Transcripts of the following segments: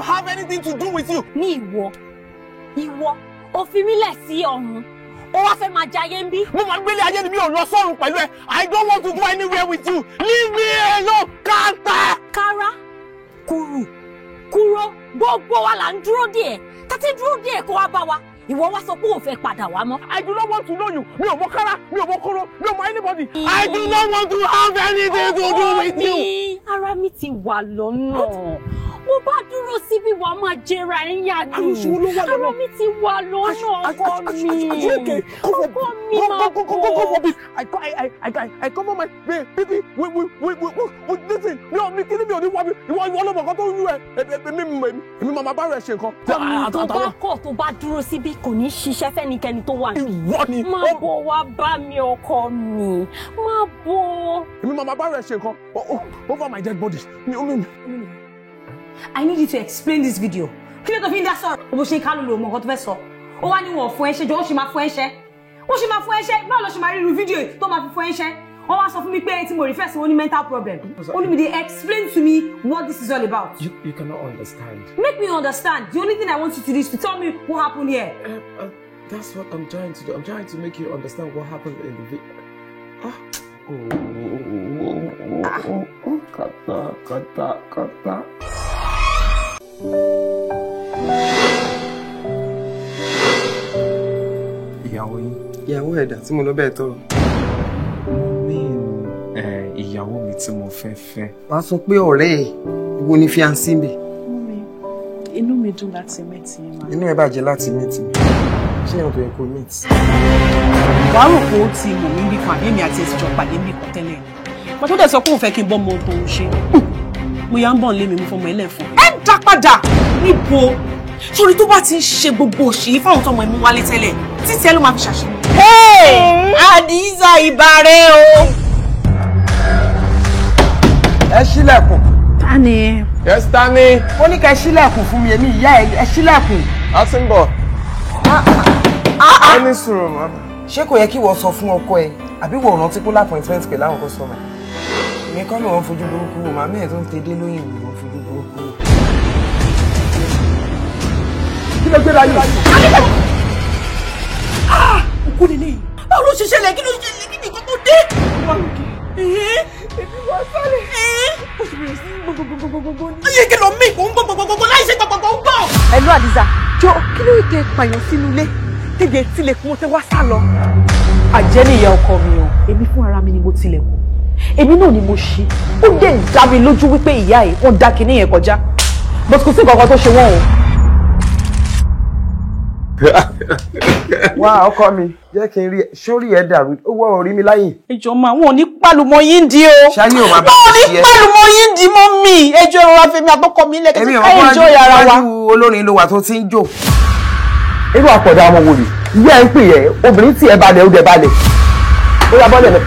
have anything to do with you. Ní ìwọ, ó fi mí lẹ̀ sí ọ̀run. Ó wá fẹ́ máa jayé ń bí. Mo máa gbélé ayé ni mi ò lọ sọ́run pẹ̀lú ẹ. I don't want to go anywhere with you. Leave me alone, Kanta. Kára, kúrò, gbogbo wa là ń dúró díẹ̀. Tàtí dúró díẹ̀ kó wá bá wa. Ìwọ wá sọ pé ó fẹ́ padà wá mọ́. I do not want to know you. Mi ò mọ Kára, mi ò mọ Kúrò, mi ò mọ anybody. I do not want to have anything to do with you. Ara mi ti wà lọ́nà. Mo bá dúró síbí wàá máa jẹra ẹ̀yà ni. Ara mi ti wà lọ́nà ọkọ mi. Ọkọ mi máa bọ̀. I come on my baby. We listen. Mi kí ni mi ò ní wá mi. Ìwọ ló mọ̀ kọ́ tó ń yú ẹ. Èmi màmá bá rẹ̀ ṣe nǹkan. Tó bá kọ̀ tó bá dúró síbí kò ní ṣiṣẹ́ fẹ́nikẹ́ni tó wà ní. Ìwọ ni. Má bọ̀ wá bá mi ọkọ mi. Má bọ̀. Èmi màmá bá rẹ̀ ṣe nǹkan. Over my dead body. I need you to explain this video. Kí ló tó fi ń dá sọ̀rọ̀? Bó ṣe ń kálù lò mọ̀ nǹkan tó fẹ́ sọ. Ó wá ní wọn fún ẹṣẹ́ jọ ó ṣe máa fún ẹṣẹ́. Ó ṣe máa fún ẹṣẹ́. Báwo ló ṣe máa rí irú fídíò yìí tó máa fi fún ẹṣẹ́? Wọ́n wá sọ fún mi pé tí mo refer sí wọn ní mental problem. Olumide, explain to me what this is all about. You cannot understand. Make me understand. The only thing I want you to do is to tell me what happened here. That's what I'm trying to do. I'm trying to make you understand what happened in the video. Kata. Ìyàwó ẹ̀dá tí mo lọ bẹ́ẹ̀ tọrọ. Ìyàwó mi tí mo fẹ́ fẹ́. Wàá sọ pé ọ̀rẹ́ ẹ̀ ìwọ ni fiancé mi. Inú mi dùn láti meet yín. Inú ẹ bàjẹ́ láti meet mi. Ṣé ìyàwó tó yẹ kó meet? Wàá rò pé ó ti mọ̀ mí bí kan àbí àti ẹ̀sìn jọ pàdé bí kan tẹ́lẹ̀ ni. Mo tó dẹ̀ sọ pé òun fẹ́ kí n bọ́ ọmọ tó ń ṣe. Mo yá ń bọ̀ nílé mi mo fọmọ ẹlẹ́fun. Ẹ dá padà níbo? Sórí tó bá ti ń ṣe gbogbo òṣì fáwọn tó ọmọ ẹ̀mú wálé tẹ́lẹ̀ títí ẹ ló máa fi ṣàṣeyọrí. Àdìsá ìbàrẹ̀ o. Ẹ ṣílẹ̀kùn. Tani. Yes, Tani. Ó ní ká ṣílẹ̀kùn fún mi èmi ìyá ẹ ṣílẹ̀kùn. A ti ń bọ̀. Ẹni sùúrù mọ́. Ṣé kò yẹ kí wọ́n sọ fún ọkọ ẹ àbí wọ́n rántí pé appointment pẹ̀lú àwọn customer? Èmi kọ́ ló ń fojú burúkú wò màmí ẹ̀ tó ń tẹ̀dé lóyìn ìlú ló ń fojú burúkú wò. Kí ló gbé láyé? Òkú nílé yìí. Báwo ló ṣe ṣẹlẹ̀? Kí ló ṣẹlẹ̀? Kí ni nǹkan tó dé? Èmi wá sálẹ̀. Ó sì bẹ̀rẹ̀ sí gbogbogbogbogbò ní. Ayé kí ló mí kò ń gbogbogbogbogbò láì ṣe gbogbogbò ń bọ̀. Hello Àdìsá, jọ kí ló tẹ pààyàn sínú ilé? Tẹ̀gẹ̀ tilẹ̀kùn mo tẹ wá sá lọ. Àjẹ́ ni ìyá ọkọ mi o. Èmi fún ara mi ni mo tilẹ̀kùn. Èmi náà ni mo ṣí. Ó dẹ̀ dá mi lójú wípé ìyá ẹ̀ wọ́n dá kinní yẹn kọjá. But kò sí nǹkan tó ṣe wọ́n o. Wá ọkọ mi, jẹ́ kí n rí sórí ẹ̀ dàrú. Ó wọ́ orí mi láyìn. Ẹjọ́ máa wọn ò ní pàlùmọ́ yín di o. Ṣáyé ò máa bá wọn ò ní pàlùmọ́ yín di mọ́ mi. Ẹjọ́ ìrora fèmí àtọkọ mi lẹ́kẹ̀ẹ́ ká ẹjọ́ yàrá wa. Èmi ò olórin ló wà tó ti ń jò. Irú àpọ̀dà ọmọ wò rí? Ìyá ẹ̀ ń pè yẹ, obìnrin tí ẹ balẹ̀ ó dẹ̀ balẹ̀. Ó yá bọ́lẹ̀ lọ.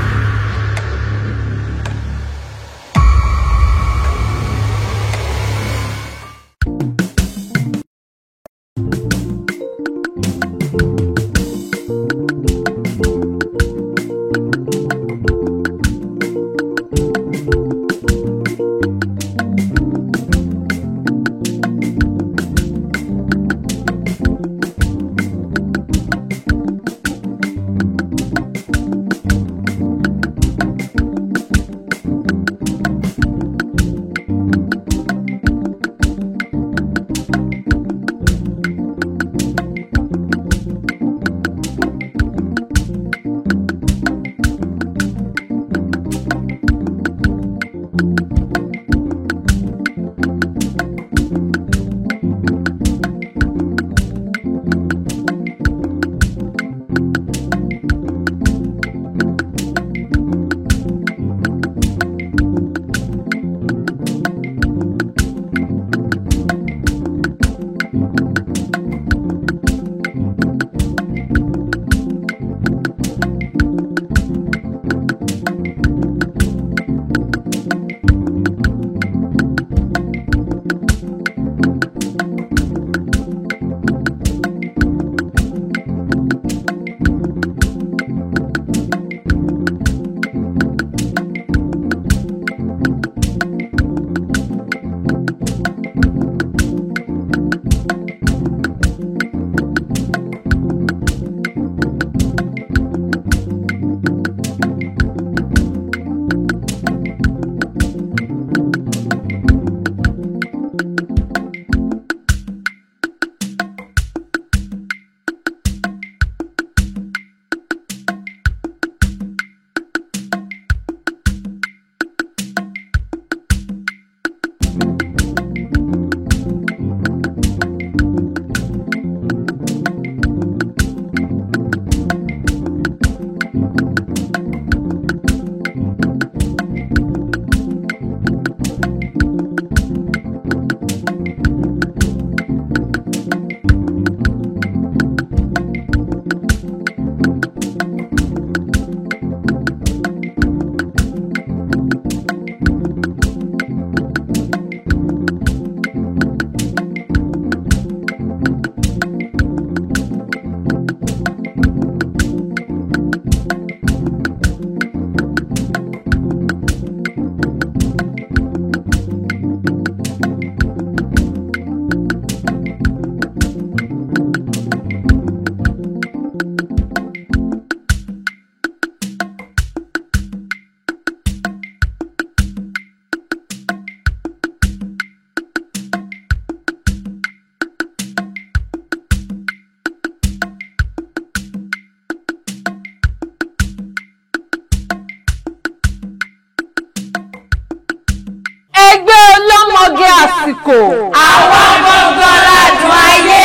àsìkò. Àwa gangan ládùn ayé.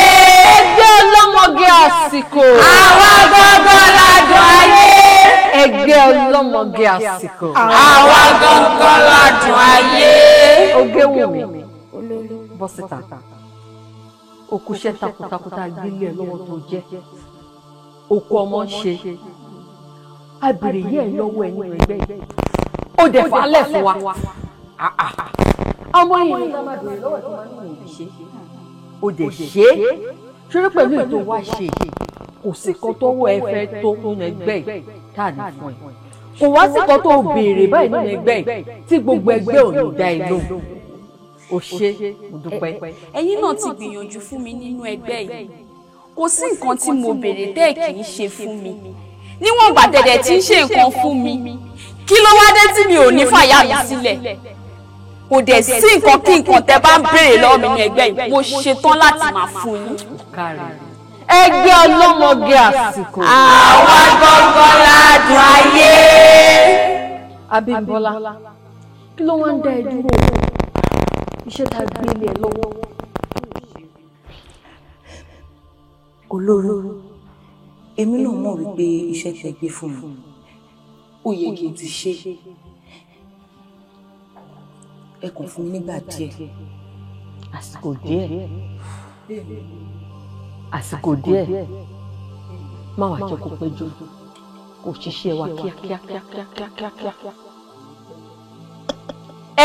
Ẹgbẹ́ ọlọ́mọge àsìkò. Àwa gangan ládùn ayé. Ẹgbẹ́ ọlọ́mọge àsìkò. Àwa gangan ládùn ayé. Oge Wunmi, bọ́ síta. Òkúṣẹ́ takuntakunta gbílẹ̀ lọ́wọ́ tó jẹ́. Òkú ọmọ ṣe. Abèrè yẹ́ lọ́wọ́ ẹni ẹgbẹ́ yìí. Ó dẹ̀ falẹ̀ fún wa. Ọmọ yìí ní ká máa bèrè lọ́wọ́ tó máa ní ìbí ṣe. Ó dẹ̀ ṣe é. Ṣeré pẹ̀lú ètò wa ṣe. Kò sí kan tó wọ ẹfẹ́ tó nínú ẹgbẹ́ yìí tá à ní fún ẹ. Kò wá sí kan tó béèrè báyìí nínú ẹgbẹ́ yìí tí gbogbo ẹgbẹ́ ò ní dá ẹ lóhùn. Ó ṣe, mo dúpẹ́. Ẹ̀yin náà ti gbìyànjú fún mi nínú ẹgbẹ́ yìí. Kò sí nǹkan tí mo béèrè tẹ́ ẹ̀ kì í ṣe fún mi. Níwọ̀n ìgbà tẹ̀dẹ̀ tí ń ṣe nǹkan fún mi. Kí ló wá dé tí mi ò ní fàyà mi sílẹ̀? Kò dẹ̀ sí nǹkan kí nǹkan tẹ́ bá ń béèrè lọ́wọ́ mi nínú ẹgbẹ́ yìí. Mo ṣetán láti máa fún yín. Ẹgbẹ́ ọlọ́mọge àsìkò. Àwa gangan ládùn ayé. Abímbọ́lá, kí ló wá ń dá ẹ dúró? Iṣẹ́ tá a gbé ilé ẹ lọ́wọ́. Olóró, èmi náà mọ̀ wípé iṣẹ́ tẹ́ gbé fún mi. Ó yẹ kí n ti ṣe. Ẹ kàn fún mi nígbà díẹ̀. Àsìkò díẹ̀. Àsìkò díẹ̀. Má wàá jẹ́ kó pẹ́ jù. Kò ṣiṣẹ́ wa kíákíá.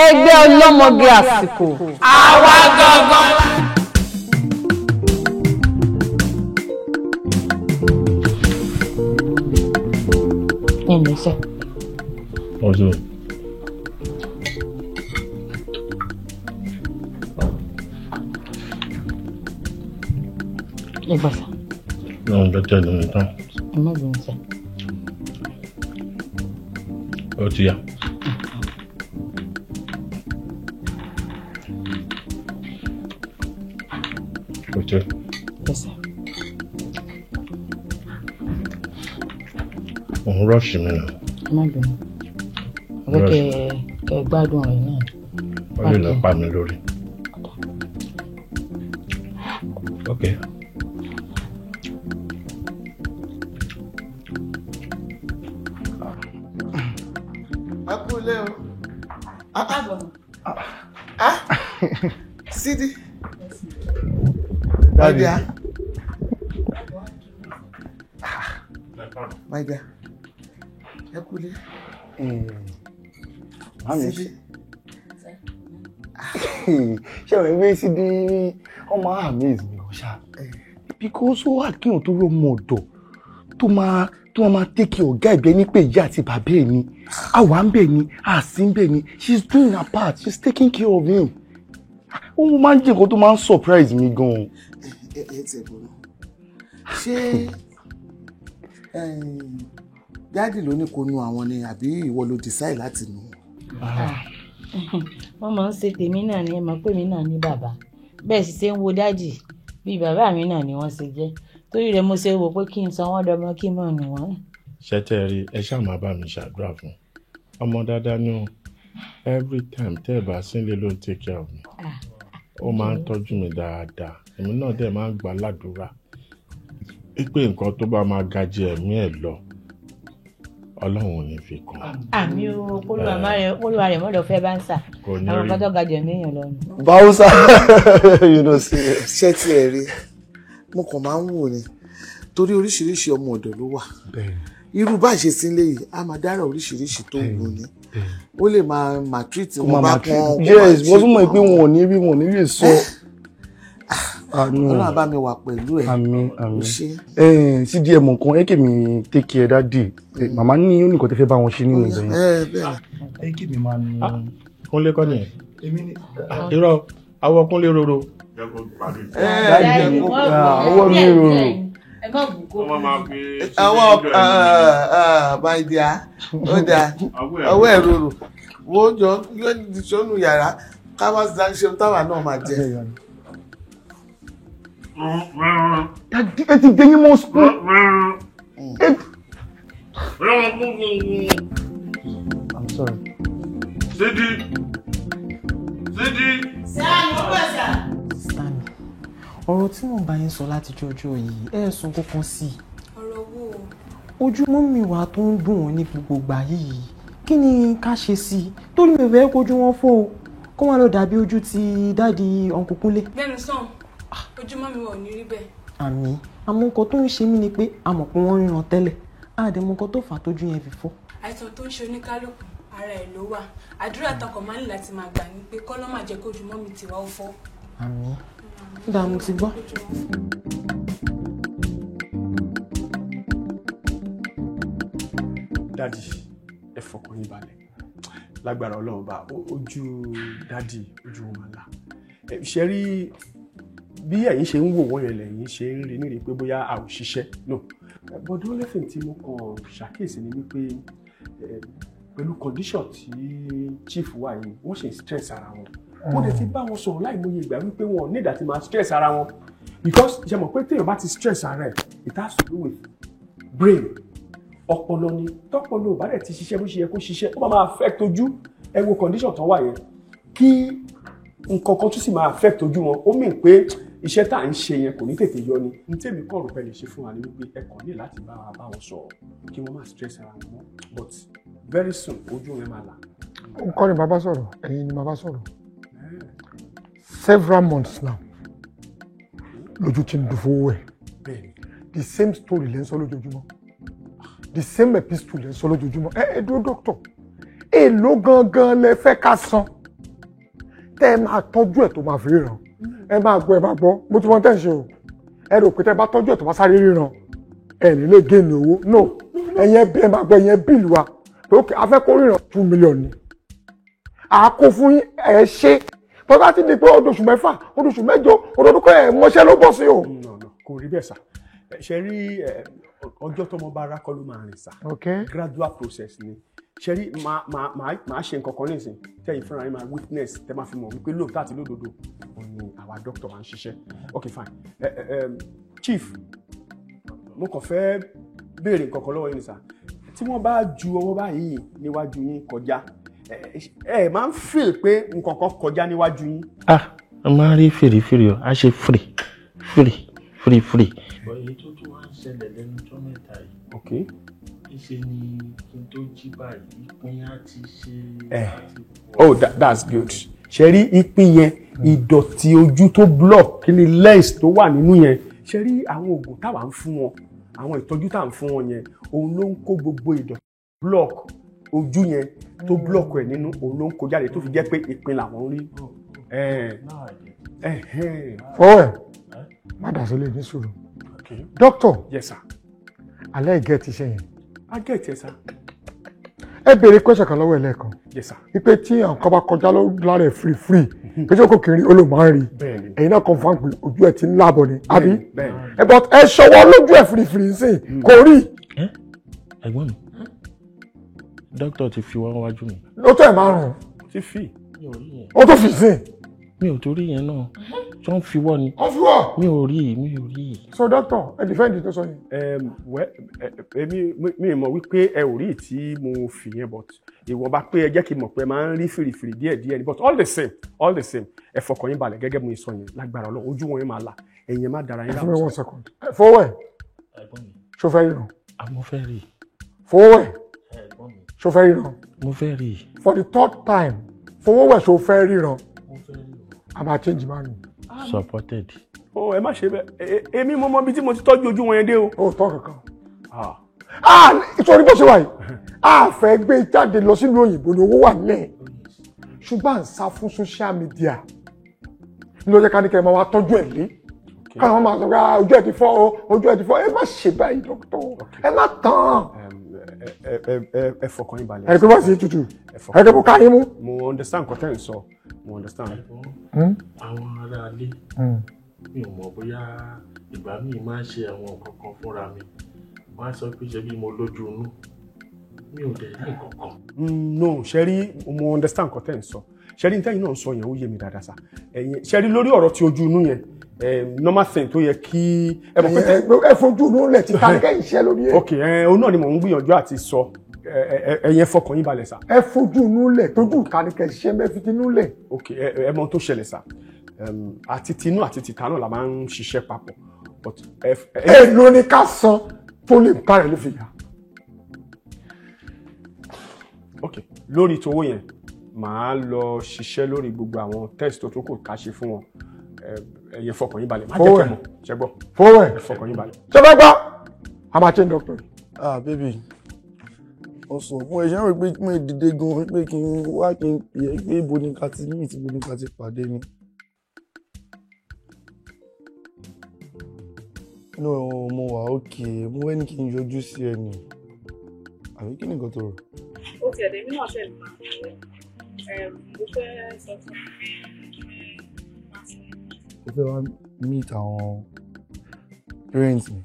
Ẹgbẹ́ ọlọ́mọge àsìkò. Àwa gangan. Ẹnìṣẹ́. Ọjọ́. Ìgbọ̀nsẹ̀. Náà ń bẹ́tẹ̀ lómi tán. Má bínú sẹ́. Ó ti yá. Okay. Yes, sir. Òun rọ́ọ̀ṣì mi nà. Má bínú. Ọ̀rẹ́ kẹ gbádùn rẹ̀ náà. Wọ́n lè lọ pa mi lórí. Okay. Akúlé o. Sidi. My dear. My dear. Akúlé. Sidi. Ṣé o ń gbé Sidi ọmọ amaze mi ọ̀ṣà? Because ó wà kí òun tó rí ọmọ ọ̀dọ̀ tó máa take ọ̀gá ìbẹ́ ní pé ìyá àti bàbá ẹ̀ ni. Àwa ń bẹ̀ ni, àsí ń bẹ̀ ni. She's doing her part. She's taking care of him. Ó máa ń jẹ́ nǹkan tó máa ń surprise mi gan-an. Ẹ ti ẹ̀bùn náà. Ṣé dáàdì ló ní kó nu àwọn ni àbí ìwọ ló decide láti nu? Wọ́n máa ń ṣe tèmi náà ni ẹ mọ̀ pé mi náà ní bàbá. Bẹ́ẹ̀ sì ṣe ń wo dáàdì bí bàbá mi náà ni wọ́n ṣe jẹ́. Torí rẹ̀ mo ṣe wò pé kí n san wọ́n dọmọ kí n mọ̀ nù wọ́n. Ṣẹ́tẹ́ rí ẹ ṣáà máa bá mi ṣàdúrà fún. Ọmọ dáadáa ni o. Every time tẹ́ ẹ bá sílé ló ń take care of me. Ó máa ń tọ́jú mi dáadáa. Èmi náà dẹ̀ máa ń gbà ládùúrà. Pé nǹkan tó bá máa ga jẹ ẹ̀mí ẹ̀ lọ. Ọlọ́run ò ní fi kàn. Àmì o, olúwa rẹ̀ mọ́dọ̀ fẹ́ bá ń sà. Àwọn kan tó ga jẹ̀ míyàn lọ. Báwùsà, you know serious. Ṣé tí ẹ rí? Mo kàn máa ń wò ni. Torí oríṣiríṣi ọmọ ọ̀dọ̀ ló wà. Irú bá ṣe sílé yìí, a máa dára oríṣiríṣi tó wù ní. Ó lè máa treat wọn bá kan. Yes, wọ́n tún mọ̀ pé wọn ò ní rí wọn ò ní lè sọ. Ọlọ́run bá mi wà pẹ̀lú ẹ̀. Àmín. Sídìí ẹ̀mọ̀ kan ẹ kèmí take care daddy. Màmá ní ó ní nǹkan tẹ́ fẹ́ bá wọn ṣe nínú ibẹ̀ yẹn. Ẹ kèmí máa ní. Kúnlé kọ́ nìyẹn. Irọ́ awọ Kúnlé roro. Ọwọ́ mi roro. Ẹ má bù kó. My dear, ó dáa, ọwọ́ ẹ̀ rorò. Wo jọ yóò di sọ́nù yàrá ká wá ṣe táwa náà máa jẹ. Ẹ ti gbé yín mọ́ sùkúl. I'm sorry. Sidi. Sáà ló pè ọ̀rọ̀ tí mò ń bá yín sọ láti jọjọ́ yìí ẹ sùn kankan sí i. ọ̀rọ̀ wo? ojúmọ́ mi wà tó ń dùn wọ́n ní gbogbo ìgbà yìí kí ni ká ṣe sí i torí mi fẹ́ kojú wọn fọ́ o kó má lọ dàbí ojú ti dáàdi Uncle Kúnlé. lẹ́nu sàn ojúmọ́ mi wà ò ní rí bẹ́ẹ̀. àmì àmọ́ nǹkan tó ń ṣe mí ni pé a mọ̀ pé wọ́n ríran tẹ́lẹ̀ àdèmọ̀ nǹkan tó fà á tójú yẹn fi fọ́. àìsàn tó ń ṣe oníkálukú ara ẹ̀ ló wà àdúrà takọ̀ máa ń láti máa gbà ní pé kọ́lọ́ máa jẹ́ kójú mọ́ mi tiwa ó fọ́. àmì dààmú ti gbọ́. dádì ẹ fọkàn yín balẹ̀ lágbára Ọlọ́run bá ojú dádì ojú wọn máa là ṣe rí bí ẹ̀yin ṣe ń wò wọ́n yẹn lẹ́yìn ṣe ń rí nírí pé bóyá a ò ṣiṣẹ́ no but the only thing tí mo kàn ṣàkíyèsí ni wípé pẹ̀lú condition tí chief wà yìí wọ́n ṣe stress ara wọn wọ́n dẹ̀ ti bá wọn sọ̀rọ̀ láìmọye ìgbà wípé wọn ò ní ìdá tí máa stress ara wọn because ṣe mọ̀ pé téèyàn bá ti stress ara ẹ̀ it has to do with brain ọpọlọ ni tọpọlọ bá dẹ̀ ti ṣiṣẹ́ bó ṣe yẹ kó ṣiṣẹ́ ó máa affect ojú ẹ wo condition tó wà yẹn kí nǹkan kan tún sì máa affect ojú wọn ó mìn pé iṣẹ́ tá à ń ṣe yẹn kò ní tètè yọ ni n tèmi kọ̀ rò pé lè ṣe fún wa ni wípé ẹ kàn ní láti bá wọn sọ̀rọ̀ kí wọ́n má stress ara wọn mọ́ but very soon ojú rẹ máa là. nǹkan ni bàbá sọ̀rọ̀ ẹ̀yin ni bàbá sọ̀rọ̀ several months now lójú tí ń dùn fowó ẹ̀ the same story lẹ́ ń sọ lójoojúmọ́ the same epistle lẹ́ ń sọ lójoojúmọ́ ẹ dúró doctor èèló gangan lẹ fẹ́ ká san tẹ́ ẹ máa tọ́jú ẹ̀ tó máa fi ríran ẹ máa gbọ́ mo ti mọ tẹ́ ń ṣe o ẹ rò pé tẹ́ bá tọ́jú ẹ̀ tó máa sáré ríran ẹ nílé géènì owó no ẹ máa gbọ́ ẹ̀yẹn bíìlì wa pé ó a fẹ́ kó ríran 2 million ni àákó fún yín ẹ ṣe tọ́lá ti di pé oṣù mẹ́fà oṣù mẹ́jọ ọdọọdún kọ́ ẹ̀ mọ́ṣẹ́ ló bọ́ sí o. kò rí bẹ́ẹ̀ sà ṣe rí ọjọ́ tọmọ bá rákọ́ ló máa rìn sà gradual process ni ṣe rí máa ṣe nǹkan kan nísìn tẹ́yìn fúnra yín máa witness tẹ́ máa fi mọ̀ wípé lóòótọ́ àti lódodo òun ni àwa doctor máa ń ṣiṣẹ́ ok fine chief mo kàn fẹ́ béèrè nǹkan kan lọ́wọ́ yín ni sà tí wọ́n bá ju ọwọ́ báyìí níwájú yín kọjá ẹ máa ń feel pé nǹkan kan kọjá níwájú yín. a máa ń rí fèrèfèrè ọ a ṣe free. bọ̀ èyí tó tún wá ń ṣẹlẹ̀ lẹ́nu tó mẹ́ta yìí. ok. ìṣe ni kí n tó jí báyìí ìpín á ti ṣe. oh that's good. ṣe rí ìpín yẹn ìdọ̀tí ojú tó block kí ni lens tó wà nínú yẹn ṣe rí àwọn oògùn táwa ń fún wọn àwọn ìtọ́jú táwa ń fún wọn yẹn òun ló ń kó gbogbo ìdọ̀tí block ojú yẹn tó blọọkù ẹ nínú òun ló ń kó jáde tó fi jẹ́ pé ìpín làwọn rí. ọwọ́ ẹ̀ má dà sílẹ̀ ní sùúrù. doctor. yes sir. alẹ́ ìgẹ́ ti ṣe yẹn. a gẹ̀ tiẹ̀ sá. ẹ béèrè question kan lọ́wọ́ ẹ̀ lẹ́ẹ̀kan. yes sir. wípé tí nǹkan bá kọjá lára ẹ̀ free pé tí o kò kiri ó lè máa ń rí ẹ̀yin náà confam pé ojú ẹ̀ ti ń láàbọ̀ ni àbí but ẹ ṣọwọ́ lójú ẹ̀ free sí kò rí. ẹ̀gbọ́n mi dókítà ti fi wá wájú mi. ó tó ẹ̀ márùn-ún. ti fi. ó tó fi sí. mi ò torí yẹn náà tó ń fi wọ́ ni. ó fi wọ́. mi ò rí. so doctor ẹ defend tó sọ yẹn. mi mọ̀ wípé ẹ ò rí tí mo fi yẹn but ìwọ̀nba pé ẹ jẹ́ kí n mọ̀ pé máa ń rí fìrìfìrì díẹ̀ ni but all the same ẹ fọkàn yín balẹ̀ gẹ́gẹ́ mo sọ yẹn lágbára Ọlọ́run ojú wọn yẹn máa là ẹ̀yin má dára yín láwọn. 1 second fọwọ́ ẹ̀ ṣó fẹ́ ríran. mo fẹ́ rí. fọwọ́ ẹ̀ ṣó fẹ́ ríran. mo fẹ́ rí. for the 3rd time fọwọ́ ẹ̀ ṣó fẹ́ ríran. a máa change man. supported. ẹ má ṣe bẹ́ẹ̀ èmi mo mọ bí tí mo ti tọ́jú ojú wọn yẹn dé o. ó tọ́ kankan. ìtọ́ni bó ṣe wà yìí a fẹ́ gbé jáde lọ sílùú òyìnbó ni owó wà nílẹ̀ ṣùgbọ́n à ń sá fún social media ní ló jẹ́ ká ní kẹ́ ẹ máa wá tọ́jú ẹ̀ lé káwọn máa sọ pé ojú ẹ̀ ti fọ́ ẹ má ṣe báyìí dókítà ẹ má tán. ẹ fọkàn yín balẹ̀. ẹ kí wọ́n sì tutù ẹ kí wọ́n ká yín mú. mo understand nǹkan tẹ́ ń sọ mo understand. àwọn ará ilé mi ò mọ̀ bóyá ìgbà míì máa ń ṣe àwọn nǹkan kan fúnra mi wọ́n á sọ pé ṣe bí mo lójú inú mi ò dẹ̀ ní nǹkan kan. no ṣẹ́rí mo understand nǹkan tẹ́ ń sọ ṣẹ́rí ní tẹ́yìn náà sọ yẹn ó yé mi dáadáa sá ṣẹ́rí lórí ọ̀rọ̀ tí ojú inú yẹn normal thing tó yẹ kí. ẹ fojú inú lẹ̀ ti ká kẹ́yìn iṣẹ́ lórí ẹ̀. ok òun náà ni mò ń gbìyànjú àti sọ ẹ̀yin fọkàn yín balẹ̀ sá. ẹ fojú inú lẹ̀ tójú ká ní kẹ́ iṣẹ́ mẹ́fìtì inú lẹ̀. ok ẹ mọ tó ṣẹlẹ̀ sá àti tinú àti tìta náà la máa ń ṣiṣẹ́ papọ̀. Èló ni ká san tó lè bá rẹ̀ ló fi yà. Ok, lórí tówó yẹn màá lọ ṣiṣẹ́ lórí gbogbo àwọn test tó tún kù ká ṣe fún wọn. Ẹ̀yẹ fọkàn yín balẹ̀ má jẹ́ kẹ́ mọ̀ ṣẹ́gbọ́. Fọwọ́ fọkàn yín balẹ̀. Ṣé bá gbọ́? A máa change doctor. Baby. Also, mo ṣe ń rò pé mo dìde gan pé kí n wá kí n pè é pé ibo ni ká ti meet, ibo ni ká ti pàdé ni. No, mo wà okay. Mo wẹ́ ní kí n yọjú sí ẹ ni. Àbí kí ni nǹkan tó rò? Ó ti ẹ̀dẹ̀ mí náà ṣẹ̀ nípa mo fẹ́ sọ fún Mo fẹ́ wá meet àwọn parents mi.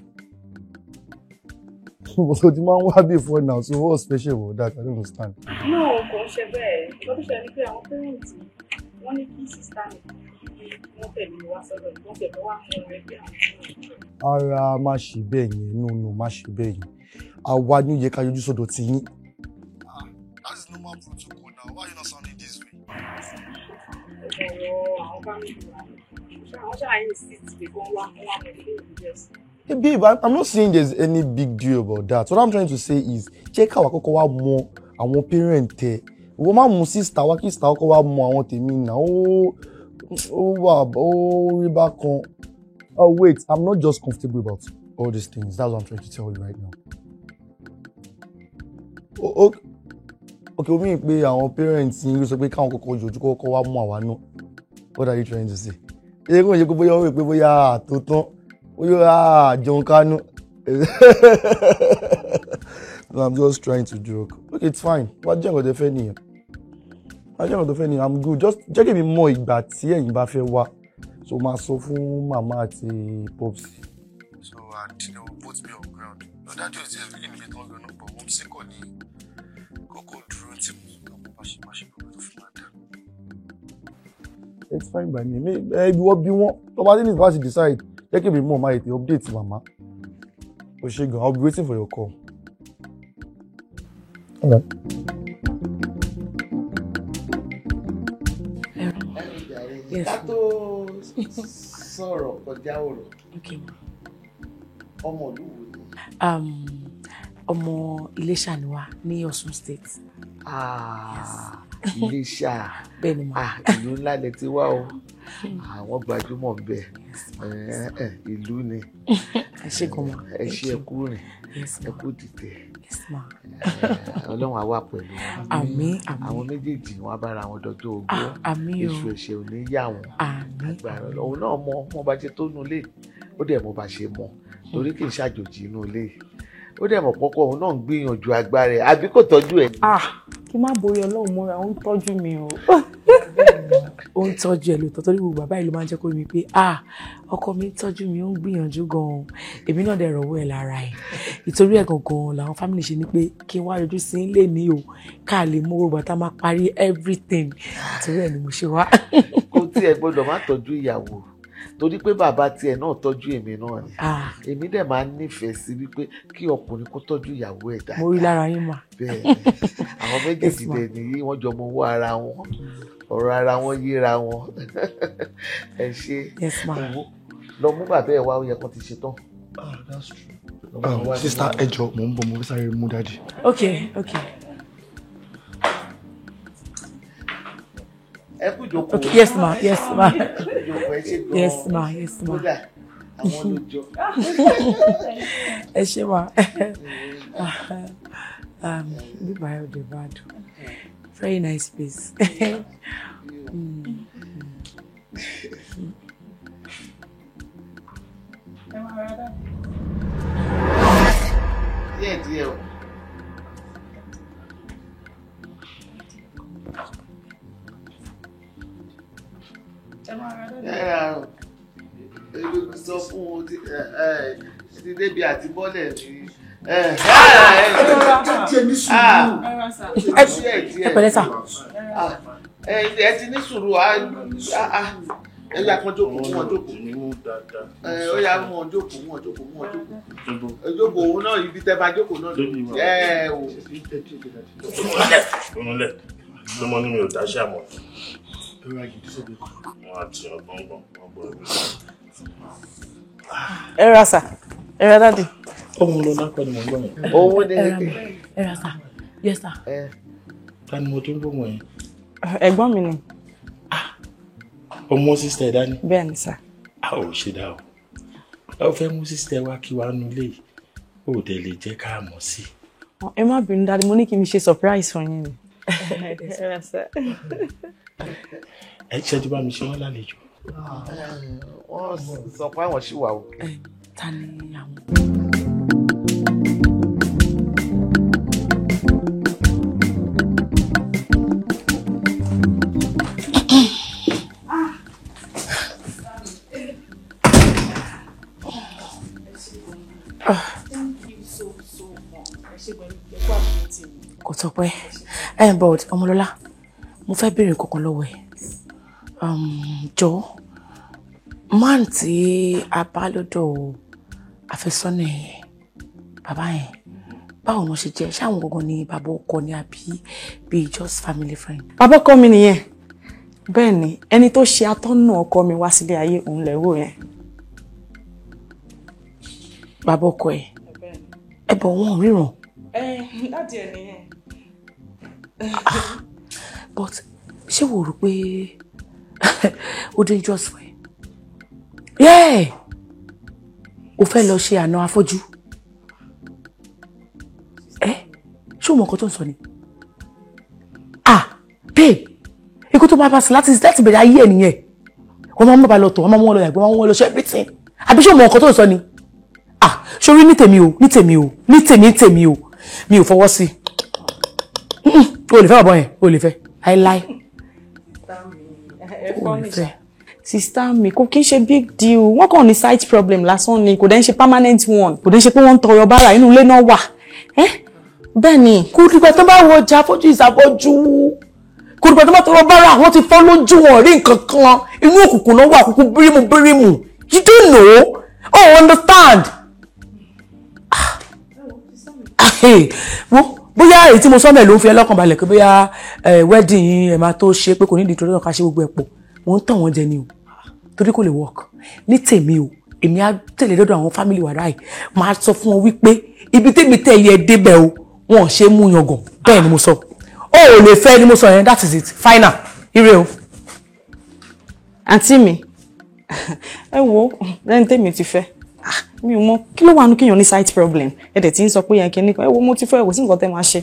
But you man wá before now, so what's special about that? I don't understand. No, kò ń ṣe bẹ́ẹ̀. Ìgbà tó ṣe ni pé àwọn parents wọ́n ní kí sísá mi wọ́n tẹ̀lé wá sọ́dọ̀ wọ́n tẹ̀lé wá fún ẹgbẹ́ àwọn. Ara má ṣe bẹ́ẹ̀ yẹn, no, má ṣe bẹ́ẹ̀ yẹn. Àwa ni ó yẹ ká yọjú sọ́dọ̀ ti yín. That is normal protocol now. Why are you not sounding this way? Àwọn family wa. Àwọn ṣáà yìí sí ti kò wá mọ̀ ní ìjọsìn. Hey babe, I'm not saying there's any big deal about that. What I'm trying to say is, check how kọ́kọ́ wá mọ̀ àwọn parent ẹ. Wo ma mú sister wá kí sister kọ́kọ́ wá mọ̀ àwọn tèmi na. Rí bákan. Oh wait, I'm not just comfortable about all these things. That's what I'm trying to tell you right now. Okay, o mean pé àwọn parents yín ló sọ pé káwọn kọ́kọ́ yọjú kọ́kọ́ wá mọ̀ àwa náà. What are you trying to say? Ẹ kò ṣe pé bóyá ó rò pé bóyá àtòtán. John Kanu. No, I'm just trying to joke. Okay, it's fine. What do you defend? I'm good. Just give me more ìgbà tí ẹ̀yin bá fẹ́ wá. So máa sọ fún mama àti popsi. So they will put me on ground. No, that is really me don't know, but mom say ko ni koko dúró tí mo bá ṣe gbogbo fún ada. It's fine by me. Maybe what be one. Nobody needs to decide. Take me more my update mama. Oshigun, I'll be waiting for your call. Okay. Yes. Ká tó sọ̀rọ̀ kọjá ọ̀rọ̀. Okay. Ọmọ ìlú wo ni? Ọmọ Iléṣà ni wá ní Ọ̀ṣun State. Iléṣà. Bẹ́ẹ̀ni ma. Ìlú ńlá lẹ ti wá o. Àwọn gbajúmọ̀ ń bẹ. Ìlú ni. Ẹ ṣé gan ma. Ẹ ṣé ẹ kú rìn. Ẹ kú dìtẹ̀. Yes ma. Ọlọ́run á wà pẹ̀lú wọn. Àmín. Àwọn méjèèjì wọn á bára wọn dọjọ́ ogbó. Àmín o. Èṣù ẹ̀ṣẹ̀ ò ní yà wọ́n. Àmín. Agbára Ọlọ́run náà mọ bá ṣe tó nulẹ̀. Ó dẹ̀ mọ bá ṣe mọ̀. Torí kì í ṣàjòjì inú ilé. Ó dẹ̀ mọ̀ pọ́kọ́ òun náà ń gbìyànjú agbára ẹ̀. Àbí kò tọ́jú ẹ̀. Kí má borí Ọlọ́run mọ́ra, ó ń tọ́jú mi o. Ó ń tọ́jú ẹ̀ lóòótọ́ torí gbogbo bàbá yìí ló máa ń jẹ́ kó rí mi pé ọkọ mi ń tọ́jú mi, ó ń gbìyànjú gan-an. Èmi náà dẹ̀ rọ̀wọ́ ẹ̀ lára ẹ̀. Ìtorí ẹ̀ gangan làwọn family ṣe ni pé kí n wá yọjú sí ilé ní o ká lè mú owó bàtà máa parí everything. Ìtorí ẹ̀ ni mo ṣe wá. Kò tiẹ̀ gbọ́dọ̀ má tọ́jú ìyàwó. Torí pé bàbá tiẹ̀ náà tọ́jú èmi náà ni. Èmi dẹ̀ máa ń nífẹ̀ẹ́ sí wípé kí ọkùnrin kó tọ́jú ìyàwó ẹ̀ dáadáa. Mo rí lára yín mà. Bẹ́ẹ̀ni, àwọn méjèèjì dẹ̀ nìyí wọ́n jọ mọ owó ara wọn. Ọ̀rọ̀ ara wọn yíra wọn. Ẹ ṣe. Lọ mú bàbá ẹ̀ wá ó yẹ kó ti ṣe tán. That's true. Sister ẹ jọ̀ọ́ mo ń bọ̀ mo fẹ́ sáré mú daddy. Okay. Okay, yes ma. Yes ma. Ẹ ṣé ma. Bíbáyọ̀ dé bad. Very nice place. Díẹ̀ o. Èmi sọ fún un ti débi àti bọ́lẹ̀ ní. Ẹ pẹ̀lẹ́ sà. Ẹ ti ní sùúrù ẹ yà kan jókòó mú wọn jókòó. Ó yà mú wọn jókòó. Jókòó òun náà ibi tẹ́ bá jókòó náà. Lọ́mọ ní mi ò dáṣẹ́ àmọ́. Ẹ ra sà, ẹ ra dáàdì. Ọmọ ló lápẹ́ ni mo gbọ́ yẹn. Owó ni ẹ ra sà, yes sà. Ta ni mo tún gbọ́ wọ̀nyẹn? Ẹ̀gbọ́n mi ni. Ọmọ sísítà ẹ̀ dání? Bẹ́ẹ̀ ni sà. A ò ṣe dá o. Ẹ fẹ́ mú sísítà wá kí wàá nulẹ̀ yìí. Ó dẹ̀ lè jẹ́ ká mọ̀ sí. Ẹ má bínú dáadé, mo ní kí n ṣe surprise fún yín ni. Ẹ ṣẹ́jú bá mi ṣe wọ́n lálejò. Wọ́n sọ pé àwọn ṣì wà o. Ta ni àwọn? Kò tó pẹ́ but Ọmọlọ́lá mo fẹ́ béèrè kankan lọ́wọ́ ẹ̀ jọ man tí a bá lọ́dọ̀ àfẹ́sọ́nà ẹ̀ bàbá yẹn báwo wọ́n ṣe jẹ́ ṣáwọn gangan ni bàbá ọkọ ni àbí bí just family friend. Bàbá ọkọ mi nìyẹn bẹ́ẹ̀ ni ẹni tó ṣe atọ́nà ọkọ mi wá sílé ayé òun lẹ̀ wò yẹn. Bàbá ọkọ ẹ̀ ẹ bọ̀ wọ́n ríran. Láti ẹ̀ nìyẹn. But ṣé wò rò pé ó dangerous fún ẹ? Yeah! O fẹ́ lọ ṣe àna afọ́jú. Ṣé o mọ nǹkan tó ń sọ ni? Babe, ikú tó máa bá sí láti bẹ̀rẹ̀ ayé ẹ̀ nìyẹn. Wọ́n máa ń bá lọ tọ̀, wọ́n máa ń wọ́n lọ yàgbẹ́, wọ́n máa ń wọ́n lọ ṣe everything. Àbí ṣé o mọ nǹkan tó ń sọ ni? Ṣorí ní tèmi o, ní tèmi o, ní tèmi o, mi ò fọwọ́ sí. O lè fẹ́ bàbá yẹn, o lè fẹ́, láíláí. O lè fẹ́. Sista mi kò kí n ṣe big deal, wọ́n kàn ní side problem lásán ni, kò dẹ̀ ń ṣe permanent one, kò dẹ̀ ń ṣe pé wọ́n ń tọrọ bára inú ilé náà wà. Bẹ́ẹ̀ ni. Kò dìgbà tó bá wọ ọjà afọ́jú ìsàfọ́jú. Kò dìgbà tó bá tọrọ bára wọ́n ti fọ́ lójú wọn rí nǹkan kan, inú òkùnkùn náà wà kúkú bírímù. You don't know? Oh, understand? Bóyá èyí tí mo sọ́mẹ̀ ló ń fi ẹlọ́kàn balẹ̀ pé bóyá wedding ẹ̀ máa tó ṣe pé kò ní ìdí tó lọ́kàn ká ṣe gbogbo ẹ̀ pọ̀ wọ́n ń tàn wọ́n jẹ ni o torí kò lè work ní tèmi o èmi á tẹ̀lé lọ́dọ̀ àwọn family wa ráì máa sọ fún wọn wípé ibi tèmi tẹ̀lé ẹ débẹ̀ o wọn ò ṣe mú yangàn bẹ́ẹ̀ ni mo sọ o ò lè fẹ́ ni mo sọ yẹn that is it final ire o. Àǹtí mi ẹ wo lẹ́yìn tèmi ti fẹ́ mi ò mọ kí ló wà nù kéèyàn ní side problem ẹ dẹ̀ tí ń sọ pé yẹn kí ní kan ẹ wo mo ti fẹ́ ẹ wò sí nǹkan tẹ́ máa ṣe.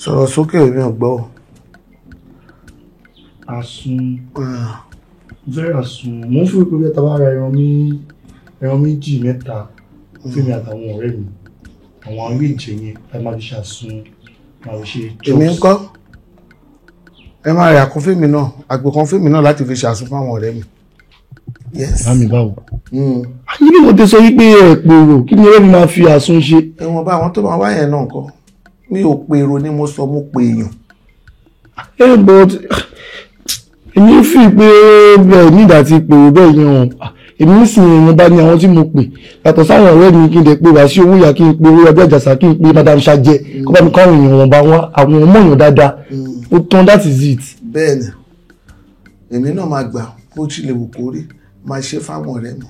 Sọ̀rọ̀ sókè mi ò gbọ́. Àsun very àsun mo ń fi pé bí ẹ ta bá ra ẹran méjì mẹ́ta fún mi àtàwọn ọ̀rẹ́ mi àwọn àwọn ìjẹ yẹn ẹ máa fi ṣàsun máa fi ṣe chops. Èmi ń kọ́ ẹ máa rà kún fíìmù náà àgbò kan fíìmù náà láti fi ṣàsun fún àwọn ọ̀rẹ́ mi. Yes. Àmì báwo? Ayé ni mo ti sọ wípé ẹ pèrò kí ni ọ̀rẹ́ mi máa fi àsun ṣe. Ẹ̀wọ̀n bá àwọn tó máa wáyẹn náà kọ́ mi ò pèrò ni mo sọ mo pè èèyàn. But èmi fi pé bẹ́ẹ̀ nígbà tí pèrò bẹ́ẹ̀ yẹn èmi ń sìn èèyàn bá ní àwọn tí mo pè yàtọ̀ sáwọn ọ̀rẹ́ mi kí n dẹ̀ pé wá sí owó ìyá kí n pe owó ẹgbẹ́ àjàsà kí n pe madam ṣàjẹ kó bá mi kọ́ àwọn èèyàn wọn bá wọn àwọn ọmọ èèyàn dáadáa ó tán that is it. Bẹ́ẹ̀ni èmi náà máa gbà bó tilẹ̀ wù kó rí máa ṣe fáwọn ọ̀rẹ́ mi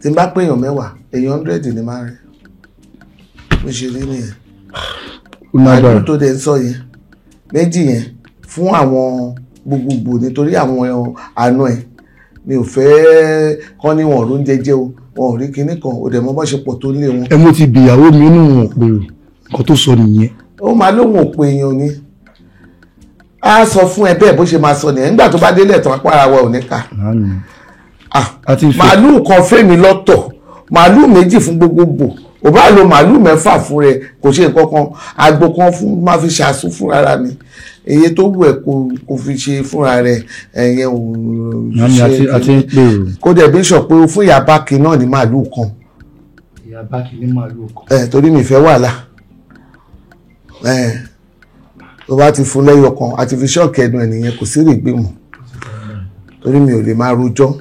tí n bá pé èèyàn 10 èèyàn 100 ni máa rẹ mo ṣe rí nìyẹn. Àdúgbò tó dẹ̀ ń sọ yẹn méjì yẹn fún àwọn gbogbogbò nítorí àwọn àna ẹ̀ mi ò fẹ́ kán ní wọn ò róúnjẹ jẹ o wọn ò rí kinní kan ò dẹ̀ mọ́ bọ́ ṣe pọ̀ tó lé wọn. Ẹ mo ti bìyàwó mi inú wọn pèrò nǹkan tó sọ nìyẹn. Ó máa lóhùn òpè èèyàn ni a sọ fún ẹ bẹ́ẹ̀ bó ṣe máa sọ nìyẹn nígbà tó bá délẹ̀ tán apá ara wa ò ní ká. Màálù kan fẹ́mi lọ́tọ̀ màálù méjì fún gbogbogbò ò bá lo màálù mẹ́fà fún rẹ kò ṣe nǹkan kan àgbo kan fún máa fi ṣàṣù fún ara mi èyí tó wù ẹ́ kò fi ṣe fúnra rẹ̀ ẹ̀yẹn ò ṣe kó dẹ̀ bí sọ pé fún ìyá báàkì náà ní màálù kan. ìyá báàkì ní màálù kan. Torí mi fẹ́ wàhálà tó bá ti fún lẹ́yọ kan àti fi ṣọ́ọ̀kì ẹnu ẹ̀nìyẹn kò sí rè gbé mọ́ torí mi ò lè máa rojọ́.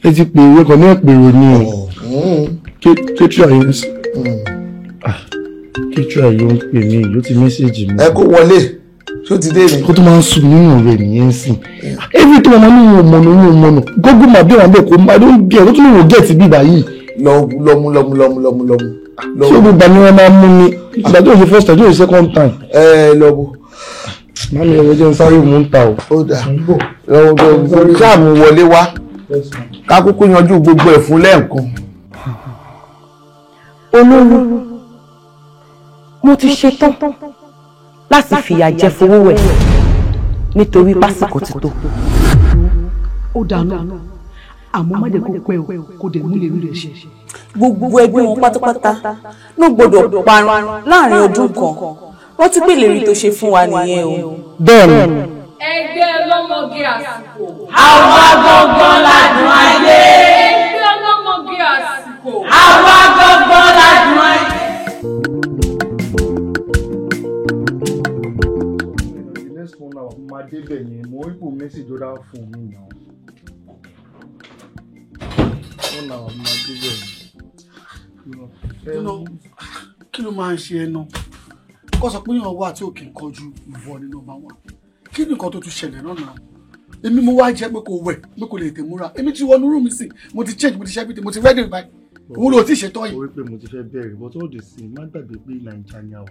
ẹ ti pè é kan ní ẹ̀pẹ̀rẹ̀ ni o kétra yóò ń pè mí yóò ti mẹ́sẹ̀jì mi. ẹ kó wọlé ṣó ti dé ni. kó tó máa ń sùn nínú rẹ̀ nìyẹn sìn. every time wọn ní ìwọ̀n mọ̀nà gógó máa bí àwọn bẹ́ẹ̀ kó máa ló ń bí ẹ̀ tó tún ní ìwọ̀n gẹ̀ẹ́tì bíbá yìí. lọ́mú. ṣé gbogbo àmì wọn máa ń mú mi ìgbà tó ṣe first time tó ṣe second time. lọ́bù. mami ẹ̀rọ jẹ́ sáré mú ń ta o. ó dà lọ́wọ́ sáàmù wọlé wá ká kúkú yanjú gbogbo ẹ̀ fún lẹ́ẹ̀kan. olówó mo ti ṣetán láti fìyà jẹ Fowówẹ̀ nítorí pásìkò ti tó. ó dáná àmọ́ má jẹ́ kó pẹ́ o kó dẹ̀ mú lè rí rẹ̀ ṣe. gbogbo ẹbí wọn pátápátá ló gbọ́dọ̀ parun láàrin ọdún kan wọ́n ti pè lérí tó ṣe fún wa nìyẹn o. bẹ́ẹ̀ni. ẹgbẹ́ ọlọ́mọge àsìkò. àwa gangan ládùn ayé. ẹgbẹ́ ọlọ́mọge àsìkò. àwa gangan ládùn ayé. máa débẹ̀ yẹn mo rí kò mẹ́sàgì ọ̀dà fún mi náà wọ́n náà máa débẹ̀ yẹn. kí ló máa ń ṣe ẹnu kó sọ pé yàn wà tí ò kì í kọjú ìwọ ní nọ́mbà 1 kí ni nǹkan tó tún ṣẹlẹ̀ náà èmi mo wá jẹ́ pé kò wẹ̀ pé kò lè tè múra èmi ti wọnú rúùmù sí mo ti change mo ti ṣe everything mo ti ready báyìí òun ló ti ṣetán yìí. mo rí pé mo ti fẹ́ bẹ̀rẹ̀ but all the same má gbàgbé pé Naija ni àwọ̀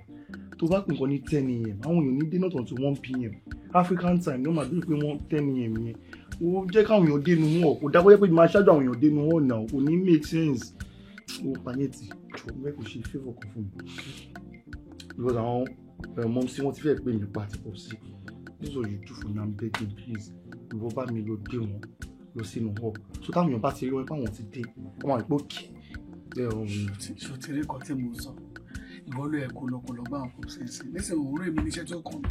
tó bá pè nǹkan ní 10 a.m. àwọn èèyàn ní dé náà tó 1 p.m. African time ló máa bí pé wọ́n 10 a.m. yẹn ó jẹ́ káwọn èèyàn dénú wọn kò dábọ́ jẹ́ pé máa ṣáájú àwọn èèyàn dénú wọn náà kò ní make sense ó pàyẹ́tì jọ bẹ́ẹ̀ kò ṣe favour kan fún mi because àwọn ọmọ sí wọn ti fẹ́ pè mí pa àti pọ̀ sí this is what you do for me I'm begging please ìwọ bá mi lọ dé wọn lọ sínú hall so táwọn èèyàn bá ti rí wọn pé àwọn ti dé wọn máa gbó kí ṣó ti rí kan tí mo sọ ìwọ ló yẹ kó lọpọlọ bá àwọn kò ṣe nísìnyí òun rèé mi níṣẹ́ tó kàn mí.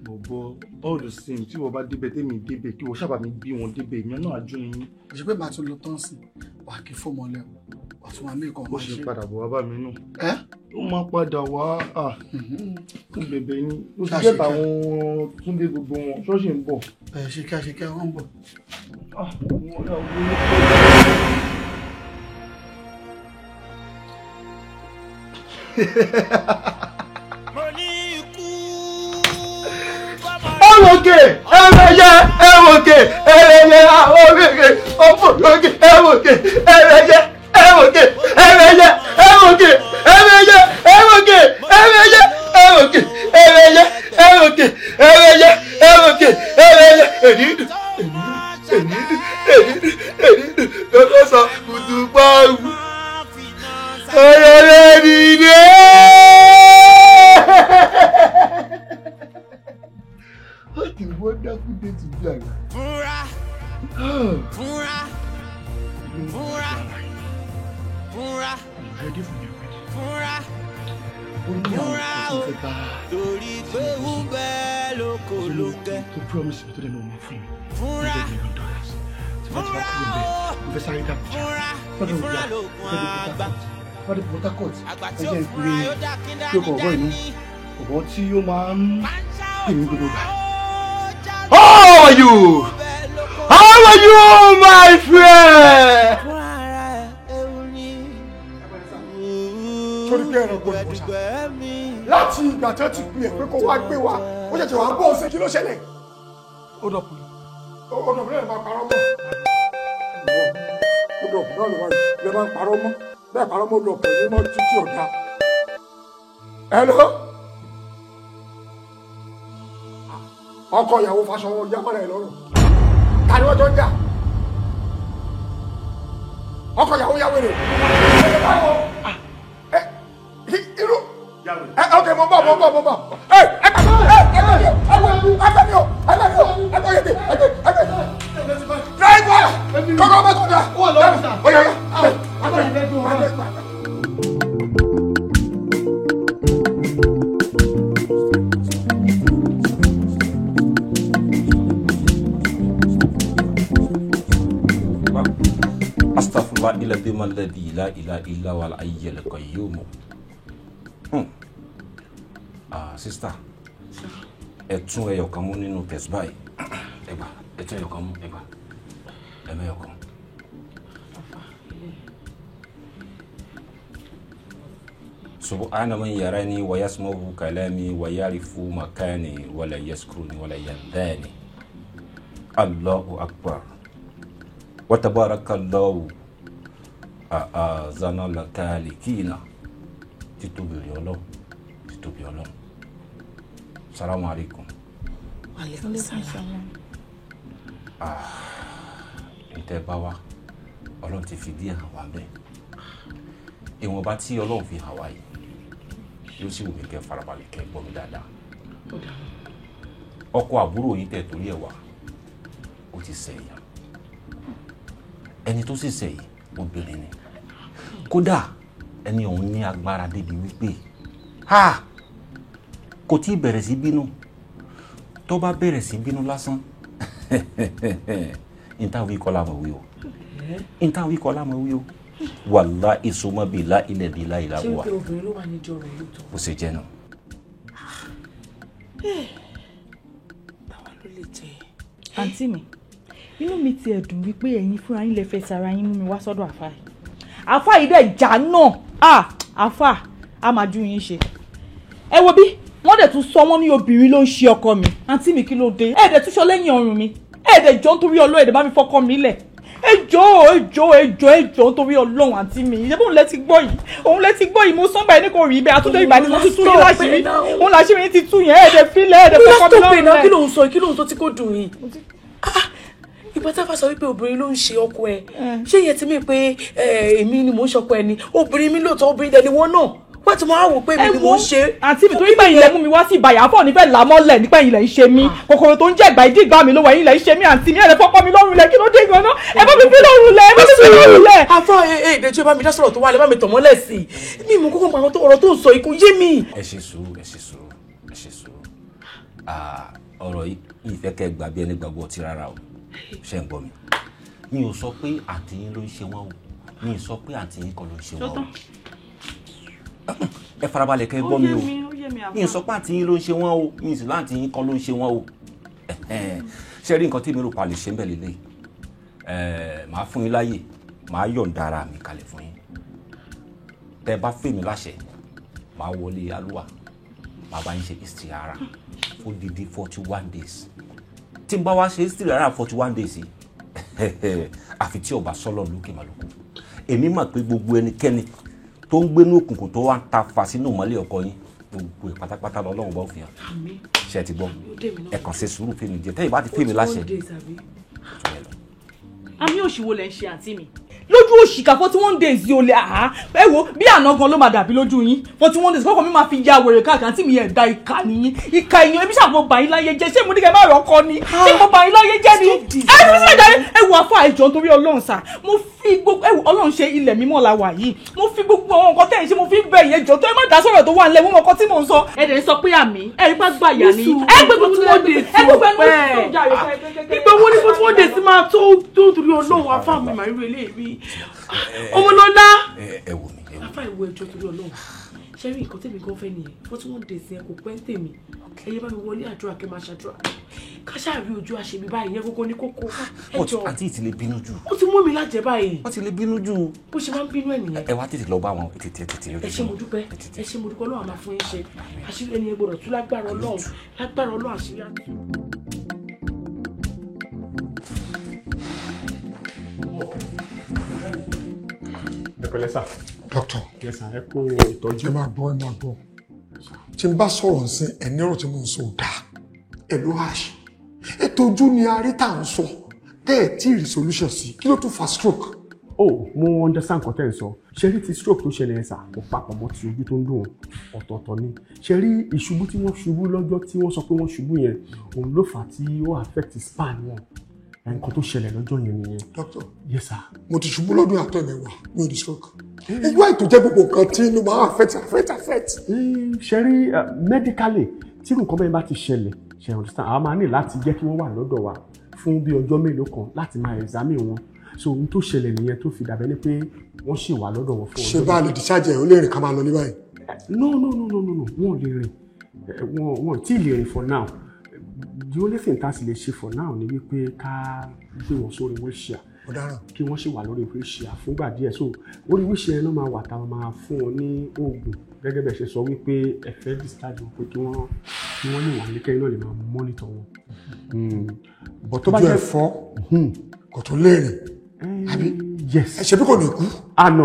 bọ̀bọ̀ all the same tí wọ́n bá débẹ̀ tẹ́mi débẹ̀ kí wọ́n sábà mi bí wọn débẹ̀ ìyẹn náà àjọ yín. ṣe pé màá tún lọ tán sí wà kí fọmọ lẹ wà tún wà mí kan máa ṣe. ó ṣe padà bọ̀ wá bá mi nù. ó máa padà wá fún bẹ̀bẹ̀ ni ó ti jẹ́ tàwọn Túndé gbogbo wọn ṣọ́ọ̀ṣì ń bọ̀. ṣe kí wọ́n ń bọ̀. Ẹ̀wòkè ẹ̀rẹ̀yẹ ẹ̀wòkè ẹ̀rẹ̀yẹ àwòrèkè ọ̀pọ̀lọ́kè ẹ̀wòkè ẹ̀rẹ̀yẹ ẹ̀wòkè ẹ̀rẹ̀yẹ ẹ̀wòkè ẹ̀rẹ̀yẹ ẹ̀wòkè ẹ̀rẹ̀yẹ ẹ̀wòkè ẹ̀rẹ̀yẹ ẹ̀wòkè ẹ̀rẹ̀yẹ ẹ̀wòkè ẹ̀rẹ̀yẹ èdìdù lọ́kọ́ sọ kùtù pààrù ọ̀rẹ́rẹ́ dìde. What a wonderful day to be alive. Fúnra. You ready for your wedding? Fúnra o. Torí pé ń bẹ lóko lókè. To promise me to the no more free. Fúnra. Fúnra o. Fúnra lókun àgbà. Wọ́n ti Port Harcourt. Ẹjẹ́ ìpínlẹ̀ tí ó kọ̀ ọ̀gọ́ inú. Ọ̀gọ́ tí ó máa ń pè ní gbogbo ìgbà. How are you? How are you, my friend? Sórí pé ẹ̀rọ gbọ́dọ̀ ṣá. Láti ìgbà tí ó ti pè é pé kó wá gbé wa, ó ṣẹ̀ṣẹ̀ wá bọ́ ọ̀sẹ̀ kí ló ṣẹlẹ̀? Ó dọ̀pù náà lè máa parọ́ mọ́. Ó dọ̀pù náà lè máa parọ́ mọ́. Bẹ́ẹ̀ parọ́ mọ́ dọ̀pù ní mọ́ títí ọ̀dà. Hello? Ọkọ ìyàwó faṣọ yámọ́ra ẹ̀ lọ́rùn. Ta ni wọ́n jọ ń jà? Ọkọ ìyàwó yáwó rẹ̀. Irú. Ok, mo bọ̀. Driver! Kọ́kọ́ mọ́tò dà. Astaghfirullah al-azim alladhi la ilaha illa huwa al-hayyul qayyum. Sister, ẹ tún ẹyọ kan mú nínú tẹ̀síbá yìí. Ẹ gbà, ẹ tún ẹyọ kan mú, ẹ gbà. Ẹ mẹ́yọ kan. Subhana man yarani wa yasma'u kalami wa ya'rifu makani wa la yaskuruni wa la yandani. Allahu akbar. Wa tabarakallahu zana la kalikina. Títóbi Ọlọ́run, títóbi Ọlọ́run. Assalamu alaikum. Wa alaikum salam. Ntẹ́ bá wá, Ọlọ́run ti fi díẹ̀ hàn wá bẹ́ẹ̀. Ìwọ̀nba tí Ọlọ́run fi hàn wá yìí, yóò sì wù mí kẹ́ farabalẹ̀ kẹ́ gbọ́ mi dáadáa. Ọkọ àbúrò yìí tẹ̀ torí ẹ̀ wá, ó ti ṣẹ̀yà. Ẹni tó sì ṣẹ̀yìn, obìnrin ni. Kódà ẹni òun ní agbára débi wípé kò tí ì bẹ̀rẹ̀ sí bínú. Tó bá bẹ̀rẹ̀ sí bínú lásán, ìtàwí kọ́ la mọ̀ wí o. Ìtàwí kọ́ la mọ̀ wí o. Wàlá ìsọmọ bíi la ilẹ̀ bíi la ìlà wà. Ṣé o pé obìnrin ló wà níjọ rẹ̀ lóòótọ́? Bó ṣe jẹ́ nù. Báwa ló lè jẹ́? Àǹtí mi, inú mi ti ẹ̀dùn wípé ẹ̀yin fúnra yín lè fẹ́ sara yín mú mi wá sọ́dọ̀ àfáà yìí. Àfáà yìí dẹ̀ jà náà. Àfáà a máa ju yín ṣe. Ẹ wo bí wọ́n dẹ̀ tún sọ wọ́n ní obìnrin ló ń ṣe ọkọ mi. Àǹtí mi kí ló dé? Ẹ̀ẹ́dẹ̀ tún ṣọ lẹ́yìn ọrùn mi. Ẹ̀ẹ́dẹ̀ jọ nítorí Ọlọ́run ẹ̀ẹ́dẹ̀ bá mi fọkọ mi lẹ̀. Ẹjọ́ nítorí Ọlọ́run àǹtí mi. Ìjẹ́bú òun lẹ ti gbọ́ yìí. Òun lẹ ti gbọ́ yìí. Mo sọ báyìí ní kò rí ibẹ̀. Àtúndé ìgbà tí mo ti tú yín láṣìírí. Òun láṣìírí ti tú yẹn. Ẹ̀ẹ́dẹ̀ fílẹ̀ ẹ̀ẹ́dẹ̀ fọkọ mi lọ́rùn lẹ̀. Kí ló ń sọ? Kí ló ń sọ tí kò dùn yìí? Ìgbà tá a bá sọ wípé obìnrin ló ń ṣe ọkọ ẹ, ṣé ìyẹn ti mí pé èmi ni mò ń ṣọkọ ẹ ni? Obìnrin mi lóòótọ́, obìnrin dẹ̀ ni wọ́n náà. Wọ́n ti máa wò pé èmi ni mò ń ṣe. Àǹtí mi torí pé ilẹ̀ mú mi wá sí ìbàyà fọ́ nífẹ̀ẹ́ làmọ́lẹ̀ nípa ilẹ̀ ń ṣe mí. Kòkòrò tó ń jẹ́ ìgbà ìdí ìgbà mi ló wà ilẹ̀ ń ṣe mí àǹtí mi. Ẹ̀rẹ̀ fọ́kọ́ mi lọ́rùn lẹ̀ kí ló dé gan-an? Ẹ bá mi fi lọ́rùn lẹ̀, ẹ bá mi fi lọ́rùn lẹ̀. Àfọ èdèjọ́ bá mi dá sọ̀rọ̀ tó wà lẹ́ bá mi tọ̀ mọ́lẹ̀ sí i. Mi mú kókó pa ọ̀rọ̀ tó ń sọ ikú yé mi. Ẹ ṣe sùúrù. Ọ̀rọ̀ yìí ìfẹ́ kẹ́ gbà bí ẹni gbàgbọ́ ti rárá o. Ṣé ń gbọ́ mi? Mi ò sọ pé àǹtí yín ló ń ṣe wọ́n o. Mi ò sọ pé àǹtí yín kọ́ ló ń ṣe wọ́n o. Ẹ farabalẹ̀ kẹ́ gbọ́ mi o. Mi ò sọ pé àǹtí yín ló ń ṣe wọ́n o. Mi ò sì láǹtí yín kọ́ ló ń ṣe wọ́n o. Ṣé rí nǹkan tí mi rò pa lè ṣe ń bẹ̀ lélẹ̀? Màá fún yín láyè, màá yọ̀ǹda ara mi kalẹ̀ fún yín. Tẹ́ bá fẹ́ mi láṣẹ, màá wọlé alúwà, màá bá yín ṣe istihara fún dídí 41 days. Tí n bá wá ṣe istihara 41 days yìí, àfi tí ọba sọlọ lókè màlúkù. Èmi mọ̀ pé gbogbo ẹnikẹ́ni tó ń gbénú òkùnkùn tó wá ń ta fà sínú ìmọ́lẹ̀ ọkọ yín, gbogbo ẹ̀ pátápátá lọ́lọ́run bá fi hàn. Ṣé ẹ ti gbọ́? Ẹ kàn ṣe sùúrù fèmí jẹ. Tẹ́yìn bá ti fèmí láṣẹ. Àmì òṣìwò lẹ ń ṣe àǹtí mi. Lójú òṣìkà 41 days yìí ò lè ẹ wo bí àná gan ló máa dàbí lójú yín 41 days kọ́kọ́ mi máa fi ya wèrè káàkiri àǹtí mi yẹn da ìka nìyí ìka èèyàn ebi ṣàfihàn bá yín láyé jẹ́ ṣé mo ní kẹ́ bá rọ̀ ọkọ ni ṣé mo bá yín láyé jẹ́ ni ẹ fi sílẹ̀ jáde ẹ wo afọ àìjọ nítorí Ọlọ́run sà mo fi gbogbo ẹ wo Ọlọ́run ṣe ilẹ̀ mímọ́ la wà yìí mo fi gbogbo àwọn nǹkan tẹ̀ ń ṣe mo fi bẹ̀ yẹn jọ tó ẹ má dá sọ̀rọ̀ tó wà nílẹ̀ mo mọ̀ ọkọ tí mò ń sọ ẹ dẹ̀ ń sọ pé àmì ẹ rí bá gbà yà ni ẹ gbogbo tí wọ́n dé ẹ gbogbo ẹnu tó jà rẹ̀ ìgbà wo ni 41 days máa tó torí Ọlọ́run afá mi màá rí eléyìí ọmọ ló ná. Ẹ wò mí. Afá ìwọ ẹjọ́ torí Ọlọ́run ṣé rí nǹkan tèmi gan fẹ́ nìyẹn 41 days yẹn kò pẹ́ ń tèmi ẹyẹ bá mi wọlé àdúrà kẹ́ máa ṣàdúrà ká ṣáàrí ojú àṣebí báyìí yẹn gógó ní kókó ẹjọ́ àti ìtì lè bínú jù. ó ti mú mi lájẹ báyìí. wọ́n ti lè bínú jù. bó ṣe máa ń bínú ẹ̀ nìyẹn. ẹ wá tètè lọ bá wọn tètè yọjú. ẹ ṣé mo dúpẹ́ ẹ ṣé mo dúpẹ́ Ọlọ́run máa fún yín ṣe àṣírí ẹni gbọ́dọ̀ tú lágbára Ọlọ́run àṣírí àti. Pẹ̀lẹ́ sà. Doctor. Yes sir, ẹ kó ìtọ́jú. Ẹ máa gbọ́. Tí n bá sọ̀rọ̀ sí ẹni ọ̀rọ̀ tí mo ń sọ dáa, ẹ ló hash. Ètò ojú ni arí tá à ń sọ. Tẹ́ ẹ̀ tí ì rí solution sí, kí ló tún fa stroke? Oh, mo understand nǹkan tẹ́ ń sọ. Ṣé rí ti stroke tó ṣẹlẹ̀ sà, kò papọ̀ mọ́ ti ojú tó ń dùn ọ̀tọ̀ọ̀tọ̀ ni. Ṣé rí ìṣubú tí wọ́n ṣubú lọ́jọ́ tí wọ́n sọ pé wọ́n ṣubú yẹn, òun ló fà á tí ó affect span wọn. Nǹkan tó ṣẹlẹ̀ lọ́jọ́ yẹn nìyẹn. Doctor. Yes sir. Mo ti ṣubú lọ́dún àtọ́ ìmẹ̀wàá ní òdì stroke. Ìwà ètò jẹ́ gbogbo nǹkan tí inú máa affect. Ṣé rí medically tí nǹkan bẹ́ẹ̀ bá ti ṣẹlẹ̀ ṣe understand àwọn máa ní láti jẹ́ kí wọ́n wà lọ́dọ̀ wa fún bí ọjọ́ mélòó kan láti máa examine wọn so ohun tó ṣẹlẹ̀ nìyẹn tó fi dàbẹ́ ni pé wọ́n ṣì wà lọ́dọ̀ wọn fún ṣe bá a lè discharge ẹ̀ ó lè rìn ká máa lọ ní báyìí. no wọn ò lè rìn wọn ò tí ì lè rìn for now the only thing tá a sì lè ṣe for now ni wípé ká gbé wọn sórí wheelchair kí wọ́n ṣì wà lórí wheelchair fúngbà díẹ̀ so orí wheelchair náà máa wà tá a máa fún wọn ní oògùn gẹ́gẹ́ bẹ́ẹ̀ ṣe sọ wípé ẹ fẹ́ discharge wọn pé kí wọ́n lè wà nílé náà lè máa monitor wọn. But tó bá jẹ́ ẹ̀fọ́ kò tó lè rìn àbí yes ẹ ṣe bí kò ní kú. No.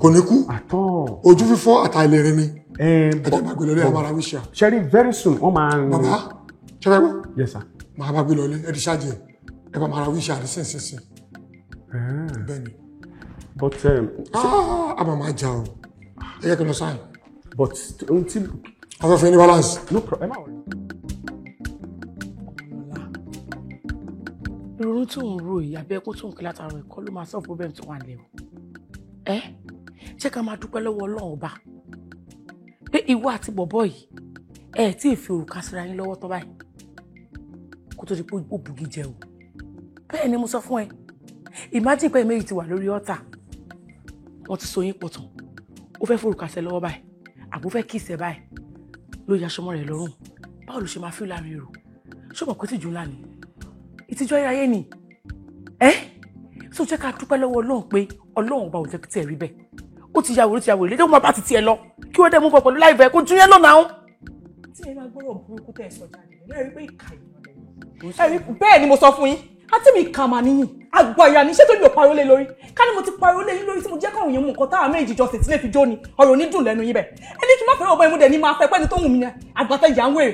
Kò ní kú àtọ́ ojú fífọ́ àtàìlérìn ni ẹ̀jẹ̀ máa gbé lọlé àmàrà wíṣà. Sherry very soon wọ́n máa ń. bàbá ṣẹlẹ̀ gbọ́. Yes sir. màá bá gbé lọlé ẹ discharge ẹ bá máa ra wíṣà àti sínsìnsìn. bẹ́ẹ̀ ni. but àmà máa jà o ẹ yẹ kí n lọ sáyìn. but ohun tí. àwọn fẹ́ ní balance. no problem. ìrònú tó ń ro yìí àbí ẹkún tó ń kí látara ẹ̀kọ́ ló máa solve problem tó wà lẹ́wọ̀ ṣé ká máa dúpẹ́ lọ́wọ́ Ọlọ́run ọba pé ìwọ àti bọ̀bọ́ yìí ẹ tí ì fi òrùka síra yín lọ́wọ́ tó báyìí kó tó di pé ó bugi jẹ o bẹ́ẹ̀ ni mo sọ fún ẹ imagine pé méjì ti wà lórí ọ̀tà wọ́n ti so yín pọ̀ tán ó fẹ́ fòrùka sẹ́ lọ́wọ́ báyìí àbó fẹ́ kí ìsẹ́ báyìí ló ya aṣọmọ rẹ̀ lọ́rùn báwo ló ṣe máa fi láàrin èrò ṣé mọ̀ pé tìjú ńlá ni ìtìjú ayé ni so jẹ́ ká dúpẹ́ lọ́wọ́ Ọlọ́run pé Ọlọ́run ọba ò jẹ́ kí tiẹ̀ rí bẹ́ẹ̀ ó ti ya wòlé lédè ó máa bá ti tiẹ̀ lọ kí wọ́n dẹ̀ mú pọ̀ pẹ̀lú láìfẹ́ kó tún yẹn lọ́nà áwọn. tí ẹ bá gbọ́dọ̀ burúkú tẹ̀ sọ jáde ẹ rí pé ìkà ìmọ̀lẹ̀ bẹ́ẹ̀ ni mo sọ fún yín àti mi kà mà níyìn àgbàyà ní ṣètò ìlò pariwo lé lórí ká ní mo ti pariwo lé yín lórí tí mo jẹ́ káwọn èèyàn mú nǹkan táwọn méjì jọ sètí lè fi jó ni ọ̀rọ̀ ní dùn lẹ́nu yín bẹ́ẹ̀ ẹni kí n má fẹ́ràn ọmọ ìmúdẹ ní máa fẹ́ pẹ́ni tó wù mí ni àgbàtà ìyá ń wèrè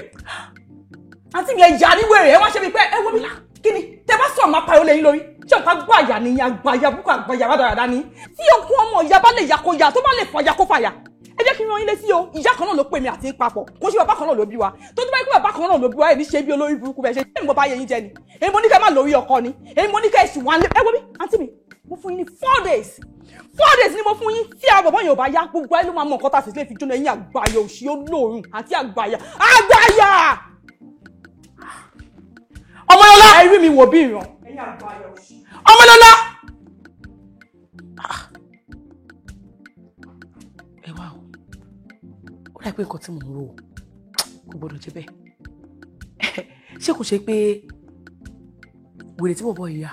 àti mi ẹ̀yà ní wèrè ẹ wá ṣe mi pé ẹ wọ́n mi lá kí ni tẹ bá sọ̀rọ̀ máa pariwo lé yín lórí ṣé ọ̀pá gbàyà ni àgbàyà búkọ àgbàyà rádaràdá ni tí ọkọ ọmọ ìyá bá lè ya kó ya tó bá lè fàyà kó fàyà ẹ jẹ́ kí n rán yín létí o ìyá kan náà ló pè mí àti papọ̀ kò sí bàbá kan náà ló bí wa tó tó bá yẹ kó bàbá kan náà ló bí wa ẹ̀ ní ṣe bí olórí burúkú bẹ́ẹ̀ ṣe ṣé mo bá yẹ yín jẹ ni èyí mo ní kẹ́ má lórí ọkọ ni èyí mo ní kẹ́ ẹ̀sìn wọn ẹ wo bí àǹtí mi mo fún yín ní 4 days ni mo fún yín tí àwọn bàbá yẹn ò bá yá gbogbo ayé ló máa mọ nǹkan tá a sì lè fi jóná ẹ̀yìn àgbàyà òṣì olóòrùn àti àgbàyà Ọmọlọ́lá ẹ rí mi wò bí ìran ẹ̀yìn àgbàyà òṣì Ọmọlọ́lá. ẹ wá o ó dà pé nǹkan tí mò ń rò kò gbọdọ̀ jẹ́ bẹ́ẹ̀ ṣé kò ṣe pé wèrè tí bọ̀bọ̀ yìí yá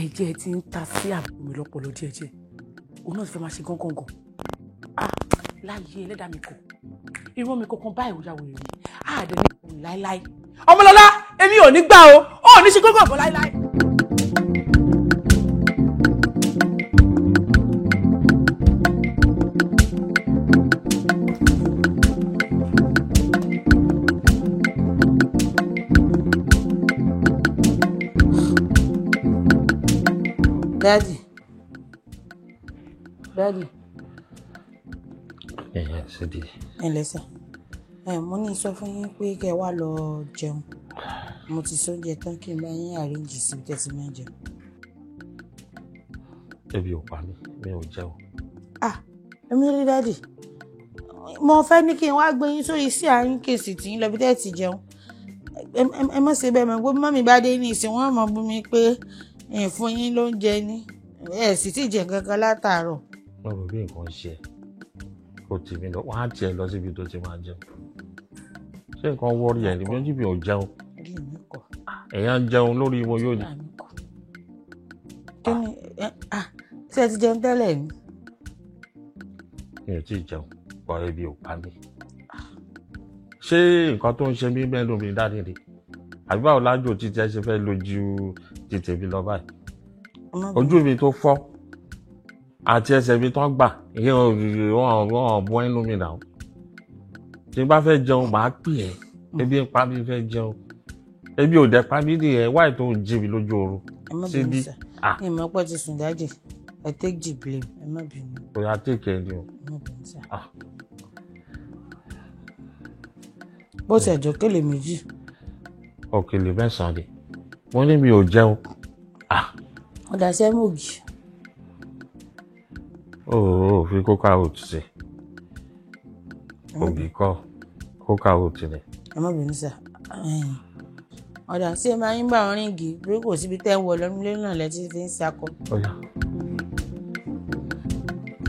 ẹ̀jẹ̀ ti ń ta sí àbúrò mi lọ́pọ̀lọ́ díẹ̀díẹ̀ òun náà ti fẹ́ máa ṣe gángan láyé ẹlẹ́dàá mi kọ irun mi kankan báyìí ò yà wèrè mi àdé ní ìkùn láéláé Ọmọlọ́lá èmi ò ní gbà o ò ní ṣe gángan ọ̀bọ̀ láéláé. Daddy. Ṣèdí. Ẹ lẹ́sẹ̀. Mo ní sọ fún yín pé kẹ́ wá lọ jẹun. Mo ti sóúnjẹ tán kí n bá yín àríǹjì síbi tẹ́sí máa jẹun. Ebi ò pa mí, mi ò jẹun. Èmi rí Daddy. Mo fẹ́ ní kí n wá gbé yín sórí sí àárín kèsì tí yín lọ bí tẹ́ ti jẹun. Ẹ má ṣe bẹ́ẹ̀ mọ̀ pé mọ́mì bá dé ní ìsìn wọ́n mọ̀ bú mi pé fún yín ló ń jẹ ní. Ẹ sì ti jẹ nǹkan kan látàárọ̀. Mo rò bí nǹkan ṣe kò tì mí lọ, wọ́n á tiẹ̀ lọ síbi tó ti máa jẹun. Ṣé nǹkan wọ́ọ̀rì ẹ̀ ní méjì bí ò jẹun? Ẹ̀yà ń jẹun lórí ìwọ yóò ní. Kí ni ṣé ẹ ti jẹun tẹ́lẹ̀ ni? Mi ò tí ì jẹun, pọ̀ ebi ò pa mí. Ṣé nǹkan tó ń ṣe mí bẹ́ẹ̀ lómi dání ni? Àbí báwo lájò títí ẹ ṣe fẹ́ lójú ti tèmi lọ báyìí? Ojú mi tó fọ́ àti ẹsẹ̀ mi tó gbà ìyẹn wọn bọ́ inú mi náà. Tí n bá fẹ́ jẹun màá pè ẹ́ ebi ń pa mí fẹ́ jẹun ebi ò dẹ̀ pa mí nìyẹn wáì tó ń jí mi lójú oorun. Ẹ má bínú sá ẹ mọ̀ pé ti sùn dájì I take the blame ẹ má bínú. Kò yà take ẹ ni o. Ẹ má bínú sá. Bó ti ẹ̀jọ̀ kélé méjì. Òkèlè mẹ́sàn-án ni mo ní mi ò jẹun. Ọ̀dà sẹ́mọ̀gì. Ó fi coca oat sí. Òbí kọ́ coca oat ni. Ẹ má bínú sá. ọ̀dà sí ẹ máa ń bá wọn ríǹgì bí kò síbi tẹ́ ń wọ lọ́nú ilé náà lẹ́tí fi ń sakọ. ọ̀yà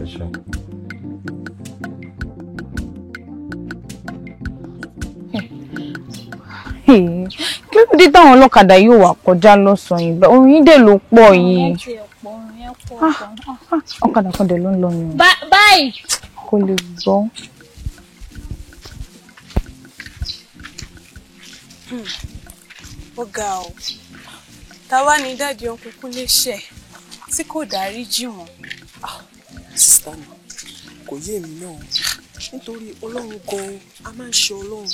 ẹ ṣeun. kí ló dé táwọn ọlọ́kadà yóò wà kọjá lọ́sàn-án yìí orin yìí dẹ̀ ló pọ̀ yìí ọ̀kadà kan dẹ̀ ló ń lọ yìí. báyìí. kò lè gbọ́. ó ga ọ táwa ni dáàdi ọkùnkùn lè ṣe tí kò dárí jì wọ́n. sísá mi kò yé mi náà nítorí ọlọ́run gan-an a máa ń ṣe ọlọ́run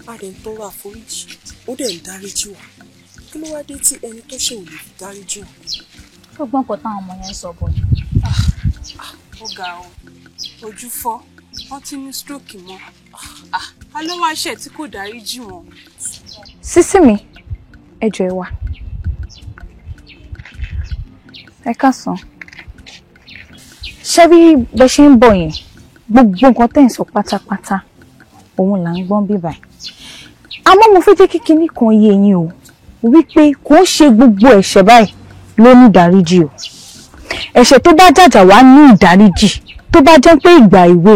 a rẹ̀ ń tọrọ àforíjì ó dẹ̀ ń dáríjì wá kí ló wá dé tí ẹni tó ṣe ò lè fi dáríjì wá. ó gbọ́n nǹkan táwọn ọmọ yẹn ń sọ bọ̀ ni. ó ga ọ ojú fọ́ wọ́n ti ní stroke mọ́ a ló wá ṣe tí kò dáríjì wọ́n. sísí mi ẹ jọ̀ọ́ ẹ wá ẹ káàsán ṣé bí bẹ ṣe ń bọ̀ yẹn gbogbo nǹkan tẹ́ ń sọ pátápátá òun là ń gbọ́n bí báyìí àmọ́ mo fẹ́ jẹ́ kí kinní kan yé yín o wípé kò ń ṣe gbogbo ẹ̀ṣẹ̀ báyìí ló ní ìdáríjì o ẹ̀ṣẹ̀ tó bá jàjà wá ní ìdáríjì tó bá jẹ́ pé ìgbà ìwé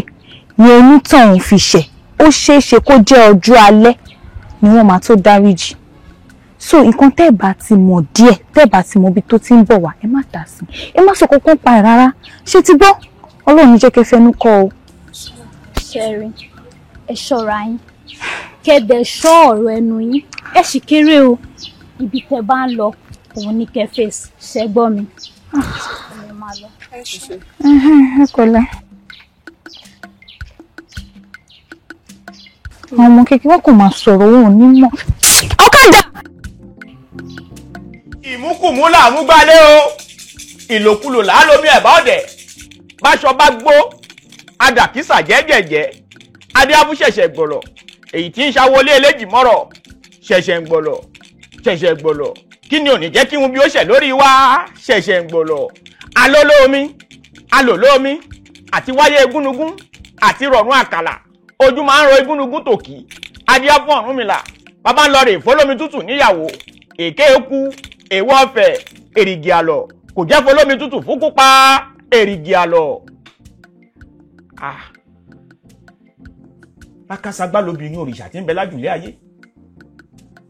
ni onítọ̀hún fi ṣẹ̀ ó ṣeé ṣe kó jẹ́ ọjọ́ alẹ́ ni wọ́n máa tó dáríjì so nǹkan tẹ́ ẹ̀ bá ti mọ̀ díẹ̀ tẹ́ ẹ̀ bá ti mọ̀ ibi tó ti ń bọ̀ wá ẹ má dá sí ẹ má sọ kankan pa ẹ̀ rárá ṣé ti gbọ́ ọlọ́run jẹ́ kẹ́ fẹnu kọ́ o. ṣẹ́rin ẹ ṣọ́ra yín kẹ́dẹ̀ ṣọ́ ọ̀rọ̀ ẹnu yín ẹ sì kéré o ibi tẹ́ bá ń lọ òun ní kẹ́ fèsì ṣẹ́gbọ́ mi. ẹ kọ́lá àwọn ọmọ kékeré kò máa sọ̀rọ̀ òun ní mọ́ ọ̀kadà. ìmúkùmú làmú gbalẹ̀ o ìlòkulò làálómi ẹ̀bá ọ̀dẹ̀ báṣọ bá gbó adàkísà jẹ́jẹ̀jẹ́ adéábù ṣẹ̀ṣẹ̀ gbọ̀lọ̀ èyí tí ń ṣàwọlé eléjì mọ́rọ̀ ṣẹ̀ṣẹ̀ ń gbọ̀lọ̀ ṣẹ̀ṣẹ̀ gbọ̀lọ̀ kí ni ò ní jẹ́ kí wọn bí ó ṣẹ̀ lórí wa ṣẹ̀ṣẹ̀ ń gbọ̀lọ̀ alólómi alòlómi àti wáyé egúnugún àti rọ̀rùn àkàlà ojú máa ń ro egúnugún tòkì adéábù Ọ̀rúnmìlà bàbá ń lọ rè fọlómi tútù níyàwó èké eku èèwọ̀ ọ̀fẹ́ èrìgì àlọ̀ kò jẹ́ fọlómi tútù fún kópa èrìgì àlọ̀. Lákàságbá lobìnrin òrìṣà tí ń bẹ lájùlé ayé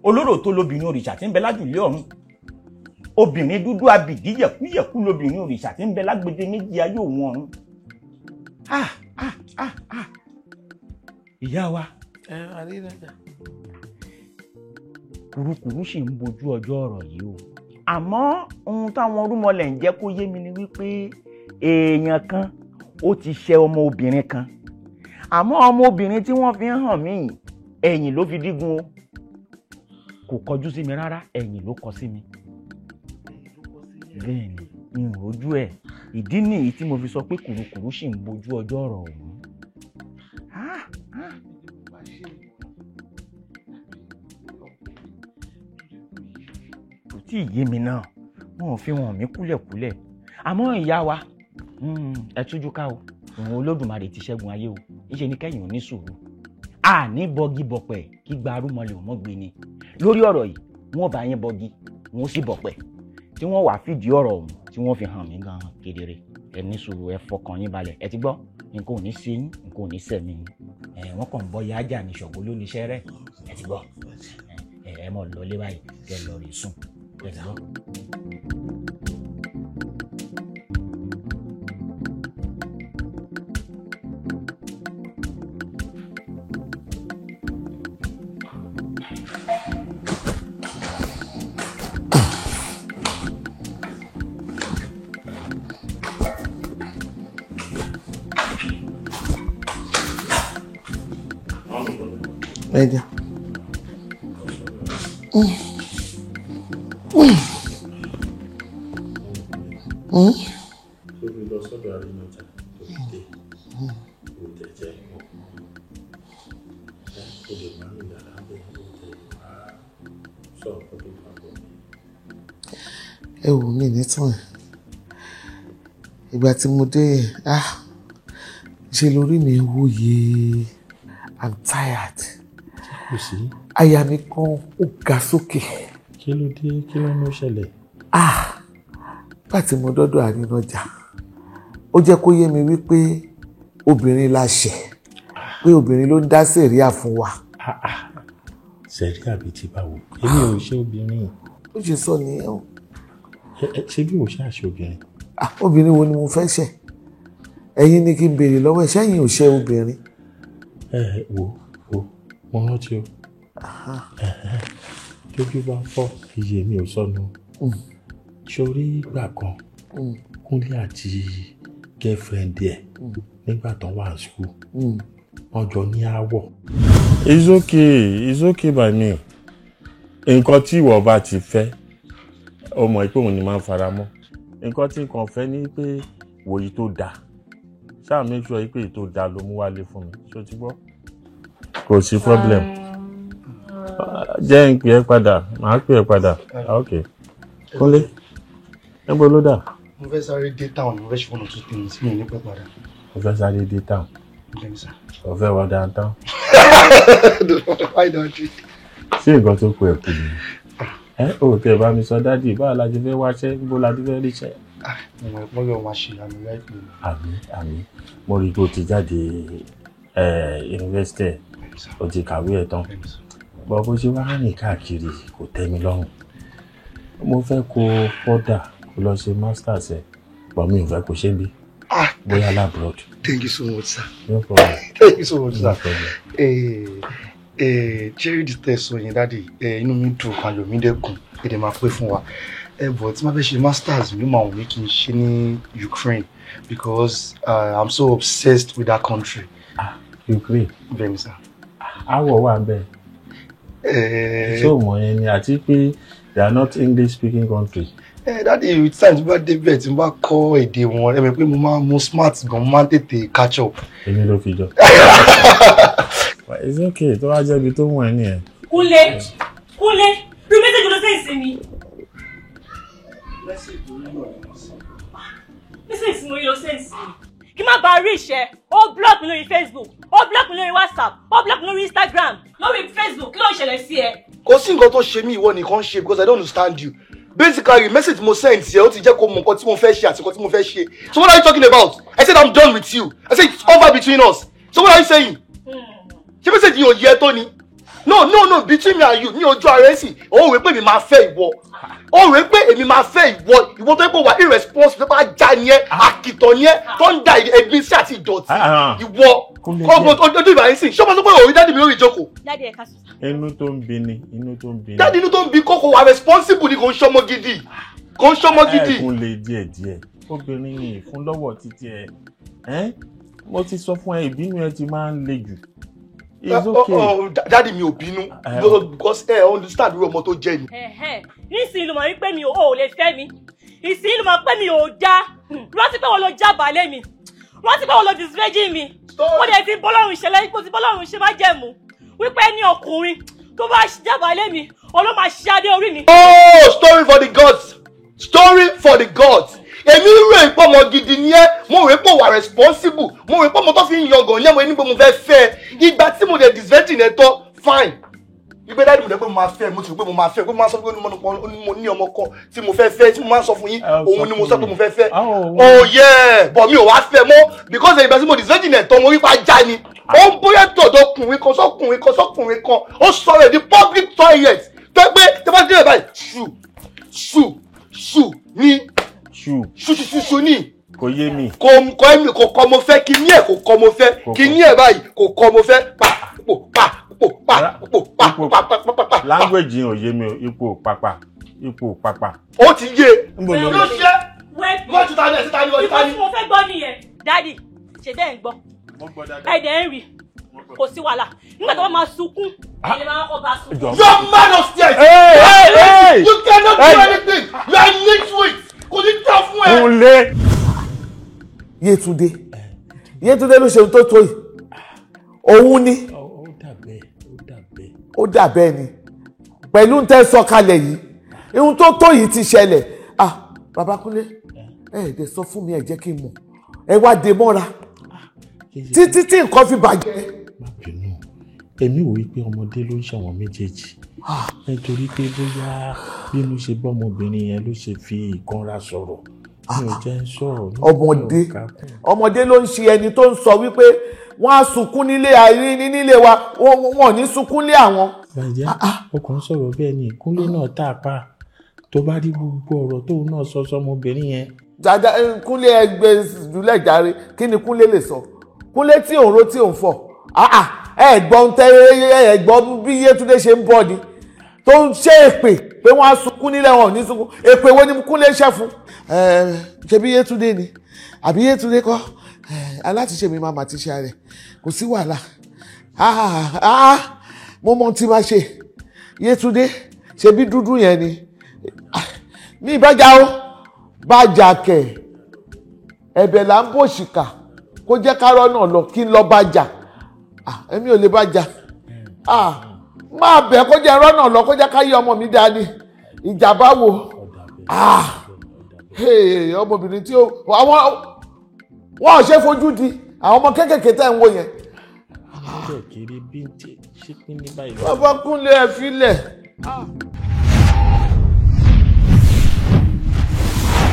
olóró tó lobìnrin òrìṣà tí ń bẹ lájùlé ọ̀run obìnrin dúdú abìdí yẹ̀kúyẹ̀kú lobìnrin òrìṣà tí ń bẹ lágbede méjì ayé òun ọ̀run. ìyá wa Arinaja kùrukùru sì ń bojú ọjọ́ ọ̀rọ̀ yìí o àmọ́ ohun táwọn orúmọlẹ̀ ń jẹ́ kó yé mi ni wípé èèyàn kan ó ti ṣe ọmọ obìnrin kan àmọ́ ọmọ obìnrin tí wọ́n fi ń hàn mí ẹ̀yìn ló fi dígun o kò kọjú sí mi rárá ẹ̀yìn ló kọ sí mi bẹ́ẹ̀ ni n ò rójú ẹ̀ ìdí nìyí tí mo fi sọ pé kùrukùru sì ń bojú ọjọ́ ọ̀rọ̀ ọ̀hún. kò tí ì yé mi náà wọn ò fi hàn mí kúlẹ̀kúlẹ̀ àmọ́ ìyá wa ẹ tújú ká o òun Olódùmarè ti ṣẹ́gun ayé o níṣẹ́ ni kẹ́yìn ò ní sùúrù àní bọ́gí bọ̀pẹ̀ kí gba arúmọlẹ̀ ò mọ́ gbé ni lórí ọ̀rọ̀ yìí wọ́n bá yín bọ́gí wọ́n sì bọ̀pẹ̀ tí wọ́n wàá fìdí ọ̀rọ̀ ọ̀hún tí wọ́n fi hàn mí gan kedere ẹ ní sùúrù ẹ fọkàn yín balẹ̀ ẹ ti gbọ́ nǹkan ò ní ṣe yín nǹkan ò ní ṣẹ̀mí yín wọ́n kàn ń bọ́ ya ajá ní ṣọ̀gbọ́n ló ní iṣẹ́ rẹ̀ ẹ ti gbọ́ ẹ mọ̀ lọlé báyìí kẹ lọ rí sùn ẹ ti gbọ́. Media. Ẹ wò mí nítàn ìgbà tí mo dé ṣe lórí mi wòye I'm tired. Àyà mi kan ó ga sókè. kí ló dé kí ló ń ṣẹlẹ̀. láti mo dọ́dọ̀ Arinaja ó jẹ́ kó yé mi wípé obìnrin la ṣẹ̀ pé obìnrin ló ń dá sẹ̀ríà fún wa. sẹ̀ríà bíi ti báwo èmi ò ṣe obìnrin. ó ṣe sọ nìyẹn o. ṣé bí o ṣe àṣẹ obìnrin. obìnrin wo ni mo fẹ́ ṣẹ̀ ẹ̀yin ni kí n béèrè lọ́wọ́ ẹ̀ ṣẹ́yìn ò ṣe obìnrin. wo mo rántí o tójú bá fọ́ iye mi ò sọnù sórí ìgbà kan Kúnlé àti girlfriend ẹ̀ nígbà tán wà ní school wọ́n jọ ní àwọ̀. It's okay by me. Nǹkan tí ìwọ bá ti fẹ́ o mọ̀ pé òun ni máa ń fara mọ́. Nǹkan tí nǹkan fẹ́ ni pé wòye tó dáa ṣáà make sure pé ètò dáa ló mú wálé fún mi ṣó ti gbọ́. Kò sí problem. Jẹ́ n pè ẹ́ padà màá pè ẹ́ padà. Ok. Kúnlé níbo ló dà? Mo fẹ́ sáré dé town mo fẹ́ ṣe one or two things mi ò ní pẹ́ padà. Mo fẹ́ sáré dé town. Mo fẹ́ wá downtown. Why don't you? Ṣé nǹkan tó kù ẹ̀ kù ni? Ó tẹ̀ bá mi sọ dádì báwo la ti fẹ́ wáṣẹ́ níbo la ti fẹ́ ríṣẹ́. Mo mọ̀ pé yóò máa ṣe àmì láìpẹ́. Àmín. Mo rí i pé o ti jáde yunifásitì o ti kàwé ẹ̀ tán. Bọ́ bó ṣe wá rìn káàkiri kò tẹ́ mi lọ́rùn. Mo fẹ́ kó fọ́dà kó lọ ṣe masters ẹ̀ bọ́ mi ò fẹ́ kó ṣe bí. Bóyá labroad. Thank you so much, sir. No problem. Thank you so much, No sir. problem. Jerry the test sọ yẹn dáàdi inú mi dùn kan yọ̀ mí dẹ́kun èdè máa pé fún wa. But tí máa fẹ́ ṣe masters mi máa wù mí kí n ṣe ní Ukraine because I'm so obsessed with that country. Ukraine. Bẹ́ẹ̀ni sir. Àwọ̀ wà bẹ́ẹ̀. Ṣé o mọ̀ yẹn ni àti pé they are not English speaking country. Dáàdi with time tí bá débẹ̀ tí bá kọ́ èdè wọn ẹ mọ̀ pé mo smart gan mo máa ń tètè catch up. Èmi ló fi jọ. It's okay tó wá jẹ́ ibi tó wọ̀n ẹ́ nìyẹn. Kúnlé rí mẹ́sẹ̀jì ló sẹ́yìn sí mi. Mẹ́sẹ̀jì mo rí ló sẹ́yìn sí mi. Kí má bàa rí ìṣẹ́, ó block mi lórí Facebook, ó block mi lórí WhatsApp, ó block mi lórí Instagram, lórí Facebook, kí ló ń ṣẹlẹ̀ sí ẹ? Kò sí nǹkan tó ṣe mí ìwọ nìkan ṣe because I don't understand you. Basically, message mo send sí ẹ ó ti jẹ́ kó mọ nǹkan tí mo fẹ́ ṣe àti nǹkan tí mo fẹ́ ṣe. So what are you talking about? I said I'm done with you. I said it's over between us. So what are you saying? Ṣé message yìí ò yẹ tó ni? No, between me and you, ní ojú ara ẹ̀ sì, ó rò pé èmi máa fẹ́ ìwọ. Ó rò pé èmi máa fẹ́ ìwọ tó yẹ kó wà irresponsible tó bá já ni ẹ́, àkìtàn ni ẹ́, tó ń da ẹ̀gbin sí àti ìdọ̀tí. Ìwọ ojú ìbàyẹn sì, ṣé o máa sọ pé òun dádì mi lórí ìjókòó? Dádì ẹ̀ ká sùn. Inú tó ń bí ni. Dádì inú tó ń bí kókó wà responsible ni kò ń ṣọmọ gidi. Ẹ̀kún lè díẹ̀. Obìnrin yìí fún lọ́wọ́ títí ẹ̀. Mo ti sọ fún ẹ ìbínú ẹ ti máa ń le jù. It's okay. Dádì mi ò bínú because understand irú ọmọ tó jẹ́ ni. Nísìnyí ló mọ̀ wípé mi ò lè fẹ́ mi. Ìsìnyí ló mọ̀ pé mi ò dá. Rántí pé wọ́n lọ jábàálẹ̀ mi. Rántí pé wọ́n lọ disvirgin mi. Wọ́n dẹ̀ ti bọ́lọ́run ìṣẹ̀lẹ̀ ipò tí bọ́lọ́run ṣe má jẹ̀mú. Wípé ní ọkùnrin tó bá jábàálẹ̀ mi, ọlọ́ máa ṣe adé orí mi. Oh, story for the gods. Èmi rè pọ̀ mọ́ gidi ni ẹ́, mo rè pọ̀ wà responsible, mo rè pọ̀ mọ́ tó fi ń yangàn ní ẹ̀mọ́ ẹni pé mo fẹ́ fẹ́. Ìgbà tí mo dẹ̀ disvirgin ẹ̀ tọ́ fine. Ìgbẹ́ dáàdì mo dẹ̀ pé mo máa fẹ́, mo ti rò pé mo máa fẹ́, pé mo máa sọ pé mo ní ọmọ kan tí mo fẹ́ fẹ́, tí mo máa sọ fún yín, òun ni mo sọ pé mo fẹ́ fẹ́. Oh yeah, but mi ò wá fẹ́ mọ́ because ìgbà tí mo disvirgin ẹ̀ tọ́ mo rí pa já ni. Ó ń bóyá tọ̀dọ̀ ọkùnrin kan sọ́kùnrin kan, ó sọ̀rọ̀ di public toilet. Tó pé tó bá dé báyìí, ṣù ní. Ṣù ní. Kò yé mi. Kò kọ́ mo fẹ́, kí ní ẹ̀ kò kọ́ mo fẹ́, kí ní ẹ̀ báyìí kò kọ́ mo fẹ́, pa. Language yìí ò yé mi o, ipò pàpà. Ó ti yé. Ló ṣe wọ́n ti ta ní ẹ̀sìn ìbọn tí mo fẹ́ gbọ́ nìyẹn. Dádì, ṣe bẹ́ẹ̀ ń gbọ́. Ẹ̀dẹ̀ ń rí. Kò sí wàhálà. Nígbà tí wọ́n máa sunkún, ẹni máa kọ́ bá sùn. You're man upstairs. Hey! You cannot do anything. You are nitwit. Kò ní tán fún ẹ. Kúnlé. Yétúndé ló ṣe ohun tó tó yìí. Òun ni. Ó dà bẹ́ẹ̀ ni. Pẹ̀lú ń tẹ́ sọ kalẹ̀ yìí. Ohun tó tó yìí ti ṣẹlẹ̀. Bàbá Kúnlé, ẹ̀ẹ́dẹ̀ sọ fún mi ẹ jẹ́ kí n mọ̀. Ẹ wá dé mọ́ra. Títí tí nǹkan fi bàjẹ́. Má bínú. Èmi wò wípé ọmọdé ló ń ṣàwọn méjèèjì. nítorí pé bóyá bí mo ṣe bọ́ ọmọbìnrin yẹn ló ṣe fi ìkanra sọ̀rọ̀ mi ò jẹ́ ń sọ̀rọ̀. ọmọdé ló ń ṣe ẹni tó ń sọ wípé wọ́n á sunkún nílé wa wọ́n ò ní sunkún lé àwọn. bàjẹ́ ọkàn sọ̀rọ̀ bẹ́ẹ̀ ni Kúnlé náà tà pa tó bá rí gbogbo ọ̀rọ̀ tóun náà sọ sọmọbìnrin yẹn. dada Kúnlé ẹgbẹ́ ìdúlẹ̀ jàre kí ni Kúnlé lè sọ Kúnlé tí òun ro tí òun fọ̀ ẹ̀gbọ́n bí Yétúndé ṣe ń bọ̀ ni tó ń ṣe èpè pé wọ́n á sunkún nílẹ̀ wọn ò ní sunkún èpè wo ni Kúnlé ṣẹ́ fún. ṣe bí Yétúndé ni àbí Yétúndé kọ́ alátiṣe mi máa ti ṣe rẹ̀ kò sí wàhálà mo mọ tí máa ṣe Yétúndé ṣe bí dúdú yẹn ni ní ìbájá ó bájà kẹ̀ ẹ̀bẹ̀ là ń bò ṣìkà kó jẹ́ kárọ́ náà lọ kí n lọ bájà èmi ò lè bájà máa bẹ̀ kó jẹ́ ẹ̀rọ náà lọ kó jẹ́ káyé ọmọ mi dání ìjàmbá wo ọmọbìnrin tí wọ́n ò ṣe fojú di àwọn ọmọ kéékèèké tẹ̀ ń wò yẹn. bàbá Kúnlé ẹ̀ filẹ̀.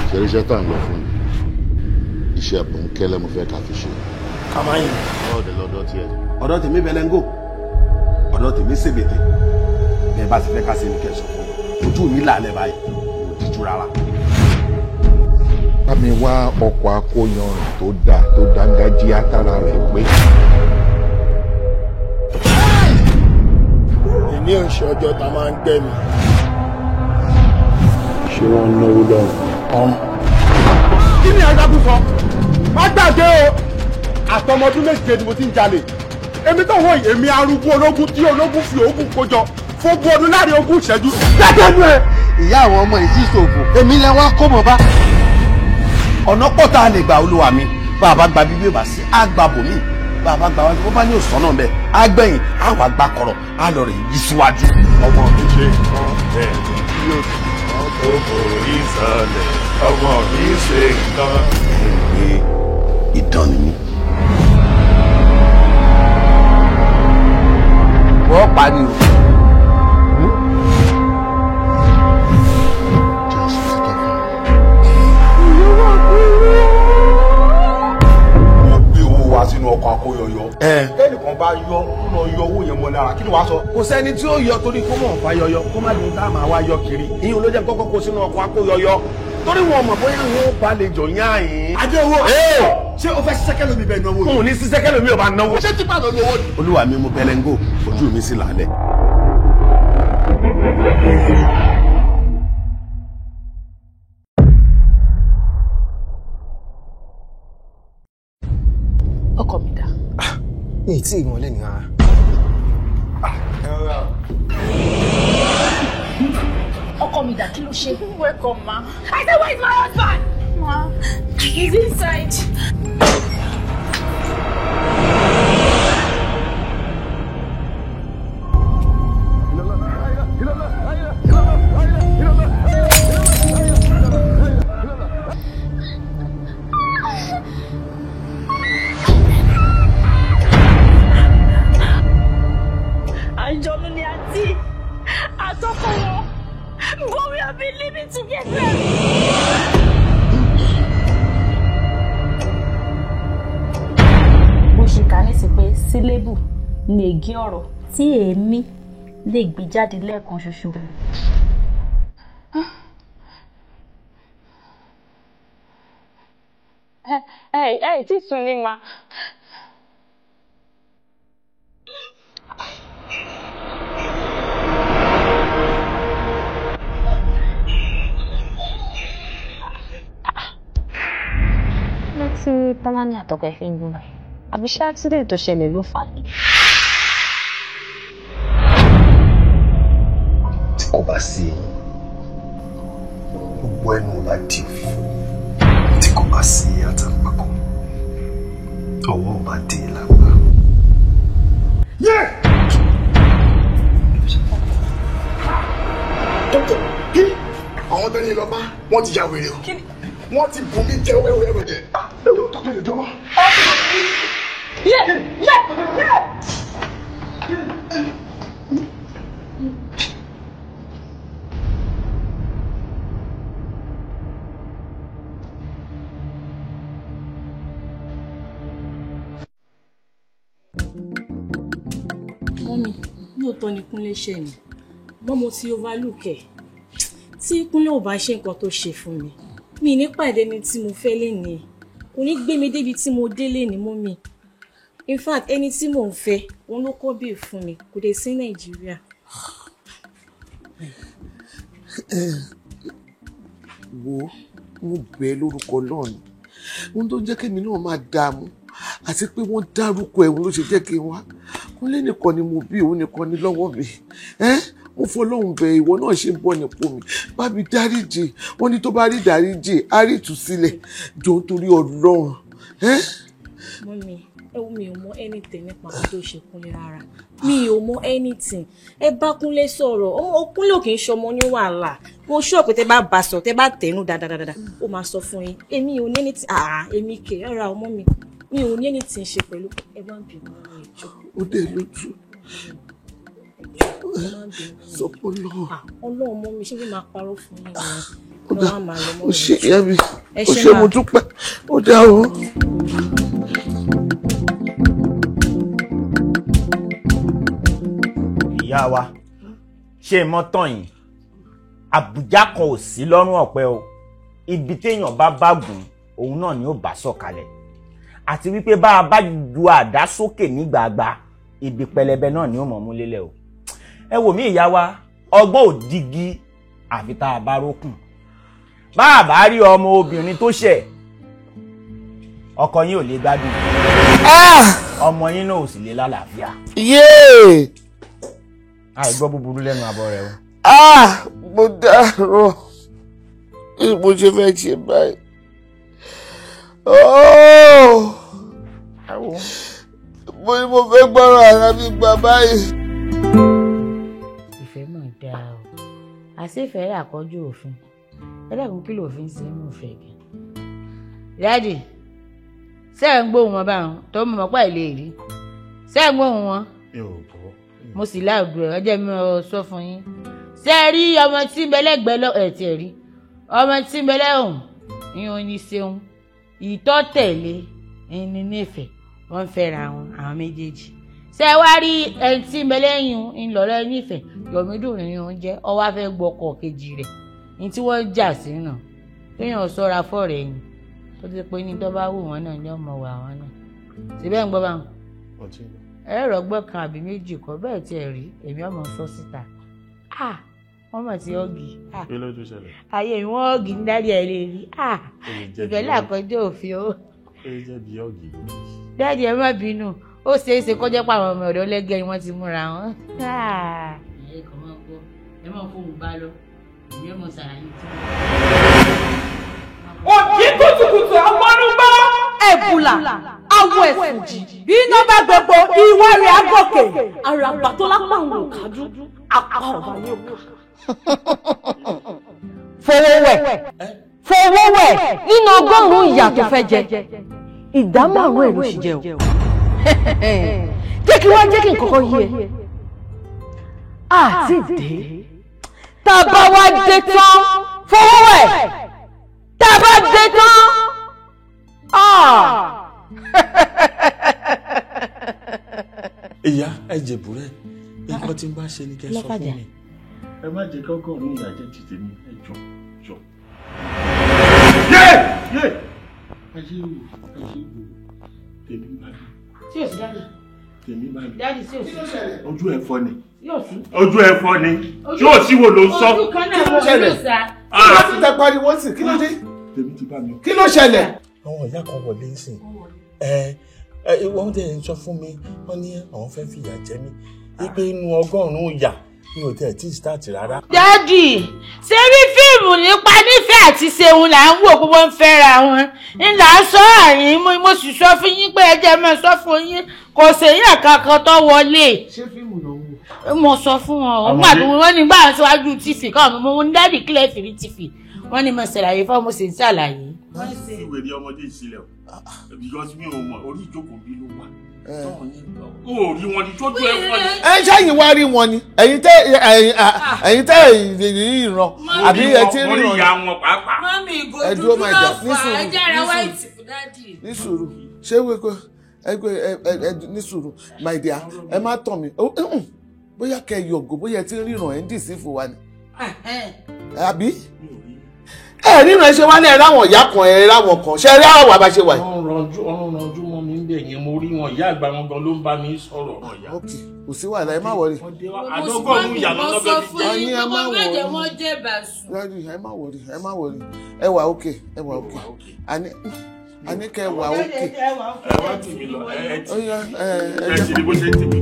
ṣe iṣẹ́ tá à ń lọ fún mi iṣẹ́ bòńkẹ́lẹ́ mo fẹ́ ká fi ṣe. kàmáyìn. ọ̀dẹ̀ lọ́dọ̀ tiẹ̀. ọ̀dọ̀ tèmi bẹlẹ́ngò ọ̀dọ̀ tèmi ṣègbèdè bẹ́ẹ̀ bá ti fẹ́ ká ṣe ní kẹsàn fún ojú mi làálẹ̀ báyìí kò díjú rárá. bá mi wá ọkọ̀ akóyanrìn tó dángájíá tára rẹ̀ pé. èmi ò ń ṣe ọjọ́ tá a máa ń gbẹ́ mi. ṣé wọ́n náwó lọ́rùn. kí ni àgbàbù sọ má gbàgbé o àtọmọdún méje ni mo ti ń jalè èmi tó wọ èmi arúgbó ológun tí ológun fi oògùn kójọ fógun ọdún láàrin ogún ìṣẹ́jú. gbàgbẹ́nu ẹ. ìyá àwọn ọmọ yìí sì ṣòfò èmi lẹ wá kó mọ bá. ọ̀nà pọ̀ tá a lè gbà olúwa mi bá a bá gba bíbí ìbá sí á gba bòmí bá a bá gba wájú bó bá ní òsán náà bẹ́ẹ̀ á gbẹ̀yìn á wà gbà kọ̀rọ̀ á lọ rè yí síwájú. ọmọ mi ṣe nǹkan bẹ́ẹ̀ ni yóò sì kàn tó borí sálẹ̀ ọmọ mi ṣe nǹkan. ìdán ni mí. wọ́n pa ni o. wọ́n gbé owó wa sínú ọkọ̀ akóyọyọ. ẹnìkan bá yọ lọ yọ owó yẹn mọ́ lára kí ni wàá sọ. kò sẹ́ni tí ó yọ torí kó mọ̀ fà yọyọ kó má lóun tá a máa wá yọ kiri. ìyẹn ló jẹ́ kọ́kọ́ kó sínú ọkọ̀ akóyọyọ torí wọn mọ̀ bóyá wọn bá lè jọ yán yín. adé owó ṣé o fẹ́ ṣiṣẹ́ kẹ́lómi bẹ́ẹ̀ náwó yìí. n ò ní ṣiṣẹ́ kẹ́lómi ò bá náwó. ṣé tipa lọ lówó ni. olúwa mi mú bẹlẹ́ngò ojú mi sì lálẹ́. ọkọ mi dà. ní ìtì ìmọ̀lẹ́ ni rárá. ọkọ mi dà kí ló ṣe. Welcome, ma. I said, where is my husband? Ma, he's inside. Àjọ̀nú ni àǹtí àtọkọ wọn. But we have been living together. Bó ṣe kà ní sí pé sílébù ni ègé ọ̀rọ̀ tí èémí lè gbé jáde lẹ́ẹ̀kan ṣoṣo. Tí sùn ní ma. Tí Tọ́lání àtọkọ ẹ̀ fi ń gbọ́n àbí ṣé accident tó ṣẹlẹ̀ ló fà á. tí kò bá sí gbogbo ẹnu bá di òfìfo tí kò bá sí àtàǹpàkò ọwọ́ bá dé lágbá. dókítà kí àwọn tó ní lọ bá wọn ti ya wèrè o wọ́n ti bù mí jẹ́ wẹ́wẹ́wẹ́ jẹ́. Ẹ̀wọ̀n tó kéde jọmọ́. Mọ́mí, lóòótọ́ ni Kúnlé ṣẹ̀ mí. Mo ti overlook ẹ̀. Tí Kúnlé ò bá ṣe nǹkan tó ṣe fún mi, mi ní pàdé ni tí mo fẹ́ lénìí. Kò ní gbé mi débi tí mo dé lénìí, mọ́mí. In fact, ẹni tí mò ń fẹ́, òun ló kọ́ bí fún mi. Kò dé sí Nàìjíríà. Wo mo bẹ̀ lórúkọ náà ni ohun tó jẹ́ kémi náà máa dààmú àti pé wọ́n dárúkọ ẹ̀ ló ṣe jẹ́ kí n wá Kúnlé nìkan ni mo bí òun nìkan ni lọ́wọ́ mi mo fọlọ́hún bẹ̀ ìwọ náà ṣe ń bọ̀ nípò mi bá mi dáríjì wọ́n ní tó bá rí dáríjì á rí ìtúsílẹ̀ jọ nítorí Ọlọ́run. Mọ́mí, mi ò mọ anything nípa ohun tó ṣe Kúnlé rárá. Mi ò mọ anything. Ẹ bá Kúnlé sọ̀rọ̀. Ọmọ Kúnlé ò kì í ṣọmọ ní wàhálà. Mo sure pé tẹ́ bá bá sọ, tẹ́ bá tẹnu dáadáa, ó máa sọ fún yín. Èmi ò ní anything. Èmi kè rárá ọmọ mi. Mi ò ní anything ṣe pẹ̀lú ẹ bá ń bínú ọ̀rọ̀ ìjọ. Ó dé lójú. Sọ pé Ọlọ́run mọ́ mi ṣé bí máa parọ́ fún yín ni. Ó dá ó ṣe ìyá mi ó ṣe mo dúpẹ́ ó dá o. Ìyá wa ṣé mọ́tàn yìí Àbújá kan ò sí lọ́rùn ọ̀pẹ o ibi téèyàn bá gùn òun náà ni ó bá sọ̀kalẹ̀ àti wípé bá a bá ju àdá sókè nígbàgbà ibi pẹlẹbẹ náà ni ó mọ̀ mú lélẹ̀ o ẹ wò mí ìyá wa ọgbọ́n ò dígí àfi tá a bá rókùn bá a bá rí ọmọ obìnrin tó ṣẹ̀ ọkọ yín ò lè gbádùn ọmọ yín náà ò sì lè lálàáfíà. Àìgbọ́ búburú lẹ́nu àbọ̀ rẹ̀ o. Mo dárò mo ṣe fẹ́ ṣe báyìí. Mo fẹ́ gbọ́rọ̀ ara mi gbà báyìí. Ìfẹ́ mọ̀ dáa o. Àṣìfẹ́ rẹ̀ àkọ́jú òfin. Ẹlẹ́kùn kí lòfin ṣe mú fẹ́ gan. Dáàdì, ṣé ẹ̀ ń gbóhùn wọn báwọn tó mọ̀ pọ̀ lè rí? Ṣé ẹ̀ ń gbóhùn wọn? Mo sì láàbù ẹ̀ ọjọ́ mi ò sọ fún yín. Ṣé ẹ rí ọmọ tí ń bẹ lẹ́gbẹ̀ẹ́ lọ ẹ̀ tí ẹ rí? Ọmọ tí ń bẹ lẹ́hùn ìyẹn ní ṣeun. Ìtọ́ tẹ̀lé ẹni nífẹ̀ẹ́ wọ́n fẹ́ra wọn àwọn méjèèjì. Ṣé ẹ wá rí ẹni tí ń bẹ lẹ́yìn ńlọrọ̀ nífẹ̀ẹ́ Yọ̀mídùn ní oúnjẹ ọwọ́ fẹ́ gbọ́kọ̀ kejì rẹ̀ ní tí wọ́n jà sí náà. Kéèyàn ṣọ́ra fọ́ọ̀rẹ́ ẹ̀yìn tó ti pé ní tó bá wù wọ́n náà ní ọmọ wà wọ́n náà. Síbẹ̀ ń gbọ́ bá wọn. Ẹ̀rọ gbọ́kan àbí méjì kọ́ bẹ́ẹ̀ tí ẹ rí èmi ọmọ sọ síta. Wọ́n mọ̀ sí ọ́gì. Kí ló tún ṣẹlẹ̀? Ayé ìwọ̀n ọ́gì ń dárí ẹ̀ lè rí. Ìfẹ́ làkọjọ́ òfin o. Ó jẹ́ bí ọ́gì. Dáàdì ẹ má bínú ó ṣeé ṣe kó jẹ́ pé àwọn ọmọ ọ̀dọ́ lẹ́gẹ̀ẹ́ ni wọ́n ti múra wọn. Ẹ kàn máa gbọ́ ẹ máa fóun bá lọ èmi ọmọ sàlàyé tí òjì kùtùkùtù amọ́núgbọ́ ẹ̀bùlà awọ ẹ̀fùjì bí iná bá gbogbo ìwà rẹ̀ agòkè àràbà tó lápá àwọn òkàdú apá ọ̀bà ní òkà. fowó wẹ̀ nínú ọgọ́rùn-ún ìyà tó fẹ́ jẹ ìdá márùn-ún ẹ̀ ló sì jẹ o. jẹ́ kí n kọ́kọ́ yí ẹ àti dé tá a bá wá dé tán fowó wẹ̀ tá a bá dé tán. Ìyá ẹ jẹ̀bù rẹ̀ nǹkan tí ń bá ṣe ni kẹ́ sọ fún mi. Ẹ má jẹ́ kọ́kọ́ ní ìyá jẹ́ ti tèmi ẹ jọ. Ayé wo tèmi bá mi. tí o sì dáàdì. Tèmi bá mi. Dáàdì sí òsì. Ojú ẹ fọ́ ni. Yóò sí. Ojú ẹ fọ́ ni. Tí ò sí wo ló ń sọ. Ojú kan náà ló ń sá. Kí ló ti tẹ pariwo sí? Kí ló dé? Tèmi ti bá mi. Kí ló ṣẹlẹ̀? Àwọn ìyá kan wọlé ń sìn. Wọ́n dẹ̀ ń sọ fún mi, wọ́n ní àwọn fẹ́ fìyà jẹ mí. Wípé inú ọgọ́rùn-ún ìyà mi ò tẹ̀ tí start rárá. Dáàdì, ṣé rí fíìmù nípa nífẹ̀ẹ́ àti ṣeun là ń wò pé wọ́n ń fẹ́ra wọn? Ńlá sọ àyín mo sì sọ fún yín pé ẹ jẹ́ mọ́ sọ fún yín kò séyàn kankan tó wọlé. Ṣé fíìmù ló ń wò? Mo sọ fún wọn, nígbà tí wọ́n ní gbà síwájú tífì káwọn mo ní dáàdì kílẹ̀ fìrí tífì. Wọ́n ní mo ṣàlàyé fún mo sì ń ṣàlàyé. Wọ́n sì ìwé ní ọmọdé ìsílẹ̀ o. Because mi ò mọ̀ orí ìjókòó bí ló wà. Ó rí wọn ní tójú ẹ fọ́ ni. Ṣẹ́yìn wá rí wọn ni ẹ̀yin tẹ́ ìran àbí ẹ ti rí wọn. Orí ìyá wọn pàápàá. Ẹ dúró máa jà ní sùúrù. Ní sùúrù ṣé wípé ní sùúrù my dear ẹ má tàn mí bóyá kẹ yọ̀gò bóyá ẹ ti ríran ẹ̀ ń dì sí fún wa ni àbí ẹ ríran ẹ ṣe wá ní ẹ ráwọn ìyá kan ẹ ráwọn kan ṣe rí àwọn àbá ṣe wà yìí. ọrùn ranjú mọ́ mi ń bẹ̀ yẹn mo rí wọn ìyá àgbà wọn gan ló ń bá mi sọ̀rọ̀ ọ̀rọ̀ ìyá. ok kò sí wàhálà ẹ má wọrí. àdógọ́rùn-ún ìyá lọ́nà bẹ́ẹ̀ ti jẹ́ ẹ má wọrí ẹ má wọrí ẹ wà ok ẹ wà ok àní kẹ wà ok. ẹ wá tì mí lọ ẹ ti rí bó ṣe tì mí.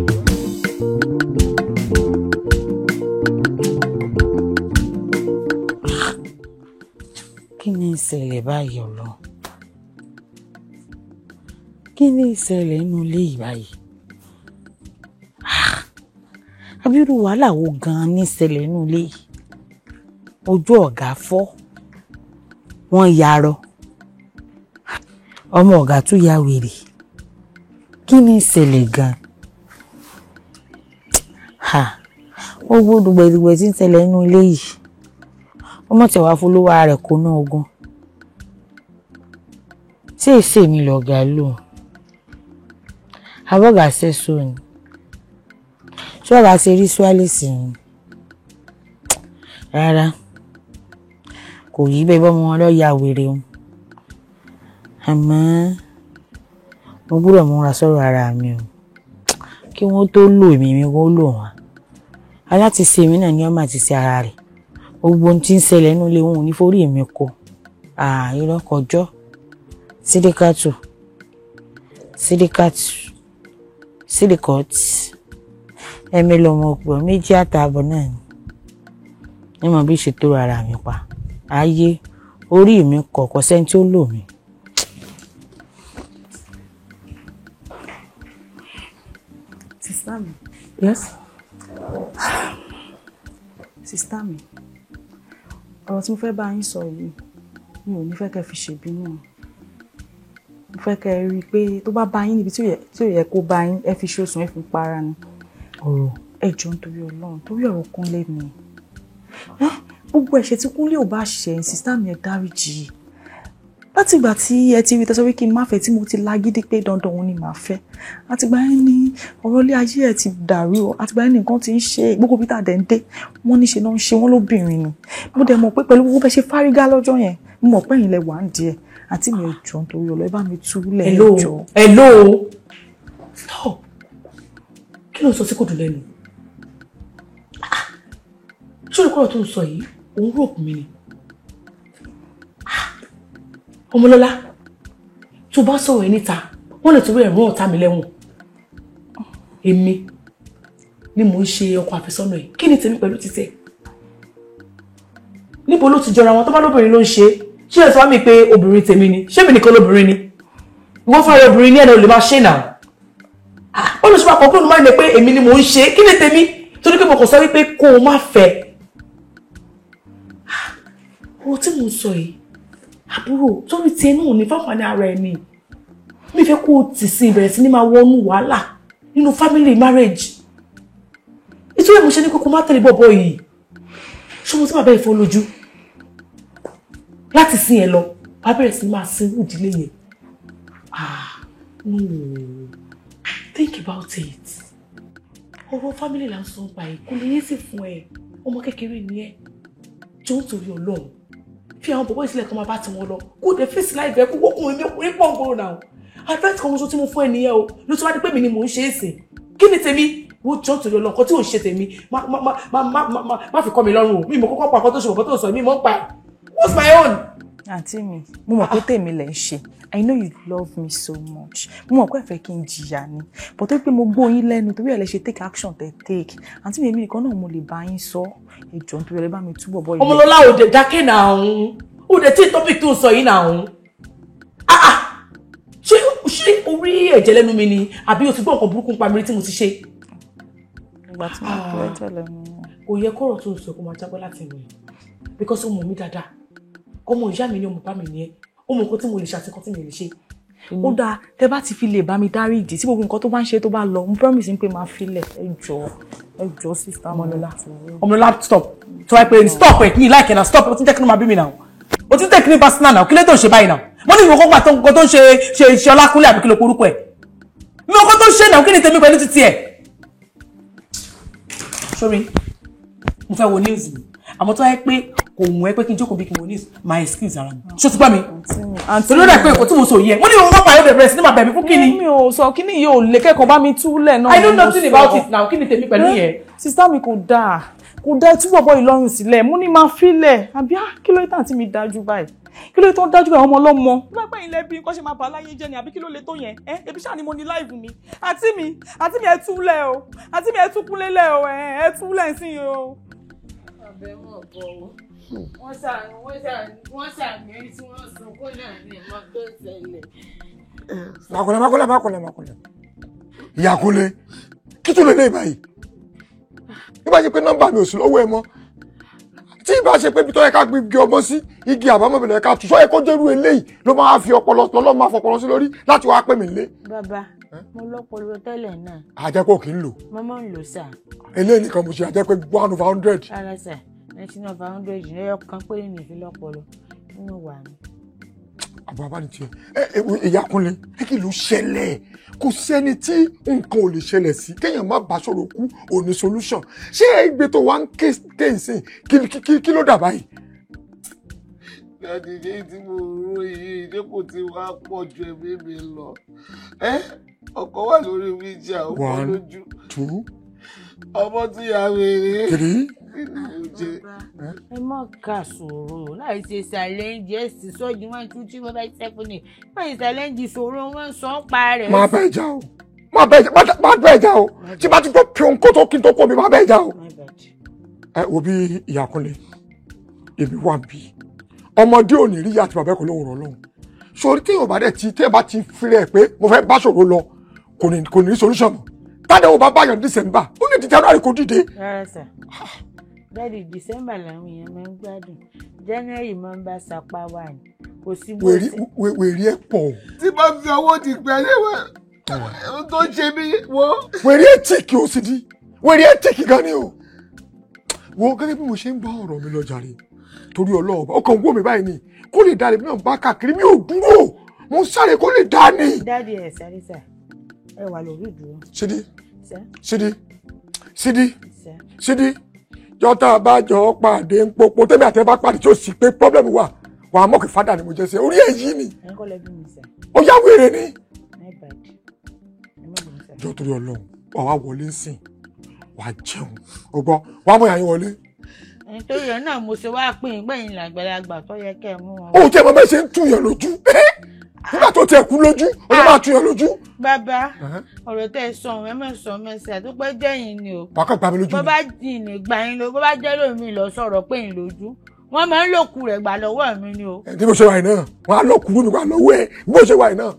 kí ni ìṣẹ̀lẹ̀ báyìí ọ̀lọ́ kí ni ìṣẹ̀lẹ̀ inú ilé yìí báyìí abirú wàhálà wo gan-an ní ìṣẹ̀lẹ̀ inú ilé yìí ojú ọ̀gá fọ́ wọ́n yarọ ọmọ ọ̀gá tún ya wèrè kí ni ìṣẹ̀lẹ̀ gan-an ó gbọ́dọ̀ gbẹ̀dùgbẹ̀ tí ń ṣẹlẹ̀ inú ilé yìí ọmọ tẹ̀wá fọlọ́wọ́ rẹ̀ kó ná ogun tí èsè mi lọ̀gá lò abọ́gà sẹ́sọ ni ṣọ́ọ̀gá ṣe rí swálẹ̀sì ni rárá kò yí bẹ́ẹ̀ bọ́mọ wọn lọ́ọ́ ya wèrè o àmọ́ mo gbúdọ̀ múra sọ̀rọ̀ ara mi o kí wọ́n tó lò mí wọ́n lò wọ́n aláti mi náà ni ọmọ àti ṣe ara rẹ̀ gbogbo ohun tí ń ṣẹlẹ̀ nínú ilé wọn ò ní forí mi kọ irọ́ kọjọ́ sídìkọ́t ẹ̀mí lọ́mọ ọ̀pọ̀ 2 àtààbọ̀ náà ni ní mo bí ṣètò ara mi pa ayé orí mi kọ̀ọ̀kọ́ sẹ́ni tí ó lò mí. Sister mi. Yes. Sister mi. Ọ̀rọ̀ tí mo fẹ́ bá yín sọ yìí mi ò ní fẹ́ kẹ́ fi ṣèbínú. Mo fẹ́ kẹ́ rí i pé tó bá bá yín níbi tí ò yẹ kó bá yín ẹ fi ṣoṣùn ẹ fi para ni. Ọ̀rọ̀ ẹ jọ̀ọ́ nítorí Ọlọ́run torí ọ̀rọ̀ Kúnlé mi. Gbogbo ẹ̀ṣẹ̀ tí Kúnlé ò bá ṣẹ̀ sister mi ẹ dáríjì. Láti ìgbà tí ẹ ti rí tẹ́sọ́ wí kí n má fẹ́ tí mo ti lágídí pé dandan òun ni màá fẹ́. Àtìgbà yẹn ni ọ̀rọ̀ ilé ayé ẹ̀ ti dàrú o. Àtìgbà yẹn nìkan ti ń ṣe gbogbo bí tàdé ń dé. Wọ́n ní ṣe náà ń ṣe wọ́n lóbìnrin ni. Mo dẹ̀ mọ̀ pé pẹ̀lú gbogbo bẹ́ ṣe fárígá lọ́jọ́ yẹn. Mo mọ̀ pé ẹ̀yin lẹ wà ń díẹ̀. Àǹtí mi ẹ jọ̀ọ́ nítorí Ọlọ́run ẹ bá mi túlẹ̀ ẹ jọ̀ọ́. Hello. Stop. Kí ló ń sọ sí kò dùn lẹ́nu? Ṣé olùkọ́ tó ń sọ yìí òun rò kùn mi ni? Ọmọlọ́lá tó bá sọ̀rọ̀ ẹ níta wọ́n lè torí ẹ̀rọ ọ̀tá mi lẹ́wọ̀n. Èmi ni mò ń ṣe ọkọ àfẹ́sọ́nà ẹ̀ kí ni tèmi pẹ̀lú títẹ̀? Níbo ló ti jọra wọn tó bá lóbìnrin ló ń ṣe ṣé ẹ sọ wá mi pé obìnrin tèmi ni ṣé mi nìkan lóbìnrin ni wọ́n fara obìnrin ní ẹ̀nà olè máa ṣe náà. Wọ́n lè ṣe máa kọ́kọ́ máa ń lè pé èmi ni mò ń ṣe kí ni tèmi torí pé mo kàn sọ wípé kó o má fẹ́. Owó tí mò ń sọ yìí àbúrò torí tí ẹnu ò ní fáfàní ara ẹ ni mi fẹ́ kó o tì sí ìbẹ̀rẹ̀ sí ní máa wọnú wàhálà nínú family marriage ìtúwé mo ṣe ní kókó má tẹ̀lé bọ̀bọ̀ yìí ṣọwọ́ tí bàbá ìfọ́ lójú láti sin ẹ lọ wàá bẹ̀rẹ̀ sí máa sin ìdílé yẹn no think about it ọ̀rọ̀ family là ń sọ pa ẹ̀ kò lè yé sí fún ẹ ọmọ kékeré ni ẹ jọ ń torí Ọlọ́run fi àwọn bọ̀bọ̀ ìsìlẹ̀ kan máa bá ti wọn lọ kó dé fèsì láì fẹ́ kó wọ́kùnrin mi ọkùnrin pọ̀ ń gbòòrò náà advice kan oṣù tí mo fún ẹ nìyẹn o ló ti wá di pé mi ni mò ń ṣe é sìn kí ni tèmi wọ́n jọ torí Ọlọ́run kan tí ò ń ṣe tèmi má fi kọ́ mi lọ́rùn o mi mọ̀ kọ́kọ́ pa ọkọ tó ṣe ọkọ tó sọ mi mọ̀ ń pa what's my own. Àǹtí mi mo mọ̀ pé tèmi lẹ̀ ń ṣe I know you love me so much mo mọ̀ pé ẹ fẹ́ kí n jìyà ni but tó pé mo gbóyin lẹ́nu torí ẹ̀ lè ṣe take action tẹ̀ take àǹtí mi èmi nìkan náà mo lè bá yín sọ ẹ jọ̀ọ́ nítorí ẹ bá mi túbọ̀ bọ́ ilé. Ọmọlọ́lá ò dé dákẹ́ náà òun ó dé tí topic tó ń sọ yìí náà òun ṣé orí ẹ̀jẹ̀ lẹ́nu mi ni àbí o ti gbọ́ nǹkan burúkú pa mi tí mo ti ṣe. ìgbà tí mo pẹ́ tẹ́lẹ̀ mi. kò yẹ kọ́rọ̀ tó ń sọ kó máa jábọ́ láti mi because ó mọ̀ mí dáadáa ọmọ ìyá mi ni ọmọ bá mi nìyẹn ó mọ nǹkan tí mo lè ṣe àti nǹkan tí mi lè ṣe. ó dáa tẹ bá ti fi lè bá mi dárí ìdí tí gbogbo nǹkan tó bá ń ṣe tó bá lọ mo promise pé máa filẹ̀ ẹ jọ̀ọ́ sister Ọmọlọ́lá stop tó wáyé pé stop ẹ̀ kí n láìkẹ́ náà stop ó ti ń tẹ́kí ní máa bí mi náà ó ti ń tẹ́kí ní personal náà kí ló tó ń ṣe báyìí náà wọ́n ní ìwọ̀n kọ́gbà tó ń ṣe Ọlákúnlé àbí kí ló porúkọ ẹ̀ mi ò kọ́ tó ṣe náà kí ni tèmi pẹ̀lú títí ẹ̀. Sorry, mo fẹ́ wo news mi àmọ́ tó yẹ pé kò mú ẹ pé kí n jókòó bí kí n wo news my excuse ara mi ṣó ti gbá mi. àǹtí mi lórí ẹ̀ pé èkó tí mo sọ yìí ẹ̀ mo ní ìwọ̀n pápá yóò bẹ̀rẹ̀ sí ní máa bẹ̀ mí fún kíni. mi ò sọ kíni yóò lè kẹ́kọ̀ọ́ bá mi túlẹ̀ náà. I know nothing about it now kí ni tèmi pẹ̀lú yẹn. sista mi kò dáa tí bọ̀bọ̀ ìlọrin sílẹ̀ mo ní máa fílẹ̀ àbí kí ló tàn tí mi dájú báyìí kí ló tó dájú báyìí ọmọ ọlọ́mọ. lápẹ́ ilẹ̀ bí nǹkan ṣe máa bà láyé jẹ́ ni àbí kí ló lè tó yẹn ebi ṣáà ni mo ní láìfù mi àti mi ẹ túlẹ̀ o àti mi ẹ túkúlélẹ̀ o ẹ túlẹ̀ sí i o. ọbẹ̀ mọ̀ bọ̀ wọ́n ṣàmì ẹni tí wọ́n sùn kó náà ní ìmọ̀ tó ṣẹlẹ̀. Mákúnlẹ̀. Ìyá Kúnlé, kí tó lè lé báyìí? Nígbà ṣe pé nọ́mbà mi ò sí lọ́wọ́ ẹ mọ́. Tí ìbá ṣe pé ibi tó yẹ ká gbé igi ọmọ sí, igi àbámọ̀bìnrin ká tù sọ yẹ kó jẹ́rú eléyìí ló máa fi ọpọlọ lọ́lọ́ máa fọpọlọ sí lórí láti wá pè mí lé. Bàbá, mo lọ́pọlọ tẹ́lẹ̀ náà. Àjẹpọ̀ kì í lò. Mo máa ń lò sà. Eléyìí nìkan mo ṣe àjẹpẹ́ 1/100. Rárá sà, 19/100 ní ẹyọ kan péré ní ìfilọ́pọlọ nínú wà mí. Àbọ̀ abá ni tiẹ̀. Ìyá Kúnlé, kí ló ṣẹlẹ̀? Kò sẹ́ni tí nǹkan ò lè ṣẹlẹ̀ sí. Kéèyàn má bá ṣòro kú ò ní solution. Ṣé ìgbé tó wá ń kéǹsìn kí ló dà báyìí? Dáàdì ṣé tí mo rò yìí ṣé kò ti wá pọ̀ ju ẹ̀mí mi lọ. Ọkọ wà lórí wíjà ọkọ lójú. 1, 2. Ọmọ tí ya wèrè. 3. Ẹ má kà sòrò láì ṣe ṣàlẹ́ǹjì ẹ̀sìn sọ́ọ̀dì 1, 2, 3, 4, 5, 7 ní báyìí ṣàlẹ́ǹjì sòrò wọn sọ ń pa rẹ̀. Má bẹ́ẹ̀ já o. Má bẹ́ẹ̀ já o. Tí bá ti gbọ́ pion kó tó kí n tó kó mi má bẹ́ẹ̀ já o. Wo bí Ìyá Kúnlé, èmi wà bí. Ọmọdé ò ní rí ìyá àti bàbá ẹ̀kọ́ lóhùn rọ̀ lọ́hùn. Sori tí Yorùbá dẹ̀ tí ẹ bá ti fi rẹ̀ pé mo fẹ́ bá ṣòro lọ kò ní solution mọ́. Tádé wo bá báyọ̀ December ó lè di January kó dìde. Rárá sà. Dáàdì December làwọn èèyàn máa ń gbádùn. January máa ń bá sapá wà ní. Kò sí bó ṣe. Wèrè ẹ̀ pọ̀. Tí bá fi owó ti pẹ́ ẹ̀rẹ́ tó ṣe mí wọ́n. Wèrè ẹ̀ tíìkì ó sì di. Wèrè ẹ̀ tíìkì gan ni o. Wo gẹ́gẹ́ bí mo ṣe ń bá ọ̀rọ̀ mi lọ jàre. Torí Ọlọ́run ọkàn wò mí báyìí ni kó lè dáre mi náà bá káàkiri mi ò dúró. Mo sáré kó lè dá ni. Dáàdì ẹ̀ sáré sà. Ẹ wà lórí ìdúró. Sídí. Jọ́tà àbájọ pàdé ń popo tẹ́mi àtẹ́ bá pàdé tí ó sì pé problem wà á mọ̀ kí fádà ni mo jẹ́ sí orí èyí ni. Ó yá wèrè ni. Jọ́ torí Ọlọ́run wà wá wọlé ń sìn wà á jẹun ó gbọ́ wà á mọ̀ yàyín wọlé. Nítorí ẹ̀ náà mo ṣe wá pín in gbẹ̀yìn làgbàlagbà tó yẹ kẹ́ ẹ mú wọn. Ó jẹ́ mọ́ bẹ́ẹ̀ ṣe ń túyàn lójú nígbà tó tiẹ̀ kú lójú ó lè máa túyàn lójú. Bàbá ọ̀rọ̀ tẹ́ ẹ sọ ẹ má sọ mẹ́sẹ̀ àtúpẹ́ jẹ́yìn ni o. Wàá gbà mí lójú. Bó bá jìn ní gbà yín lọ bó bá jẹ́ lómi lọ sọ̀rọ̀ pé yín lójú wọ́n máa ń lòkù rẹ̀ gbà lọ́wọ́ mi ni o. Bí mo ṣe wà yìí náà wọ́n á lòkù mi gbà lọ́wọ́ ẹ̀ bí mo ṣe wà yìí náà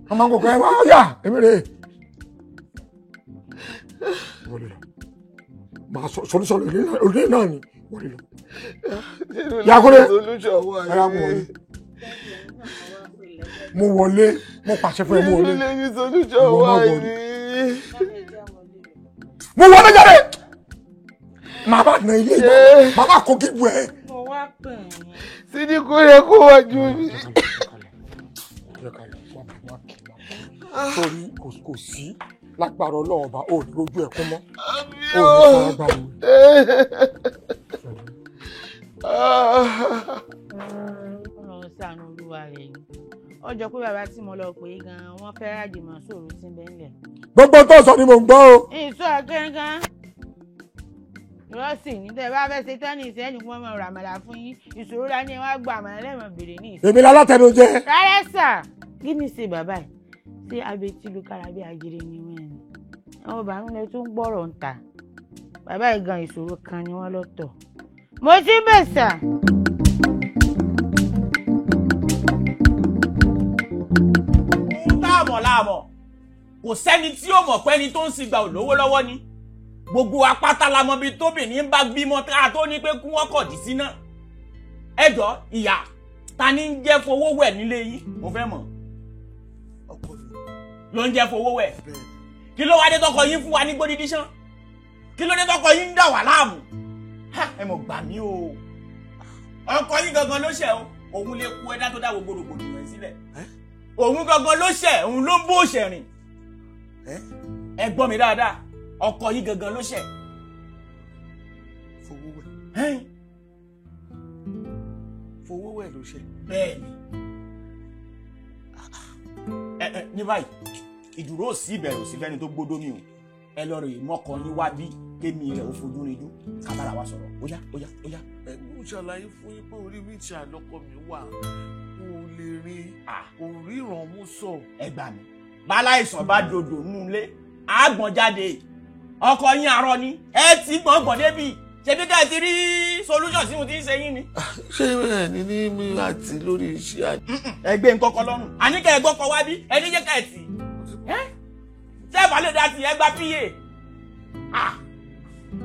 wọ́n máa ń kọ̀ọ̀kan ẹ̀ wá yà èmi rè é. Wọlé lọ màá sọ̀rọ̀ òní náà ni wọlé lọ. Ìyá Kúnlé ẹ̀yà mo wọlé mo wọlé mo pàṣẹ fún ẹ mo wọlé mo wọlé jáde màá bá nà ilé yìí màá bá kó kíbu ẹ. Sídí Kúnlé kó wájú mi. Torí kò sí lágbára Ọlọ́run ọba ò ní lójú ẹkún mọ́ ò ní fara gbà wò. Ọlọ́run ṣàánú olúwa rẹ̀ ni ọjọ́ pé bàbá tí mo lọ pè é gan-an wọ́n fẹ́ rájìmọ̀ sòrò tí ń bẹ́ ńlẹ̀. Gbogbo tó sọ ni mò ń gbọ́ o. Ìṣó gángan rọ́ọ̀sì ní tẹ́ bá fẹ́ ṣe tẹ́nìsì ẹ̀yìn fún ọmọ ràmàlà fún yín ìṣòro la ní wàá gba àmàlà lẹ́mọ̀ bèrè ní ìṣó. Èmi lálátẹnujẹ. Rárá sà kí ni ṣe bàbá yìí ṣé abetí lu kára bí agere ni wọ́n ní àwọn bàánúlẹ̀ tó ń gbọ́rọ̀ ń ta bàbá yìí gan ìṣòro kan ni wọ́n lọ́tọ̀ mo ti bẹ̀ sà. láàmọ̀ kò sẹ́ni tí ó mọ̀ pé ẹni tó ń sigba olówó lọ́wọ́ ni gbogbo apáta la mọ̀ bí tóbìnrin bá bímọ tá a tó ní pé kú wọ́n kọ̀dí síná ẹjọ́ ìyá ta ni ń jẹ́ fowó wẹ̀ nílé yìí mo fẹ́ mọ̀ ló ń jẹ́ fowó wẹ̀ kí ló wá dé tọkọ yín fún wa ní gbódìdí sán kí ló dé tọkọ yín ń dà wá láàmú ẹ mọ̀ gbà mí o ọkọ yín gangan ló ṣẹ̀ o òun lè kú ẹ̀dá tó dá gbogbo rògbòdìyàn sílẹ̀ òun gangan ló ṣẹ̀ òun ló ń bó ṣẹ̀rìn ẹ gbọ́ mi dáadáa ọkọ yìí gangan ló ṣẹ̀. fowó wẹ̀ ló ṣe. bẹ́ẹ̀ni ní báyìí ìdúró sí ìbẹ̀rù sí fẹ́ni tó gbódó mi o ẹ lọ rè mọ́kọ yín wá bí kémi rẹ̀ ó fojú rinjú kábàrà wa sọ̀rọ̀ ó yá. ẹ mú ṣàlàyé fún yín pé orí wíìchì àlọ́kọ mi wà kò lè rin kò ríran mú sọ. ẹ gbà mí báláìsàn bá dòdò nulẹ̀ àgbọ̀n jáde ọkọ yín arọ ni ẹ ti gbọ̀ngbọ̀n débi ṣebí ká ti rí solution sí mo ti ń ṣe yín ni. ṣé ẹ ní ní mi àti lórí iṣẹ́ àjẹ́. ẹgbẹ́ nǹkan kan lọ́rùn àníkẹ́ ẹgbọ́ kan wá bí ẹni jẹ́ ká ẹ̀ tì ṣé ẹ bá lè dá sí ẹ gba pa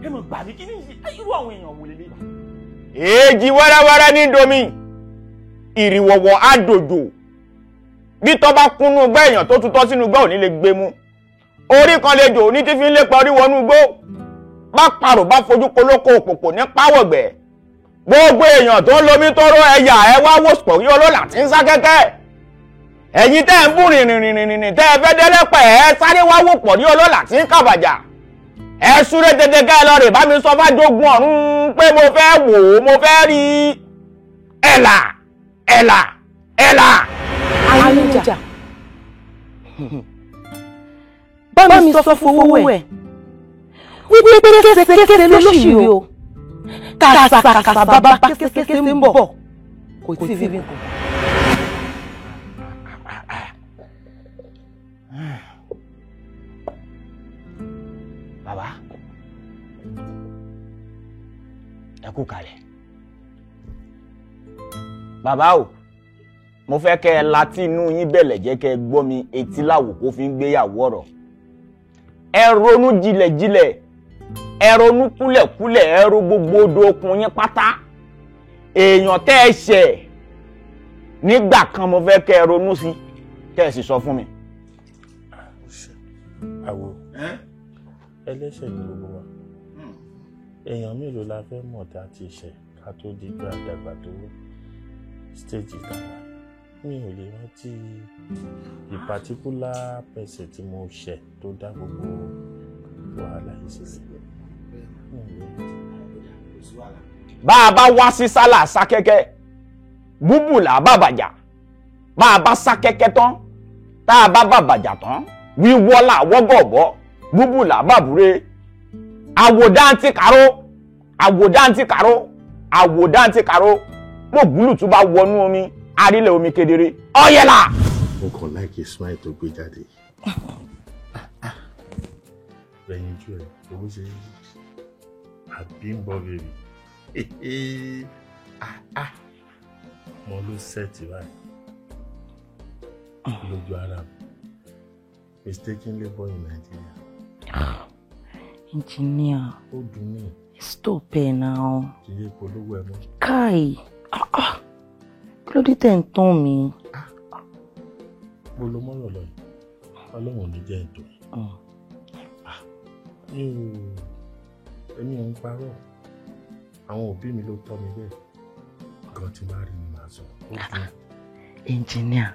ẹ mọ̀ gbà mí kí ni irú àwọn èèyàn wò lélẹ́ bá. èjì wẹ́rẹ́wẹ́rẹ́ ní domi ìrìwọ̀wọ̀ àdòjò bí tọ́ bá kúnnú gbẹ́ èèyàn tó tutọ́ sínú gbẹ́ ò ní lè gbé mú orí kan lè jò ní tí fi ń lépa orí wọnú gbó bá parò bá fojú polóko òpòpò ní páwọ̀gbẹ́ gbogbo èèyàn tó ń lomi tóró ẹ̀yà ẹ wá wò pọ̀ yí olólà tí ń sá kẹ́kẹ́ ẹ̀yin tẹ́ ń bú rìnrìnrìnrìn tẹ́ ẹ fẹ́ délẹ́pẹ̀ ẹ sáré wá wò pọ̀ ní olólà tí ń kàbàjà ẹ súré tètè ká ẹ lọ rè bá mi sọ fájógun ọ̀run pé mo fẹ́ wò ó mo fẹ́ rí ẹ̀là. Arinaja bá mi sọ fún owó ẹ̀ wípé késekése ló ṣì rí o kàṣàkàṣà bàbá késekése ń bọ̀ kò tí ì rí nǹkan. bàbá ẹ kú kalẹ̀ bàbá o mo fẹ́ kẹ́ ẹ láti inú yín bẹ̀lẹ̀ jẹ́ kẹ́ ẹ gbọ́ mi etí láwòkó fi ń gbéyàwó ọ̀rọ̀ ẹ ronú jinlẹ̀jinlẹ̀ ẹ ronú kúlẹ̀kúlẹ̀ ẹ ro gbogbo odò okùn yín pátá èèyàn tẹ́ ẹ ṣẹ̀ nígbà kan mo fẹ́ kẹ́ ẹ ronú sí kẹ́ ẹ sì sọ fún mi. àwo ẹlẹ́ṣẹ̀ ni gbogbo wa èèyàn mélòó la fẹ́ mọ̀ tá a ti ṣẹ̀ ká tó di pé àdàgbà tó stéèjì tàwa mi ò lè rántí particular person tí mo ṣẹ̀ tó dá gbogbo wàhálà yìí sílẹ̀. bá a bá wá sí sálà sákẹ́kẹ́ búbù là bá bàjà bá a bá sákẹ́kẹ́ tán tá a bá bàbàjà tán wíwọ́ là wọ́gọ̀ọ̀bọ́ búbù là bàbúrẹ́ àwòdáǹtì kàró mo gúlù tún bá wọnú omi arílẹ̀ omi kedere ọ̀yẹ̀là. mo kàn láìkí smile tó gbé jáde lẹ́yìn ojú ẹ̀ owó ṣe àbí ń bọ́ bèrè mo ló sẹ́ẹ̀tì báyìí lójú ara mi mistakenly born in Nigeria. Engineer. ó dùn mí. Stop ẹ̀ náà. kì í yé polówó ẹ mọ́. Káì kí ló dé tẹ̀ ń tán mi. mo lo mọ́rọ̀ lọ yìí ọlọ́run ò ní jẹ́ ètò èmi ò ń parọ́ àwọn òbí mi ló tọ́ mi bẹ́ẹ̀ kan tí máa rí ni màá sọ. Engineer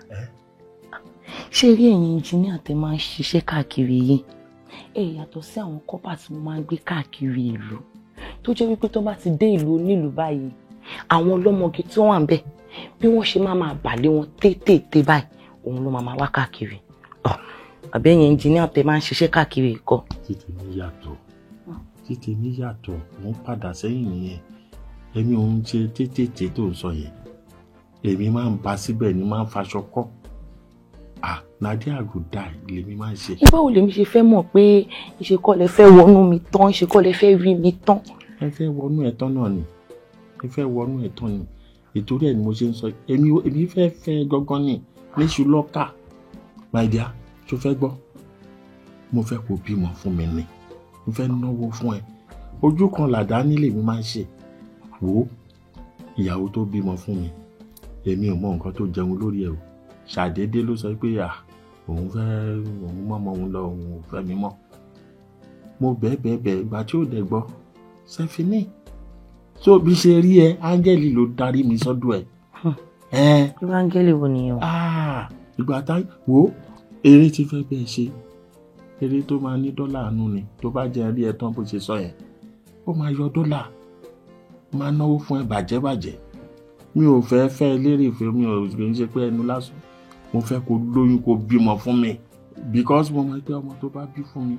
ṣé rí ẹ̀yin engineer tẹ máa ń ṣiṣẹ́ káàkiri yìí ẹ yàtọ̀ sí àwọn kọ́pà tí mo máa ń gbé káàkiri ìlú tó jẹ́ wípé tó bá ti dé ìlú onílùú báyìí àwọn ọlọ́mọge tí wọ́n wà ń bẹ̀ bí wọ́n ṣe máa bàlẹ́ wọn tètè báyìí òun ló máa wá káàkiri àbẹ́yẹn engineer tẹ máa ń ṣiṣẹ́ káàkiri ikọ́. títí mi yàtọ̀ mo ń padà sẹ́yìn nìyẹn èmi ò ń ṣe tètè tó ń sọ yẹn èmi máa ń ba síbẹ̀ ni máa ń faṣọ kọ́ nàdí àgùdà lèmi máa ń ṣe. báwo lèmi ṣe fẹ́ mọ̀ pé ìṣekọ́lẹ̀ fẹ́ wọnú mi tán ìṣekọ́lẹ̀ fẹ́ rí mi tán. ẹ fẹ́ wọnú ẹ̀ tán náà ni ẹ fẹ́ wọnú ẹ̀ tán ni ìtorí ẹ̀ ni mo ṣe ń sọ èmi fẹ́ gangan ni níṣu lọ́kà my dear tó fẹ́ gbọ́ mo fẹ́ kó bímọ fún mi ni mo fẹ́ náwó fún ẹ ojú kan làdá nílé mi máa ń ṣe wò ó ìyàwó tó bímọ fún mi èmi ò mọ nǹkan tó jẹun lórí ẹ o ṣàdédé ló sọ pé òun mọ́mọ́ òun lọ òun ò fẹ́ mi mọ́ mo bẹ́ẹ̀ ìgbà tí ò dẹ̀ gbọ́ sẹ́fínì tó bí ṣe rí ẹ áńgẹ́lì ló darí mi sọ́dọ̀ ẹ̀. irú áńgẹ́lì wo nìyẹn. ìgbà tá wo eré tí fẹ́ bẹ́ẹ̀ ṣe eré tó máa ní dọ́là nù ni tó bá jẹ́ rí ẹ tán bó ṣe sọ yẹn ó máa yọ dọ́là máa náwó fún ẹ bàjẹ́ mi ò fẹ́ fẹ́ eléré ìfẹ́ mi ò fi ń ṣe pé ẹnu lásán mo fẹ́ kó lóyún kó bímọ fún mi because mo mọ̀ pé ọmọ tó bá bí fún mi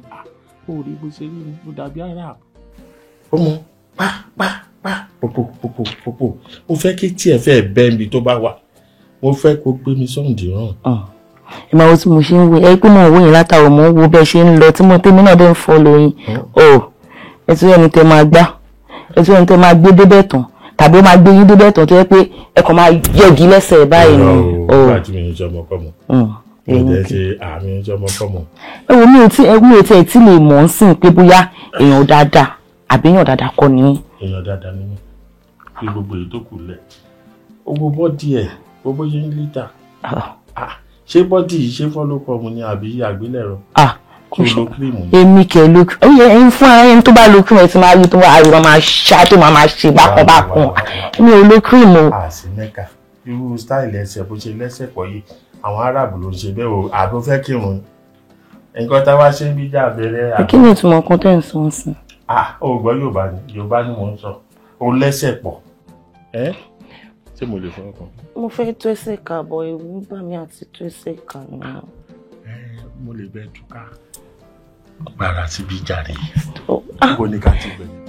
ó rí bó ṣe rí mi ó dàbí ara ọmọ pa pòpò mo fẹ́ kí tí ẹ fẹ́ bẹ́ mi tó bá wà mo fẹ́ kó gbé mi sọ́ǹdì ràn. ìmọ̀ wo tí mo ṣe ń wo ẹ pé mo wò yín látàwọn mo ń wo bẹ́ẹ̀ ṣe ń lọ tí mo tẹ́mi náà dé ń fọ́ lóyún ẹ tún ẹni tẹ máa gbá ẹ tún ẹni tẹ máa gbé débẹ̀ tán tàbí ó máa gbé yín débẹ̀ tán tó yẹ pé ẹ kàn máa yẹ̀gì lẹ́sẹ̀ báyìí ni. nígbà tí mi ń jọmọ kọ́mọ mo jẹ́ ṣe àmì ń jọmọ kọ́mọ. ẹ wo mi ò tí ẹ tí lè mọ̀ ọ́n sìn pé bóyá èèyàn dáadáa àbí èèyàn dáadáa kọ́ ni. èèyàn dáadáa ni mí kí gbogbo èyí tó kù lẹ̀ owó bọ́dì ẹ̀ gbogbo yẹn ń lítà ṣé bọ́dì yìí ṣé fọ́lọ́kọ̀ mu ni àbí àgbélẹ̀rọ tó lo kírìmù ni. èmi kẹ lo ẹyin fún ara ẹni tó bá lo kírìmù ẹ ti máa rí tó àrùn máa ṣá tó máa ṣe bákan èmi ò lo kírìmù. àṣì mẹ́ka irú stáìlì ẹsẹ̀ bó ṣe lẹ́sẹ̀ pọ̀ yìí àwọn aráàbù ló ń ṣe bẹ́ẹ̀ o àbí ó fẹ́ kírun nǹkan tá a wá ṣe ń bí jà bẹ̀rẹ̀. kí ni ìtumọ̀ kan tẹ̀ ń sọ sí. ó gbọ́ Yorùbá ni mò ń sọ ó lẹ́sẹ̀ pọ̀ ṣé mo lè fọwọ́ kan. mo fẹ́ tó ẹsẹ̀ ká bọ̀ ewu bá mi àti tó ẹsẹ̀ ká náà. mo lè bẹ túká gbára síbi jàre kó ní ká ti bẹ̀rẹ̀.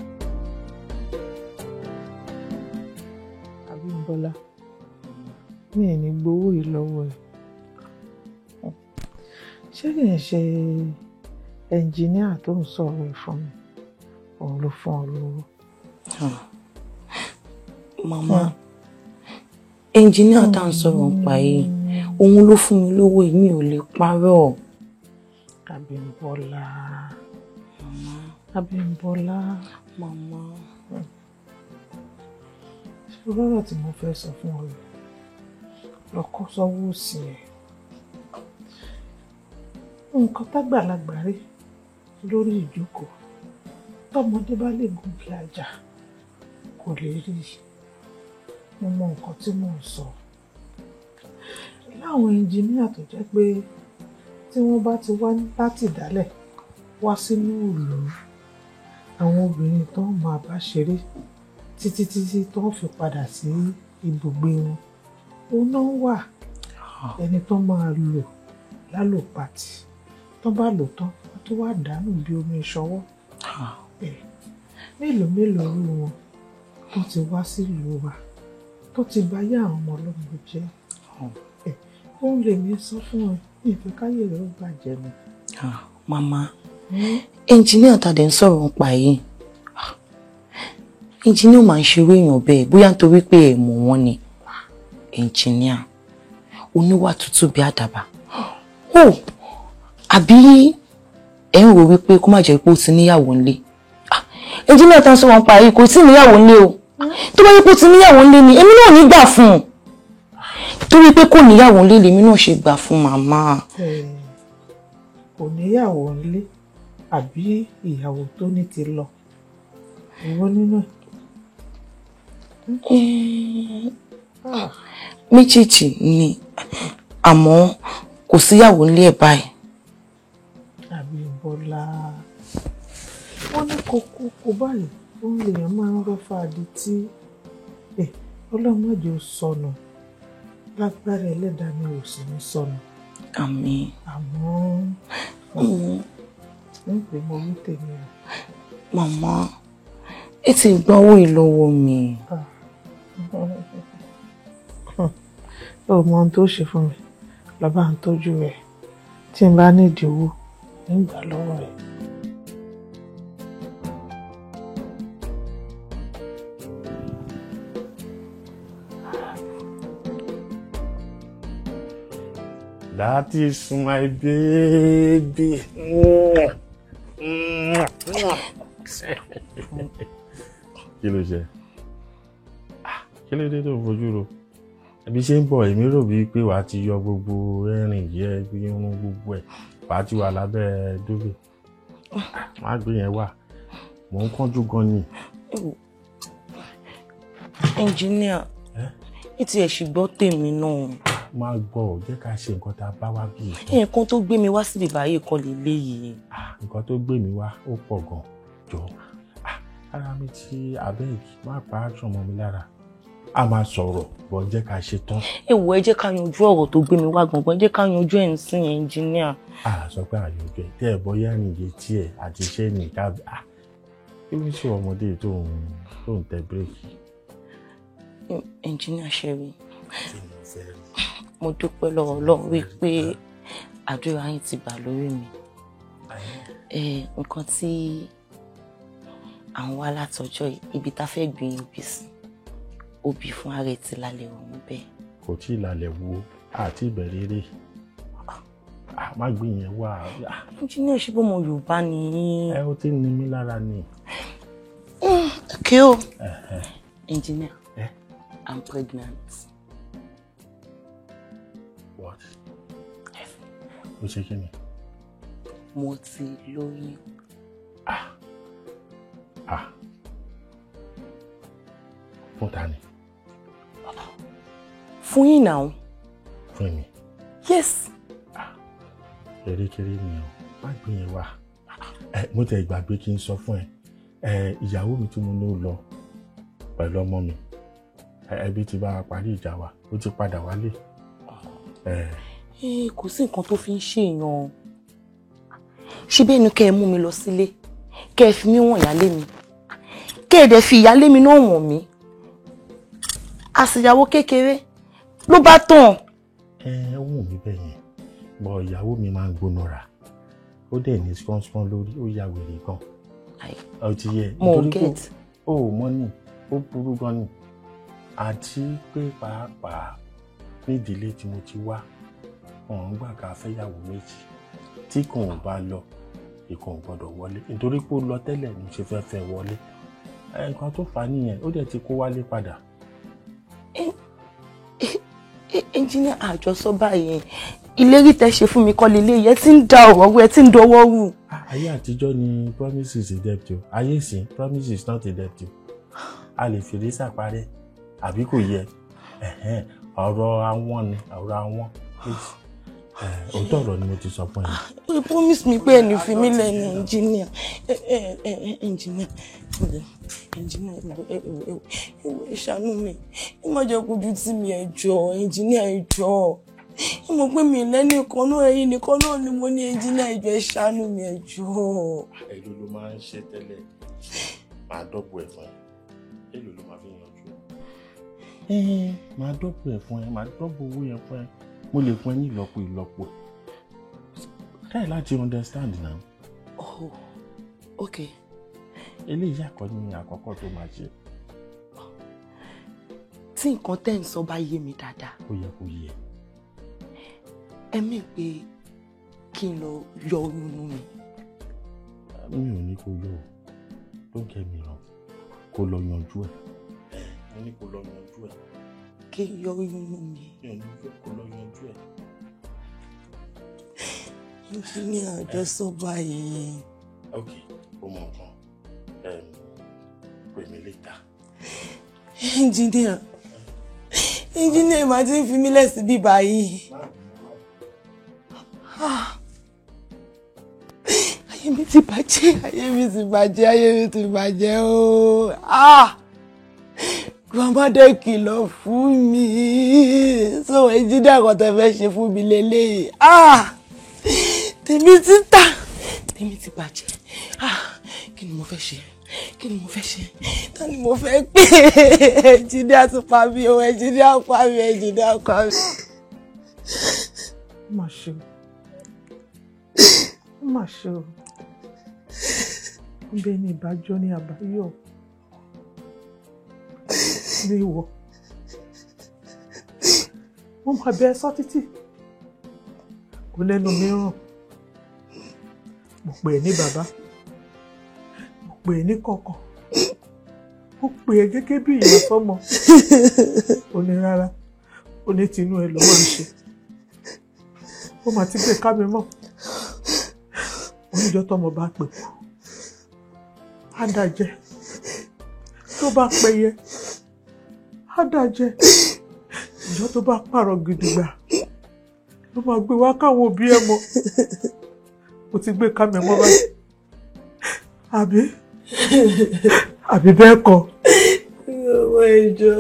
Abímbọ́lá mi ò ní gbowó yìí lọ́wọ́ ẹ̀ ṣé kì í ṣe ẹnjìníà tó ń sọ̀rọ̀ ẹ̀ fún mi òun ló fún ọ lówó. màmá ẹnjìníà tá à ń sọ̀rọ̀ nípa yìí òun ló fún mi lówó yìí mi ò lè parọ́. Abímbọ́lá Abímbọ́lá màmá ṣé lọ́rọ̀ tí mo fẹ́ sọ fún ọ lọ́kọ́ sọ́wọ́ sí ẹ̀ nǹkan tágbàlagbà rí lórí ìjókòó tọmọdé bá lè gùn bí ajá kò lè rí mo mọ nǹkan tí mò ń sọ láwọn ẹnjìníà tó jẹ́ pé tí wọ́n bá ti wá láti ìdálẹ̀ wá sínú ìlú àwọn obìnrin tó ń máa bá ṣeré títí tó ń fi padà sí ibùgbé wọn òun náà wà ẹni tó máa lò lálòpàtì tó bá lò tán tó wá dànù bí omi ìṣọwọ́ mélòó rú wọn tó ti wá sílùú wa tó ti bá yá àwọn ọmọ ọlọ́mọ jẹ́ òun lèmi sọ fún ẹ ìfẹ́ káyé rẹ̀ ó bàjẹ́ ni. màmá ẹnjìníà tàdé ń sọ̀rọ̀ nípa yìí ẹnjìníà máa ń ṣeré èèyàn bẹ́ẹ̀ bóyá nítorí pé ẹ̀ mọ̀ wọ́n ni ẹnjìníà oníwà tútù bí àdàbà àbí ẹ̀ ń rò wípé kó má jẹ́ pé ó ti níyàwó ńlé ẹnjìníà tá ń sọ̀rọ̀ nípa yìí kò tí ì níyàwó ńlé o tó bá yẹ kó ti níyàwó ńlé ni èmi náà ò ní gbà fún un torí pé kò níyàwó ńlé lèmi náà ṣe gbà fún màmá. kò níyàwó ńlé àbí ìyàwó tó ní ti lọ ìwọ nínú ẹ̀. méjèèjì ni àmọ́ kò síyàwó ńlé ẹ̀ báyìí. Abímbọ́lá wọ́n ní kókó báyìí òun lèèyàn máa ń rọ́fà di tí ọlọ́mọdé ò sọnù lágbára ẹlẹ́dàá mi ò sì ní sọnù. àmín. àmọ́ ń pè mo wí tèmi rẹ̀. màmá ẹ ti gbọ́ owó ìlọ́wọ́ mi. ó mọ ohun tó ṣe fún mi lọ́ba ń tọ́jú rẹ̀ tí n bá nídìí owó nígbà lọ́wọ́ rẹ̀. That is my baby. Kí ló ṣe? Kí ló dé tó fojú ro? Ẹbí ṣe ń bọ̀ èmi rò bíi pé wàá ti yọ gbogbo ẹ̀rìn yẹ bí irun gbogbo ẹ̀ wàá ti wà lábẹ́ dóbè. Má gbé yẹn wà. Mò ń kánjú gan ni. Ẹnjìníà, ẹ ti ẹ̀ ṣì gbọ́ tèmi náà. máa gbọ́ jẹ́ ká ṣe nǹkan tá a bá wá bí. nǹkan tó gbé mi wá síbi báyìí kọ́ leléyìí. nǹkan tó gbé mi wá ó pọ̀ gan jọ ara mi ti abeg má pa action mọ́ mi lára a máa sọ̀rọ̀ bọ́ jẹ́ ká ṣe tán. ẹ jẹ́ ká yanjú ọ̀rọ̀ tó gbé mi wá gangan ẹ jẹ́ ká yanjú ẹ̀ ń sìn ẹnjìníà. sọ pé àyànjú ẹ tẹ́ ẹ bọ́yá nìyẹ tiẹ̀ àti iṣẹ́ nìka kí ló ń ṣe ọmọdé tó ń tẹ bírèkì. ẹnjìníà Ṣẹ́rí mo dúpẹ́ lọ́wọ́ Ọlọ́run wípé àdúrà yín ti bà lórí mi. Nǹkan tí àwọn wá látọjọ́ ibi tá fẹ́ gbin obì sí obì fún ààrẹ ti lálẹ́ òun bẹ́ẹ̀. kò tí ì lálẹ́ wo àti ìbẹ̀rẹ̀ eré má gbìn yẹn wá. ẹnjìníà ṣe bọ́mọ Yorùbá ni. ó ti ní mí lára ni. kí o ẹnjìníà I'm pregnant. What? Ó ṣe kí ni? Mo ti lóyún. Fún ta ni? Fún yín náà. Fún mi? Yes. Kérékéré ni o, má gbé yẹn wá. Mo tẹ̀ gbàgbé kí n sọ fún ẹ. Ìyàwó mi tí mo ní ó lọ pẹ̀lú ọmọ mi. Ẹbí ti bá wa parí ìjà wa, ó ti padà wálé. Kò sí nǹkan tó fi ń ṣèyàn. Ṣé bẹ́ẹ̀ ni kẹ́ ẹ mú mi lọ sílé, kẹ́ ẹ fi mí wọ̀n ìyálé mi, kẹ́ ẹ dẹ̀ fi ìyálé mi náà wọ̀n mí. Àṣìyàwó kékeré ló bá tàn. Ó wù mí bẹ́ẹ̀ yẹn, bọ̀ ìyàwó mi máa ń gbóná ra. Ó dẹ̀ ní skánskán lórí, ó ya wèrè gan. Ó ti yẹ. Mo get. Ó mọ́ ni, ó burú gan ni. Àti pé pàápàá ní ìdílé tí mo ti wá ọ̀hún gbà ká fẹ́yàwó méjì tí kò ń bá lọ ìkan ò gbọ́dọ̀ wọlé nítorí pé ó lọ tẹ́lẹ̀ ní ṣe fẹ́ fẹ́ wọlé nǹkan tó fà á nìyẹn ó dẹ̀ ti kó wálé padà. ẹnjìníà àjọsọ báyìí ìlérí tẹ́ ṣe fún mi kọ́ lélẹ̀ yẹn tí ń da ọ̀rọ̀ rú ẹ tí ń dọwọ́ rú. ayé àtijọ́ ni promise is a debt o ayé ìsìn promise is not a debt o a lè fèrè sàparẹ́ àbí kò yẹ ọ̀rọ̀ àwọn ni ọ̀rọ̀ àwọn please òótọ́ ọ̀rọ̀ ni mo ti sọ fún ẹ. you promise me pé ẹni fi mí lẹ́nu engineer engineer ṣàánú mi ẹ má jẹ́ kojú tí mi ẹ jọ̀ọ́ engineer ẹ jọ̀ọ́ ẹ mọ̀ pé mi lẹ́nu kan náà ẹ̀yin nìkan náà ni mo ní engineer ẹ jọ̀ọ́ ẹ ṣàánú mi ẹ jọ̀ọ́. èlò ló máa ń ṣe tẹ́lẹ̀ máa dọ́pọ̀ ẹ̀ fún ẹ èlò ló máa fi yanjú máa dọ́pọ̀ ẹ̀ fún ẹ máa dọ́pọ̀ owó yẹn fún ẹ mo lè fún ẹ ní ìlọ́po try láti understand now. Oh, okay. eléyìí àkọ́ni ni àkọ́kọ́ tó máa ṣe. tí nǹkan tẹ́ ń sọ bá yé mi dáadáa. ó yẹ kó yé. ẹ mí pé kí n lọ yọ oyún inú mi. mi ò ní kó yọ o don't get me wrong kó lọ yanjú ẹ. mo ní kó lọ yanjú ẹ. kí n yọ oyún inú mi. mi ò ní kó lọ yanjú ẹ. mo ti ní àjọsọ báyìí. ok ó mọ nǹkan pè mí later. engineer máa ti ń fi mí lẹ́sìn bí báyìí. ayé mi ti bàjẹ́ ooo. grandmother kìlọ̀ fún mi so engineer kan tẹ́ fẹ́ ṣe fún mi lélẹ́yìí. tèmi ti bàjẹ́. kí ni mo fẹ́ ṣe? ta ni mo fẹ́ pè é? engineer tún pa mí o engineer pa mí. má ṣe o bẹ́ẹ̀ ni ìbájọ́ ní àbáyọ̀ ní ìwọ wọ́n máa bẹ ẹsọ́ títì kò lẹ́nu mìíràn mo pè é ní bàbá mo pè é ní kọ̀kọ̀ mo pè é gẹ́gẹ́ bí ìyá sọ́mọ ó ní rárá ó ní tinú ẹ ló máa ń ṣe ó máa ti gbé ká mi mọ́ oníjọ́ tọ́mọ bá pè á dàjẹ́ tó bá pẹyẹ á dàjẹ́ ìjọ́ tó bá pààrọ̀ gidigba ló máa gbé wá káwọn òbí ẹ mọ̀. Mo ti gbé ká mi mọ́ báyìí. Àbí bẹ́ẹ̀ kọ́. Ọmọ ìjọ.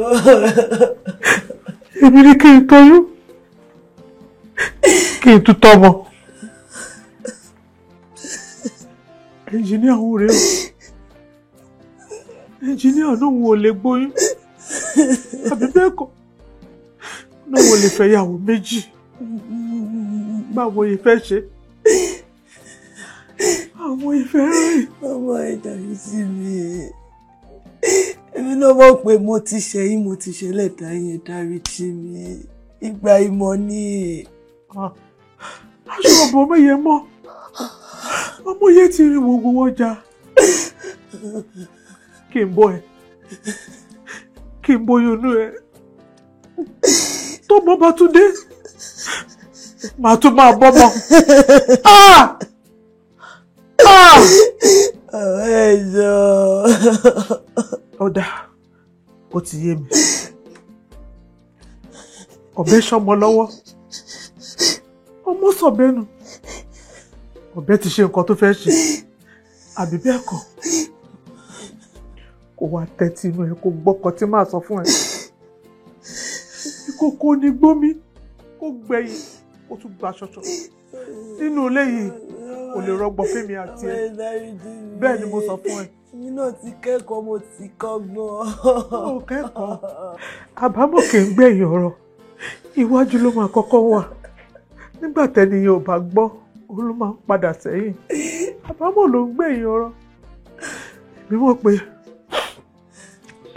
Èmi ní kí n tọ́yún. Kí n tún tọ́mọ. Ẹnjìníà ń rè o. Ẹnjìníà náà ò lè gbóyún. Àbí bẹ́ẹ̀ kọ́. Náà ò lè fẹ́ yàwó méjì. Báwo yìí fẹ́ ṣe? Àwọn ìfẹ́ rẹ̀. Ọmọ ìdarí sí mi. Èmi náà mọ̀ pé mo ti ṣẹ̀yìn, mo ti ṣe lẹ́tà yẹn dárí sí mi. Ìgbà ìmọ̀ ni. Aṣọ ọ̀bọ̀ ọmọ yẹn mọ́. Ọmọ yẹn ti rí gbogbo wọn jà. Kí n bọ́ ẹ. Kí n bóyún inú ẹ. Tó bọ́ bá tún dé. Màá tún máa bọ́ mọ́. Ẹjọ́. Ọ̀dà, ó ti yé mi. Ọ̀bẹ ṣọmọ lọ́wọ́. Ọmọ sọ̀bẹ́nu. Ọ̀bẹ ti ṣe nǹkan tó fẹ́ ṣe. Àbí bẹ́ẹ̀ kọ́. Kò wá tẹ́tí inú ẹ kó gbọ́kọ tí màá sọ fún ẹ. Ìkòkò ní gbómi. Kó gbẹ̀yìn. Ó tún gba ṣọṣọ. Nínú ilé yìí, kò lè rọgbọ fẹ́mi àti ẹ. Bẹ́ẹ̀ ni mo sọ fún ẹ. Èmi náà ti kẹ́kọ̀ọ́, mo ti kọ́gbọ́n. Ó kẹ́kọ̀ọ́. Àbámọ̀ kì í gbẹ̀yìn ọ̀rọ̀. Iwájú ló máa kọ́kọ́ wà. Nígbà tẹ́niyàn ò bá gbọ́, òun ló máa ń padà sẹ́yìn. Àbámọ̀ ló ń gbẹ̀yìn ọ̀rọ̀. Èmi mọ̀ pé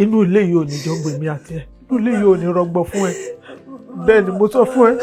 inú ilé yìí ò ní jọ gbèmí àti ẹ. Inú ilé yìí ò ní rọgbọ fún ẹ. Bẹ́ẹ̀ ni mo sọ fún ẹ.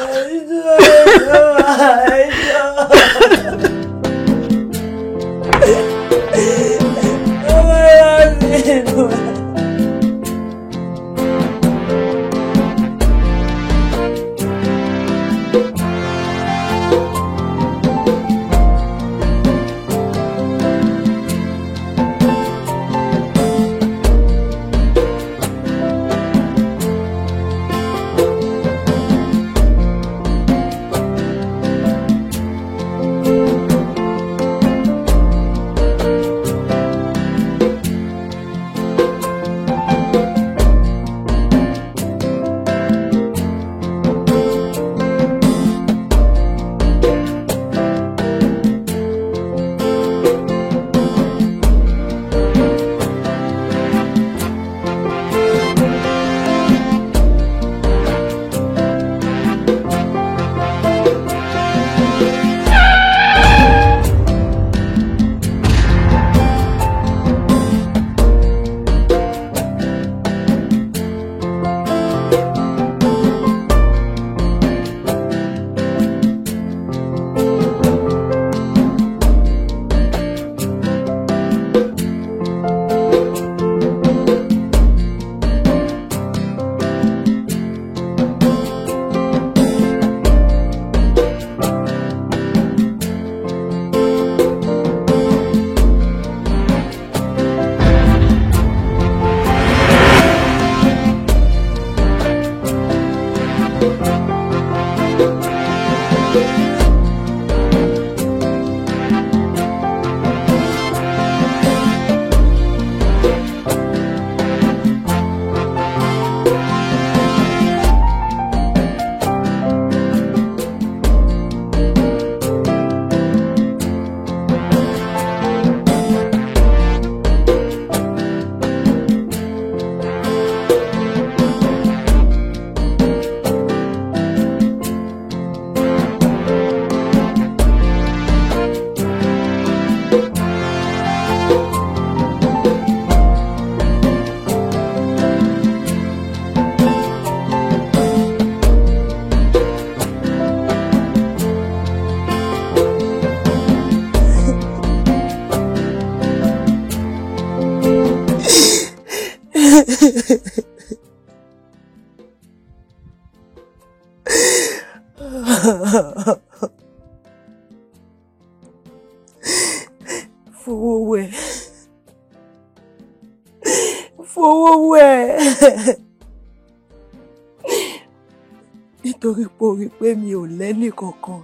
nítorí pé ó rí pé mi ò lẹ́nì kankan.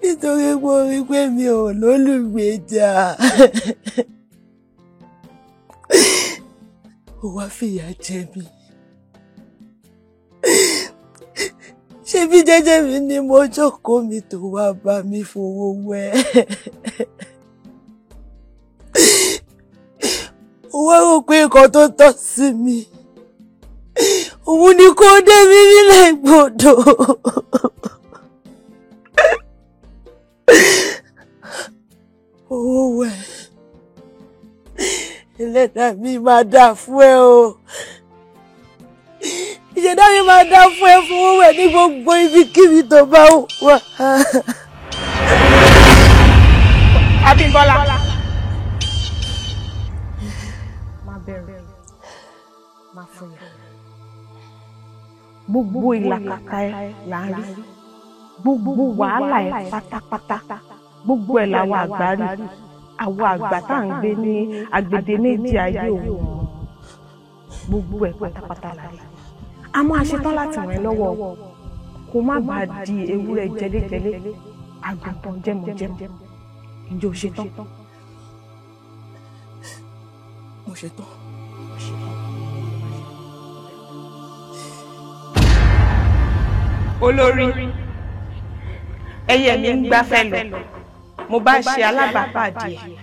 Nítorí pé ó rí pé mi ò lólùgbèjà. Ó wá fìyà jẹ mí. Ṣé bí jẹ́jẹ́ mi ni mo jókòó mi tó wá bá mi fowó wẹ̀. Ó wá rò pé nǹkan tó tọ́ sí mi òun ni kò dé mi nílẹ̀ gbọ́dọ̀. Owó wẹ̀. Ẹlẹ́dàá mi máa dà fún ẹ o. Ìṣẹ̀dá mi máa dá fún ẹ fún owó ẹ̀ ní gbogbo ibikíbi tó bá wà. Abímbọ́lá. Má bẹ̀rẹ̀, má fòyà. Gbogbo ìlàkàkà ẹ là ń rí. Gbogbo wàhálà ẹ pátápátá. Gbogbo ẹ̀ làwọn àgbà rí. Àwọn àgbà tá à ń gbé ní agbèdè méjì ayé òun. Gbogbo ẹ̀ pátápátá là rí. A máa ṣetán láti ràn ẹ́ lọ́wọ́ kó má bàa di ewúrẹ́ jẹlẹ́jẹlẹ́ àgùntàn jẹmọ̀jẹmọ̀. Ǹjẹ́ o ṣetán? Mo ṣetán. Olórí, ẹyẹ mi ń gbáfẹ́ lọ, mo bá ṣe alábàápàdé ẹ̀.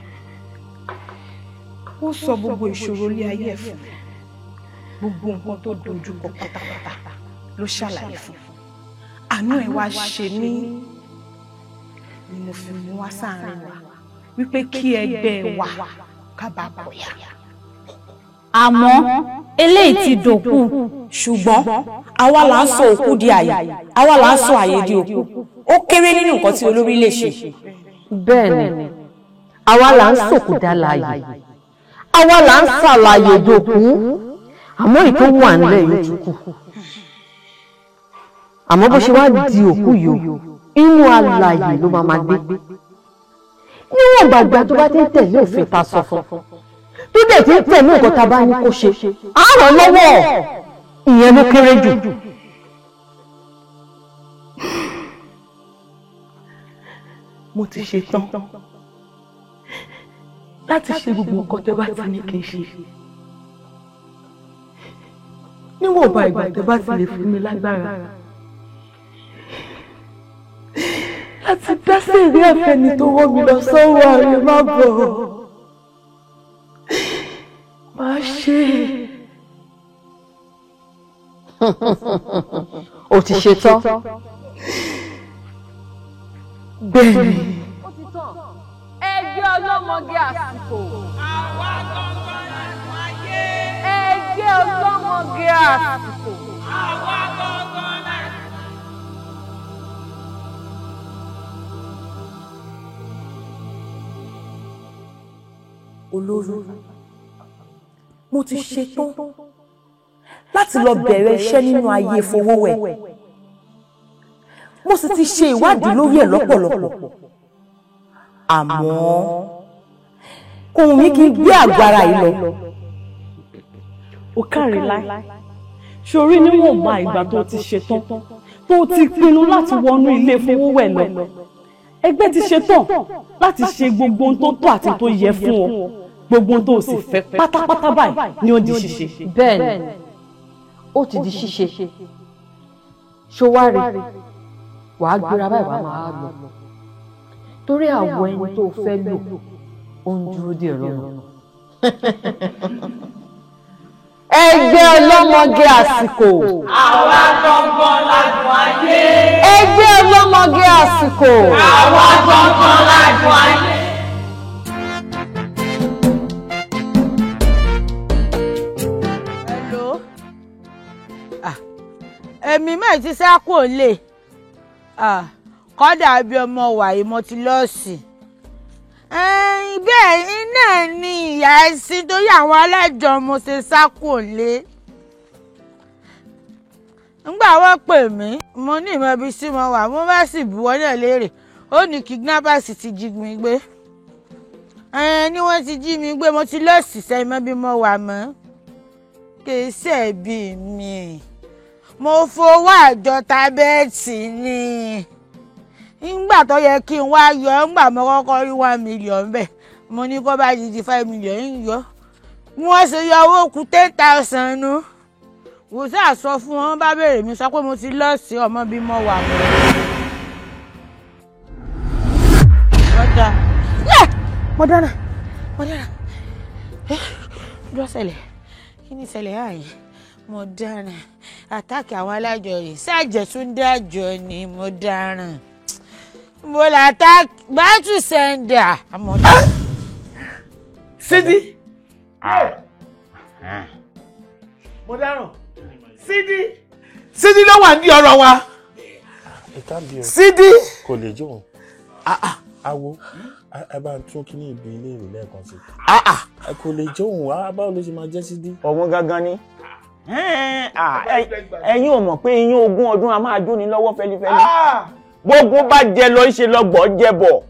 Ó sọ gbogbo ìṣòro ilé ayé ẹ̀ fún mi. Gbogbo nǹkan tó dojú kọ pátápátá ló ṣàlàyé fún un. Àánú ẹ̀ wá ṣe mí ni mo fi mú wá sáàárín wa wípé kí ẹgbẹ́ wa ká bá bọ̀yà. Àmọ́ eléyìí ti dòkú ṣùgbọ́n àwa là ń sọ òkú di àyè, àwa là ń sọ àyè di òkú. Ó kéré nínú nǹkan tí olórí lè ṣe. Bẹ́ẹ̀ni, àwa là ń sòkú dá láàyè, àwa là ń ṣàlàyé dòkú. Àmọ́ ètò wà nílẹ̀ yóò tún kù. Àmọ́ bó ṣe wá di òkú yìí inú alààyè ló máa gbé. Níwọ̀n gbàgbà tó bá ti ń tẹ̀lé òfin ta sọ fún tó dẹ̀ ti ń tẹ̀lé nǹkan tá a bá ní kó ṣe á ràn lọ́wọ́. Ìyẹn ló kéré jù. Mo ti ṣe tán láti ṣe gbogbo nǹkan tó bá ti ní kí n ṣe. Níwọ̀n bá ìgbà tó bá ti lè fún mi lágbára láti dá sí ìrí ẹ̀fẹ́ ni tó wọ́ mi lọ sọ́wọ́ ààrẹ má bọ̀. Máa ṣe. O ti ṣe tán. Bẹ́ẹ̀ni. Ẹgbẹ́ ọlọ́mọge àsìkò. Àwa gangan lànà ayé. Ẹgbẹ́ ọlọ́mọge àsìkò. Àwa gangan lànà. Olórí, mo ti ṣetán láti lọ bẹ̀rẹ̀ iṣẹ́ nínú ayé Fowówẹ̀. Mo sì ti ṣe ìwádìí lórí ẹ̀ lọ́pọ̀lọpọ̀. Àmọ́ kò wù mí kí n gbé àgbára yìí lọ. Ó kárí láì. Ṣorí níwọ̀nba ìgbà tó ti ṣetán, tó ti pinnu láti wọnú ilé Fowówẹ̀ lọ. Ẹgbẹ́ ti ṣetán láti ṣe gbogbo ohun tó tọ́ àti tó yẹ fún ọ. Gbogbo ohun tó sì fẹ́ pátápátá báyìí ni ó di ṣíṣe. Bẹ́ẹ̀ni, ó ti di ṣíṣe. Ṣówárí, wàá gbéra báyìí wàá máa lọ. Torí àwọ̀ ẹni tó fẹ́ lò, ó ń dúró dè lọ́nà. Ẹgbẹ́ ọlọ́mọge àsìkò. Àwa gangan ládùn ayé. Ẹgbẹ́ ọlọ́mọge àsìkò. Àwa gangan ládùn ayé. Hello. Èmi máa ti sá kúrò lè. Kọ́dà bí ọmọ wàyí mo ti lọ́ọ̀sì. Bẹ́ẹ̀ náà ni ìyá ẹ̀sìn torí àwọn alájọ mo ṣe sá kúrò lé. Nígbà wọ́n pè mí, mo ní ìmọ̀ ibi tí mo wà, mo bá sì bu wọ́n náà léèrè. Ó ní kidnappers ti jí mi gbé. Ní wọ́n ti jí mi gbé, mo ti lọ́ọ̀sì sẹ́yìn mọ́ bí mo wà mọ́. kì í ṣẹ̀bi mi mo fowó àjọ tábẹ́ẹ̀tì ni nígbà tó yẹ kí n wá yọ nígbà mo kọ́kọ́ rí 1 million bẹ́ẹ̀ mo ní kó bá di 5 million ń yọ wọ́n ṣe yọ owó kù 10,000 nu wò sá sọ fún wọn bá béèrè mi sọ pé mo ti lọ sí ọmọ bí mo wà mọ́. mo dáná ló ṣẹlẹ̀ kí ni ṣẹlẹ̀ ààyè mo dáná àtàkì àwọn alájọ rẹ̀ ṣàjẹ̀túndé àjọ ni mo dáná mo là tá bátù sẹ́ńdà àmọ́. Sídí. Mo dáràn. Sídí ló wà ní ọ̀rọ̀ wa. Sídí. Kò lè jó òun. Awo, ẹ bá ń tún kíní ìbí ilé ìrù lẹ́ẹ̀kan sí. Kò lè jó òun, báwo ló ṣe máa jẹ́ Sídí? Ọ̀wọ́n gangan ni. Ẹ̀yin ò mọ̀ pé iyín 20 ọdún a máa jóni lọ́wọ́ fẹ́lifẹ́li. Gbogbo bá jẹ lọ ṣe lọ́gbọ̀ jẹ bọ̀.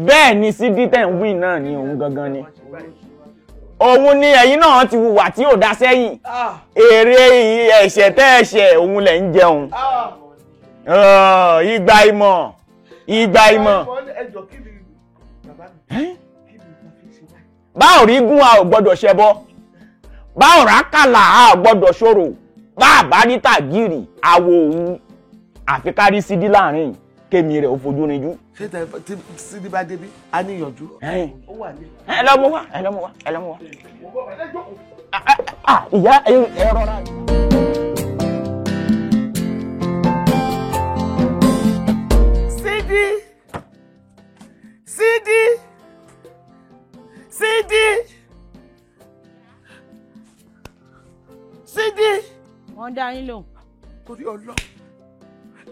Bẹ́ẹ̀ ni Sídí tẹ̀ ń wí náà ni òun gangan ni. Òun ni ẹ̀yin náà ti hùwà tí ò dá sẹ́yìn. Èrè ẹ̀ṣẹ̀ tẹ́ ẹ̀ṣẹ̀ òun lẹ̀ ń jẹun. Ìgbà ìmọ̀. Bá ò rí gún a ò gbọ́dọ̀ ṣẹbọ. Bá ò rákàlà a ò gbọ́dọ̀ ṣòro. Bá àbá ní tàgìrì àwọ̀ òun àfi kárí Sídí láàrin kémi rẹ̀ ó fojú rinjú. Ṣé tí Sídí bá débi a níyànjú? Ó wà ní. Ẹ lọ mú wá. Ìyá ẹ rọra. Sídí. wọ́n dá yín lóhùn. Torí Ọlọ́run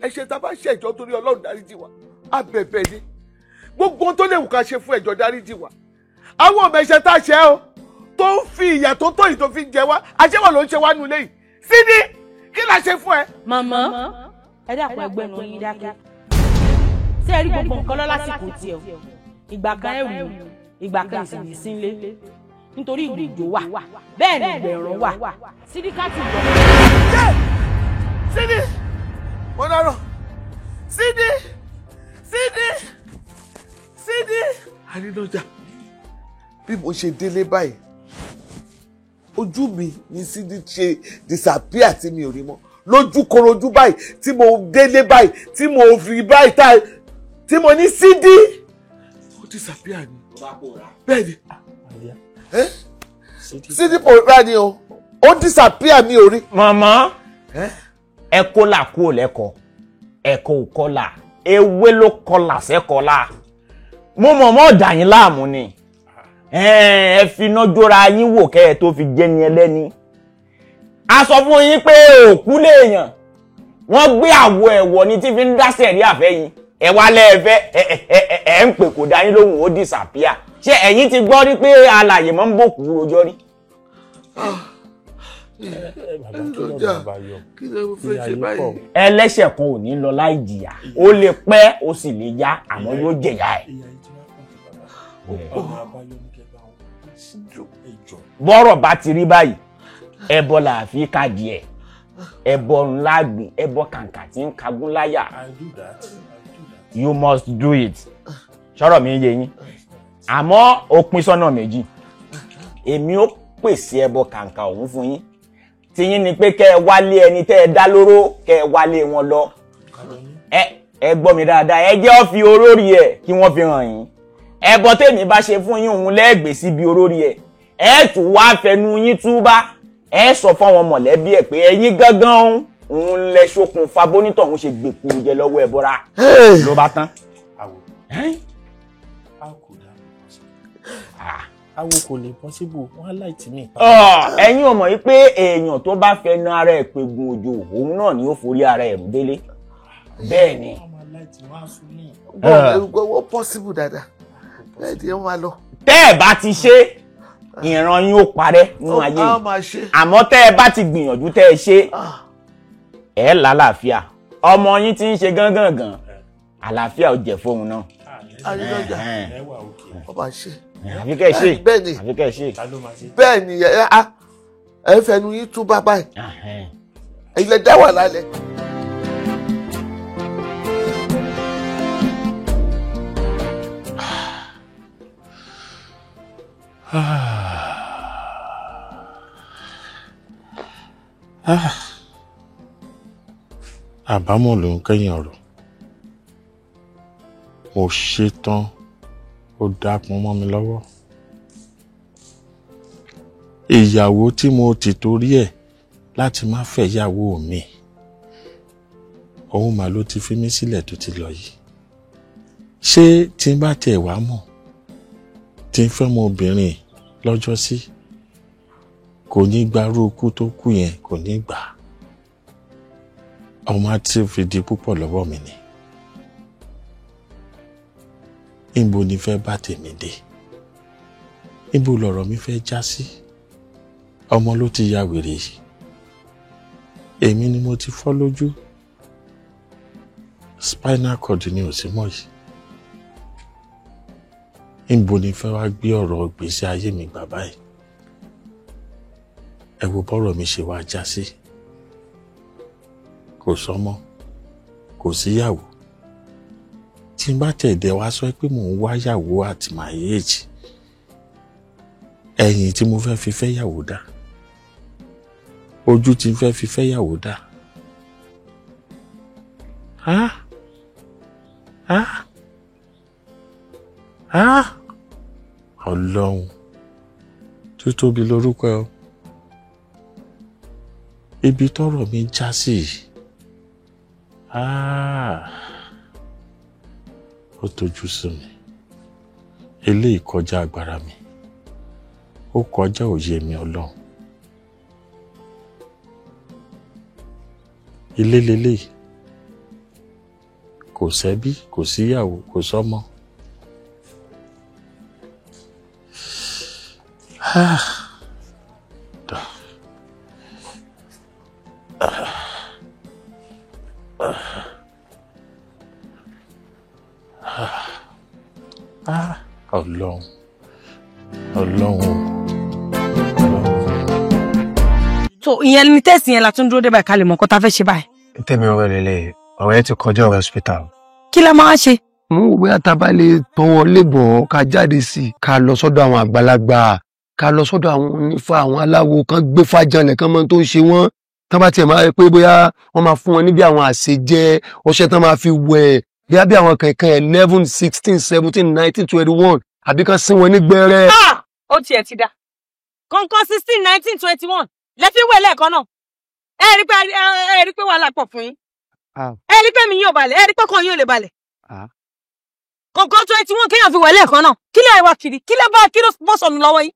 ẹ̀ṣẹ̀ tá a bá ṣẹ̀jọ́ torí Ọlọ́run dáríjì wá abẹ̀bẹ̀ ni gbogbo tó lè wù ká ṣe fún ẹ̀jọ́ dáríjì wá àwọn ọmọ ẹ̀ṣẹ̀ tá a ṣẹ̀ o tó ń fi ìyà tó tó yìí tó fi ń jẹ wá àṣẹwọ̀ ló ń ṣe wá nulẹ̀ yìí Sídí kí la ṣe fún ẹ. màmá ẹ dàpọ̀ ẹgbẹ́ nu yín dákẹ́ ṣé ẹ rí gbogbo nǹkan lọ lásìkò tiẹ̀ o ìgbà kan ẹ̀rù ìgbà kan ìsìnkú sínlé nítorí ìgbìjò wà bẹ́ẹ̀ ni ìgbẹ̀rún wà Sídí ká ti gbọ́. Sídí mo dárò Sídí Arinaja bí mo ṣe délé báyìí ojú mi ni Sídí ṣe disappear tí mi ò rí mọ́ lójú korojú báyìí tí mo délé báyìí tí mo rí báyìí tí mo ní Sídí ó disappear ni bẹ́ẹ̀ ni Sídí pòórá ni o ó disappear mi ò rí. Màmá ẹ kó là kúrò lẹ́kọ̀ọ́ ẹ̀kọ́ ò kọlà ewé ló kọlà sẹ́kọ̀ọ́lá mo mọ̀ dà yín láàmú ni ẹ fi iná jóra yín wò kẹ́ ẹ tó fi jẹ́ ni ẹlẹ́ni a sọ fún yín pé òkú léèyàn wọ́n gbé àwọ̀ ẹ̀wọ̀ ni tí fi ń dá sẹ̀rí àfẹ́yìn ẹ wá lẹ́ẹ̀fẹ́ ẹ ń pè kò dá yín lóhùn ó disappear ṣé ẹ̀yin ti gbọ́ rí pé alàyè máa ń bòkú rojọ́ rí. Ẹlẹ́ṣẹ̀ kan ò ní lọ láì jìyà ó lè pẹ́ ó sì lè yá àmọ́ yóò jẹ̀yà ẹ̀. Bọ́rọ̀ bá ti rí báyìí ẹbọ là fi káàdì ẹ̀ ẹbọ ńlá gbé ẹbọ kàǹkà tí ń kagún láyà. You must do it. Sọ̀rọ̀ mi yé yín àmọ́ ó pín sọ́nà méjì èmi ó pèsè ẹbọ kàǹkà òun fún yín tiyín ni pé kẹ́ ẹ wálé ẹni tẹ́ ẹ dá lóró kẹ́ ẹ wálé wọn lọ ẹ gbọ́ mi dáadáa ẹ jẹ́ ó fi olórí ẹ̀ kí wọ́n fi hàn yín ẹbọ tèmi bá ṣe fún yín òun lẹ́gbẹ̀ẹ́ síbi olórí ẹ̀ ẹ tún wá fẹnu yín túbá ẹ sọ fún àwọn mọ̀lẹ́bí ẹ̀ pé ẹ̀yin gángan òun lẹ ṣokùnfà bónítọ̀ òun ṣe gbèkú jẹ lọ́wọ́ ẹ bọ́ra ló bá tán. Awo kò lè possible wọn láìtì mí. Ẹ̀yin ò mọ̀ yìí pé èèyàn tó bá fẹ́ na ara ẹ̀ pegun òjò òun náà ni ó forí ara ẹ̀ rú délé. Bẹ́ẹ̀ ni. Ó possible dáadáa bẹ́ẹ̀ ni wọ́n máa lọ. Tẹ́ ẹ bá ti ṣe ìran yín ó parẹ́ nínú ayé yìí àmọ́ tẹ́ ẹ bá ti gbìyànjú tẹ́ ẹ ṣe ẹ lálàáfíà ọmọ yín ti ń ṣe gángan àlàáfíà ó jẹ́ fóun náà. Arinaja ọba ṣe àfikẹ́ ṣe bẹ́ẹ̀ ni àfikẹ́ ṣe bẹ́ẹ̀ ni ẹ fẹnu yín tú bá báyìí ẹ̀yin lẹ dá wà lálẹ́. Àbámọ̀ ló ń kẹ́yìn ọ̀rọ̀. Mo ṣe tán ó dápọn mọ́ mi lọ́wọ́. Ìyàwó tí mo ti torí ẹ̀ láti má fẹ́ ìyàwó mi, òun mà ló ti fi mí sílẹ̀ tó ti lọ yìí. Ṣé tí n bá tiẹ̀ wá mọ̀ tí n fẹ́ mọ obìnrin lọ́jọ́ sí kò ní gbarú ikú tó kú yẹn, kò ní gbà. Ọmọ àti fi di púpọ̀ lọ́wọ́ mi ni. Níbo ni fẹ́ bá tèmi dé? Níbo lọ̀rọ̀ mi fẹ́ já sí? Ọmọ ló ti ya wèrè yìí. Èmi ni mo ti fọ́ lójú. Spinal cord ni ò sí mọ́ yìí. Níbo ni fẹ́ wá gbé ọ̀rọ̀ ìgbésí ayé mi bàbá yìí? Ẹ wo bọ́rọ̀ mi ṣe wá já sí. Kò sọ́mọ, kò síyàwó. Tí n bá tẹ̀dẹ̀ wá sọ pé mò ń wá yàwó at my age, ẹ̀yìn tí mo fẹ́ fi fẹ́ yàwó dá, ojú tí n fẹ́ fi fẹ́ yàwó dá. Ọlọ́run títóbi lórúkọ ẹ o. Ibi tọ́rọ̀ mi já sí yìí. Ó tójú sí mi. Eléyìí kọjá agbára mi. Ó kọjá òye mi Ọlọ́run. Ilé leléyìí. Kò sẹ́bí, kò síyàwó, kò sọ́mọ. Ọlọ́run, Ọlọ́run. So ìyẹn ni test yẹn la tún dúró dé báyìí ká lè mọ̀ nǹkan tá fẹ́ ṣe báyìí. Tèmi ọ̀rẹ́ lélẹ̀ ọ̀rẹ́ ti kọjá ọ̀rẹ́ hospital. Kí la máa ṣe? Mo wò bóyá tá bá lè tọwọ́ lébọ̀ ká jáde sí ká lọ sọ́dọ̀ àwọn àgbàlagbà ká lọ sọ́dọ̀ àwọn onífá àwọn aláwo kan gbé fájànlẹ̀ kan mọ́ tó ń ṣe wọ́n tán bá tiẹ̀ máa rí pé bóyá wọ́n máa fún wọn níbi àwọn àṣejẹ ọṣẹ tán máa fi wẹ̀ bí àwọn kankan 11, 16, 17, 19, 21 àbí kan sí wọn ní gbẹ́rẹ́. Ó tiẹ̀ ti dá kọ̀ọ̀kan 16, 19, 21 lẹ́fí wẹ̀ lẹ́ẹ̀kan náà ẹ rí pé wàhálà pọ̀ fún yín ẹ rí pé mi yóò balẹ̀ ẹ rí pé kan yóò lè balẹ̀ kọ̀ọ̀kan 21 kéèyàn fi wẹ̀ lẹ́ẹ̀kan náà kí lè wá kiri kí lè bọ́ sọnù lọ́wọ́ yín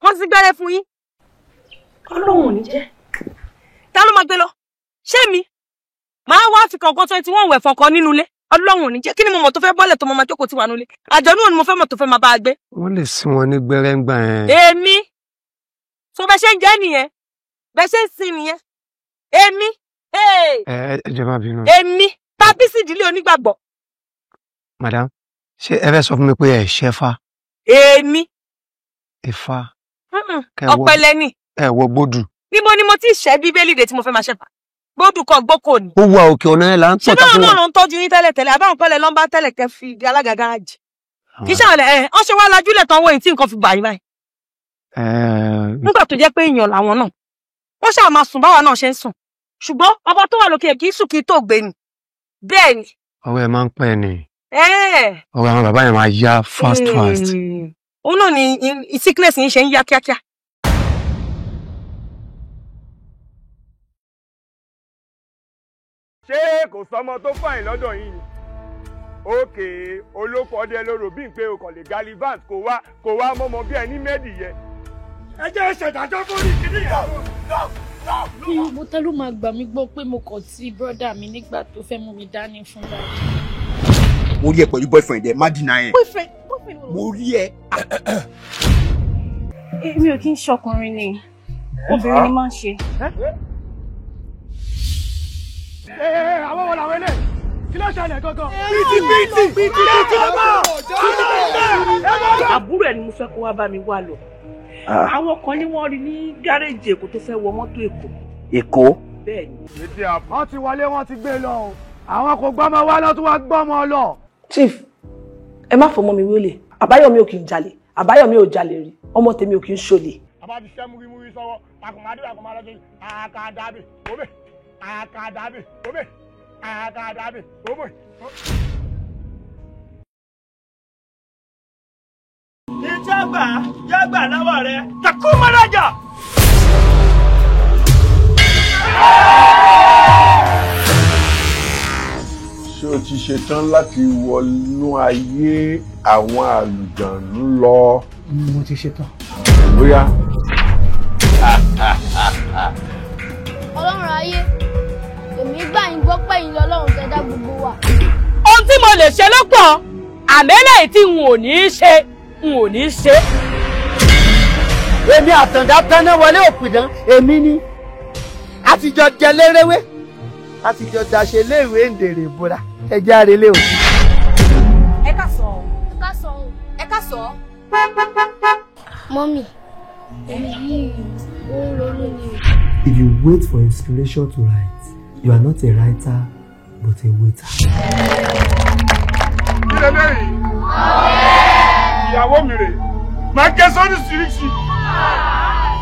wọ́n ti gbẹ́rẹ́ fún yín. Ọlọ́run ò ní jẹ́. Ta ló máa gbé lọ? Ṣé mi? Màá wá fi kọ̀ọ̀kan 21 wẹ̀ fọ̀kan nínú ilé. Ọlọ́run ò ní jẹ́. Kí ni mo mọ̀ tó fẹ́ bọ́lẹ̀ tó máa jókòó tí wà nulẹ̀? Àjọ̀nú ò ní mo fẹ́ mọ̀ tó fẹ́ máa bá a gbé. Wọ́n lè sí wọn ní gbẹ́rẹ́ ń gbà yẹn. Èmi. So bẹ́ ṣe ń jẹ́ nìyẹn. Bẹ́ ṣe ń sin nìyẹn. Èmi. Ẹ jẹ́ má bínú. Èmi. Tàbí sì ìdílé onígbàgbọ́. Madam, ṣé ẹ fẹ́ sọ fún mi pé ẹ ṣẹ́fà? Èmi. Ifá. Ọ̀pẹ̀lẹ̀ ni. Ẹ wọ gbódù. Níbo ni mo ti ṣẹ́ bíbélì dé tí mo fẹ́ máa ṣẹ́fà? Gbódù kan gbókò ni. Ó wà òkè ọ̀nà ẹ̀ là ń tọ́ta fún wọn. Ṣé náà ló ń tọ́jú yín tẹ́lẹ̀ àbáwọn kọ́lẹ̀ lọ́nbá tẹ́lẹ̀ kẹ́ fi di alága gáàjì? Kì í ṣàlẹ̀ ọ́n ṣe wá lajúlẹ̀ tán wọ̀nyí tí nǹkan fi bà yín báyìí. Nígbà tó jẹ́ pé èèyàn làwọn náà. Wọ́n ṣáà máa sùn báwa náà ṣe ń sùn. Ṣùgbọ́n ọba tó wà lókè kì í sùn kì í tó gbé ni. Bẹ́ẹ̀ ni. Ọwọ́ ẹ máa ń pẹ́ ni. Ọwọ́ àwọn bàbá yẹn máa yá fast. Òun náà ni sickness yín ṣe ń yá kíákíá. Ṣé kò sọmọ tó fàìn lọ́dọ̀ yín ni? Ókè olóko ọdẹ lóró bí n pé o kàn lè galivant kó wá mọ́mọ́ bí ẹni mẹ́dì yẹ. Ẹ jẹ́ ìṣẹ̀dájọ́ fún ìkíní yẹn. Mo tẹ́ ló máa gbà mí gbọ́ pé mo kàn sí brọ́dà mi nígbà tó fẹ́ mú mi dání fún wa. Mo rí ẹ pẹ̀lú boyfriend ẹ má dínà ẹ. Boyfriend mo rí ẹ. Mi ò kí ń ṣọkùnrin ni obìnrin ni máa ń ṣe. Àwọn wọn làwọn eléyìí kí ló ṣẹlẹ̀ gangan. Àbúrò ẹ̀ ni mo fẹ́ kó wá bá mi wá lọ àwọn kan ní wọ́n rí ní gáréèjì Èkó tó fẹ́ wọ mọ́tò Èkó. Èkó. bẹ́ẹ̀ni. wọ́n ti wọlé wọ́n ti gbé lọ o àwọn kò gbọ́mọ wá lọ tó wá gbọ́mọ lọ. Chief, ẹ má fọmọ mi wílé. Àbáyọ̀mí ò kì í jalè. Àbáyọ̀mí ò jalè rí. Ọmọ tèmi ò kì í ṣolè. Abadi ṣẹ́ múrí sọ́wọ́ àkùnmádé àkùnmádé àkàdàbí òbí àkàdàbí òbí àkàdàbí òbí. Jágbà lọ́wọ́ rẹ̀ takú mọ́lájà. Ṣé o ti ṣetán láti wọnú ayé àwọn àlùjànnú lọ? Mo ti ṣetán. Bóyá. Ọlọ́run ayé, èmi gbà yín gbọ́ pé yín lọ́lọ́run tẹ́ dá gbogbo wa. Ohun tí mo lè ṣe lọ́pọ̀, àmẹ́lẹ̀ tí n ò ní ṣe, n ò ní ṣe. Èmi àtàndá tánná wọlé òpìdán, èmi ni. Àtijọ́ jẹ lérewé, àtijọ́ dàṣe léèwé ǹdèrè ìbúra, ẹjẹ́ àrèlé o. Ẹ ká sọ ọ́. Ẹ ká sọ ọ́. Ẹ ká sọ ọ́. Mọ́mì, èmi yìí ó ń ronú ni. If you wait for inspiration to write, you are not a writer, but a waiter. Kí lè léyìí? Ìyàwó mi rè, máa gé sórí síríṣì.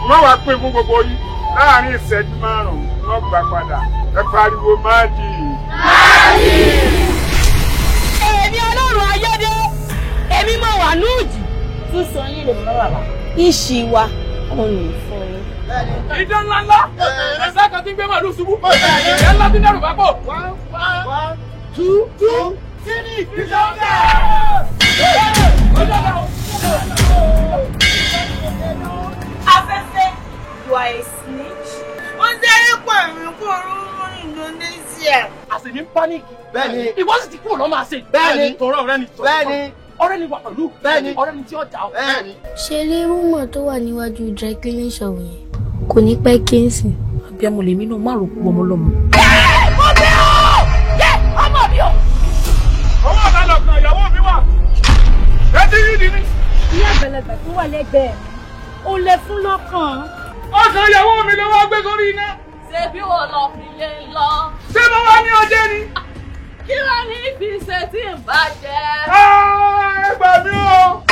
Má wàá pín fún gbogbo yín láàárín ìṣẹ́jú márùn-ún wọ́n gbà padà. Ẹ pariwo máàdì. Máàdì! Èmi Ọlọ́run ayédè, èmi mọ̀ wà núùjì. Tún sọ yín lè mọ́ bàbá. Ìṣì wa, ọ̀nà ìfún yín. Ìdán ńláńlá, ẹ̀sẹ̀ kan tí ń gbé màlúù ṣubú. Ìyá ńlá tí ń dẹrù bá pọ̀. 1, 2, 3, ìjọba! Afẹ́fẹ́, you are a snitch. Wọ́n dẹ́rẹ́ pẹ̀lú kúrú ní Indonesia. A sì ní pánìkì. Bẹ́ẹ̀ni. Ìwọ sì ti kúrò lọ́mọ àṣẹ. Bẹ́ẹ̀ni. Tọrọ ọ̀rẹ́ ni. Bẹ́ẹ̀ni. Ọ̀rẹ́ ni wà pẹ̀lú. Bẹ́ẹ̀ni. Ọ̀rẹ́ ni tí ó jà ọ́. Bẹ́ẹ̀ni. Ṣé rí rúmọ̀ tó wà níwájú dry cleaning shop yẹn? Kò ní pẹ́ kí n sìn. Àbí amọ̀ lèmi náà má rò pọ̀ ọmọ lọ́mọ. Mo bí ọ́! Yé! Ọmọ mi ò! Ọwọ́ ọ̀tá lọ̀kan ìyàwó mi wà. Ẹ ti rí di ni. Ìyá àgbàlagbà tó wà lẹ́gbẹ̀ẹ́ mi, ó lè fún lọ́kàn. Ọ̀sán ìyàwó mi ló wá gbé sórí iná. Ṣé bí wọ́n lọ fi lé lọ? Ṣé mo wá ní ọjẹ́ ni? Kí ló ní fi ṣe tí ń bàjẹ́? Ẹ gbà mí o.